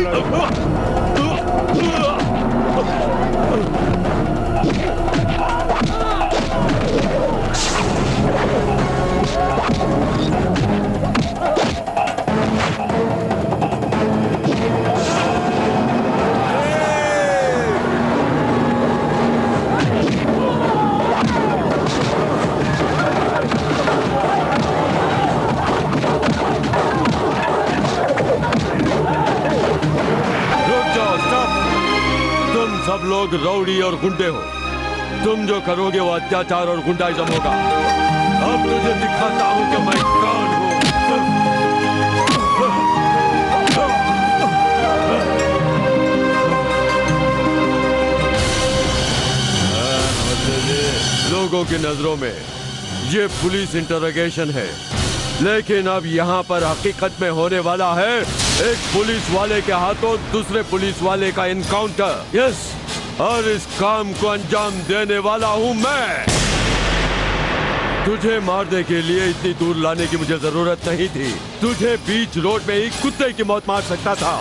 सब लोग रौडी और गुंडे हो। तुम जो करोगे वो अत्याचार और गुंडाइज्म होगा। अब तुझे दिखाता हूँ कि मैं कौन हूँ। लोगों की नजरों में ये पुलिस इंटरोगेशन है, लेकिन अब यहाँ पर हकीकत में होने वाला है एक पुलिस वाले के हाथों दूसरे पुलिस वाले का एनकाउंटर। यस, और इस काम को अंजाम देने वाला हूँ मैं। तुझे मारने के लिए इतनी दूर लाने की मुझे जरूरत नहीं थी। तुझे बीच रोड में ही कुत्ते की मौत मार सकता था,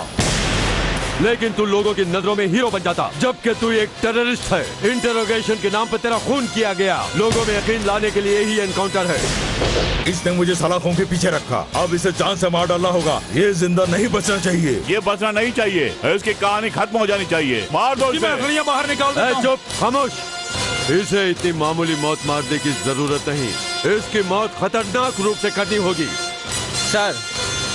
लेकिन तू लोगों की नजरों में हीरो बन जाता, जबकि तू एक टेररिस्ट है। इंटरोगेशन के नाम पर तेरा खून किया गया। लोगों में यकीन लाने के लिए ही एनकाउंटर है। इसने मुझे सलाखों के पीछे रखा, अब इसे जान से मार डालना होगा। ये जिंदा नहीं बचना चाहिए। ये बचना नहीं चाहिए, इसकी कहानी खत्म हो जानी चाहिए। मार दो इसे। बाहर निकाल देता हूं। चुप, खामोश। इसे इतनी मामूली मौत मारने की जरूरत नहीं, इसकी मौत खतरनाक रूप से करनी होगी। सर,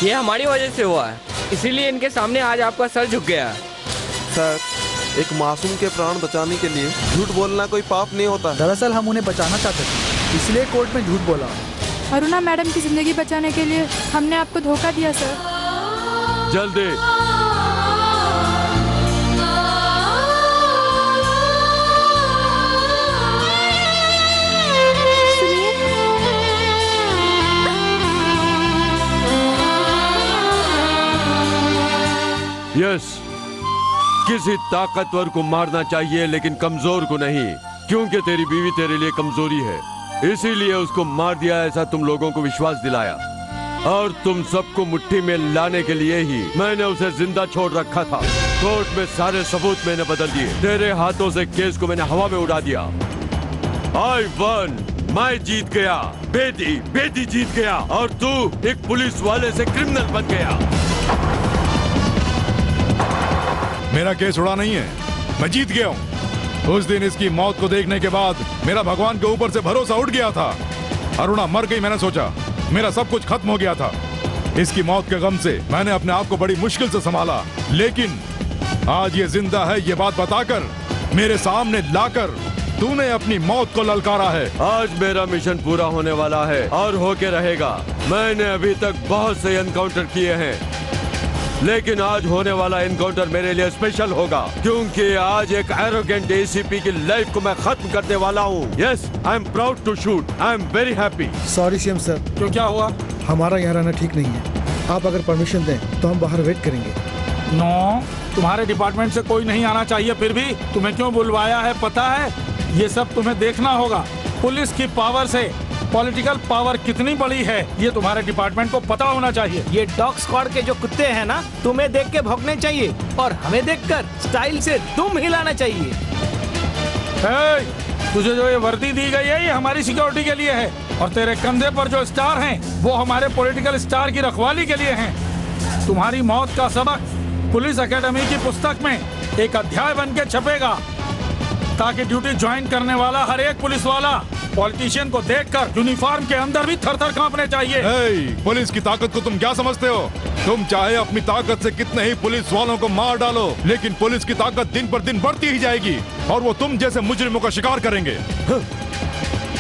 ये हमारी वजह से हुआ है, इसीलिए इनके सामने आज आपका सर झुक गया है। सर, एक मासूम के प्राण बचाने के लिए झूठ बोलना कोई पाप नहीं होता। दरअसल हम उन्हें बचाना चाहते थे, इसलिए कोर्ट में झूठ बोला। अरुणा मैडम की जिंदगी बचाने के लिए हमने आपको धोखा दिया सर। जल्दी। यस, किसी ताकतवर को मारना चाहिए लेकिन कमजोर को नहीं, क्योंकि तेरी बीवी तेरे लिए कमजोरी है, इसीलिए उसको मार दिया। ऐसा तुम लोगों को विश्वास दिलाया। और तुम सबको मुट्ठी में लाने के लिए ही मैंने उसे जिंदा छोड़ रखा था। कोर्ट में सारे सबूत मैंने बदल दिए, तेरे हाथों से केस को मैंने हवा में उड़ा दिया। I won, मैं जीत गया, बेदी जीत गया और तू एक पुलिस वाले से क्रिमिनल बन गया। मेरा केस उड़ा नहीं है, मैं जीत गया हूँ। उस दिन इसकी मौत को देखने के बाद मेरा भगवान के ऊपर से भरोसा उठ गया था। अरुणा मर गई, मैंने सोचा मेरा सब कुछ खत्म हो गया था। इसकी मौत के गम से मैंने अपने आप को बड़ी मुश्किल से संभाला, लेकिन आज ये जिंदा है ये बात बताकर मेरे सामने लाकर तूने अपनी मौत को ललकारा है। आज मेरा मिशन पूरा होने वाला है और होके रहेगा। मैंने अभी तक बहुत से एनकाउंटर किए हैं, लेकिन आज होने वाला एनकाउंटर मेरे लिए स्पेशल होगा, क्योंकि आज एक एरोगेंट एसीपी की लाइफ को मैं खत्म करने वाला हूँ। Yes, I am proud to shoot, I am very happy. Sorry CM sir. तो क्या हुआ? हमारा यहाँ रहना ठीक नहीं है, आप अगर परमिशन दें तो हम बाहर वेट करेंगे। नो, तुम्हारे डिपार्टमेंट से कोई नहीं आना चाहिए, फिर भी तुम्हें क्यों बुलवाया है पता है? ये सब तुम्हें देखना होगा। पुलिस की पावर से पॉलिटिकल पावर कितनी बड़ी है ये तुम्हारे डिपार्टमेंट को पता होना चाहिए। ये डॉग स्क्वाड के जो कुत्ते हैं ना, तुम्हें देख के भौंकने चाहिए और हमें देखकर स्टाइल से दुम हिलाना चाहिए। तुझे जो ये वर्दी दी गई है ये हमारी सिक्योरिटी के लिए है, और तेरे कंधे पर जो स्टार हैं वो हमारे पॉलिटिकल स्टार की रखवाली के लिए हैं। तुम्हारी मौत का सबक पुलिस एकेडमी की पुस्तक में एक अध्याय बन के छपेगा, ताकि ड्यूटी ज्वाइन करने वाला हर एक पुलिस वाला पॉलिटिशियन को देखकर यूनिफॉर्म के अंदर भी थर-थर कांपने चाहिए। पुलिस की ताकत को तुम क्या समझते हो? तुम चाहे अपनी ताकत से कितने ही पुलिस वालों को मार डालो, लेकिन पुलिस की ताकत दिन पर दिन बढ़ती ही जाएगी और वो तुम जैसे मुजरिमों का शिकार करेंगे।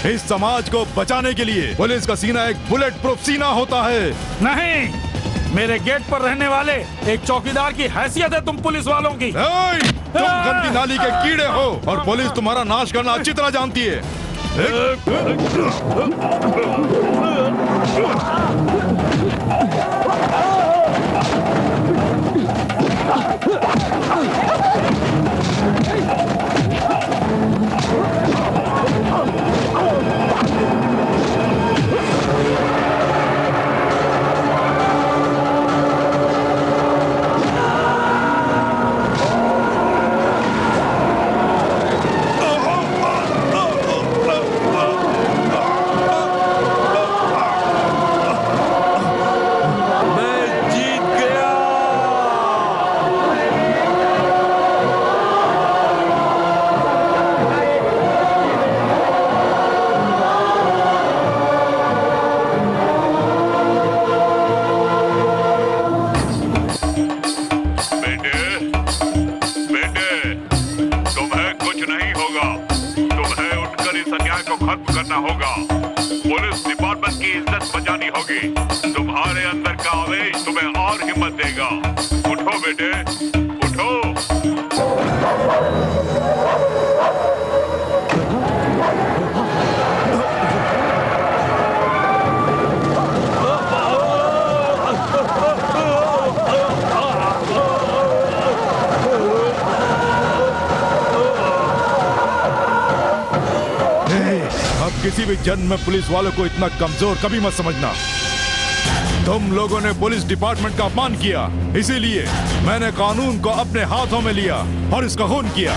इस समाज को बचाने के लिए पुलिस का सीना एक बुलेट प्रूफ सीना होता है। नहीं, मेरे गेट पर रहने वाले एक चौकीदार की हैसियत है तुम पुलिस वालों की। तुम गंदी नाली के कीड़े हो और पुलिस तुम्हारा नाश करना अच्छी तरह जानती है। पुलिस डिपार्टमेंट की इज्जत बचानी होगी। तुम्हारे अंदर का आवेश तुम्हें और हिम्मत देगा। उठो बेटे, उठो। किसी भी जन्म में पुलिस वालों को इतना कमजोर कभी मत समझना। तुम लोगों ने पुलिस डिपार्टमेंट का अपमान किया, इसीलिए मैंने कानून को अपने हाथों में लिया और इसका खून किया।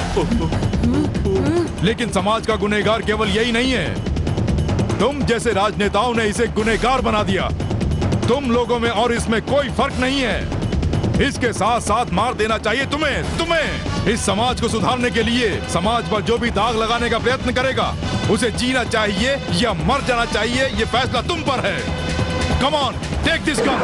लेकिन समाज का गुनहगार केवल यही नहीं है, तुम जैसे राजनेताओं ने इसे गुनहगार बना दिया। तुम लोगों में और इसमें कोई फर्क नहीं है। इसके साथ साथ मार देना चाहिए तुम्हें। इस समाज को सुधारने के लिए समाज पर जो भी दाग लगाने का प्रयत्न करेगा उसे जीना चाहिए या मर जाना चाहिए, ये फैसला तुम पर है। Come on, take this gun.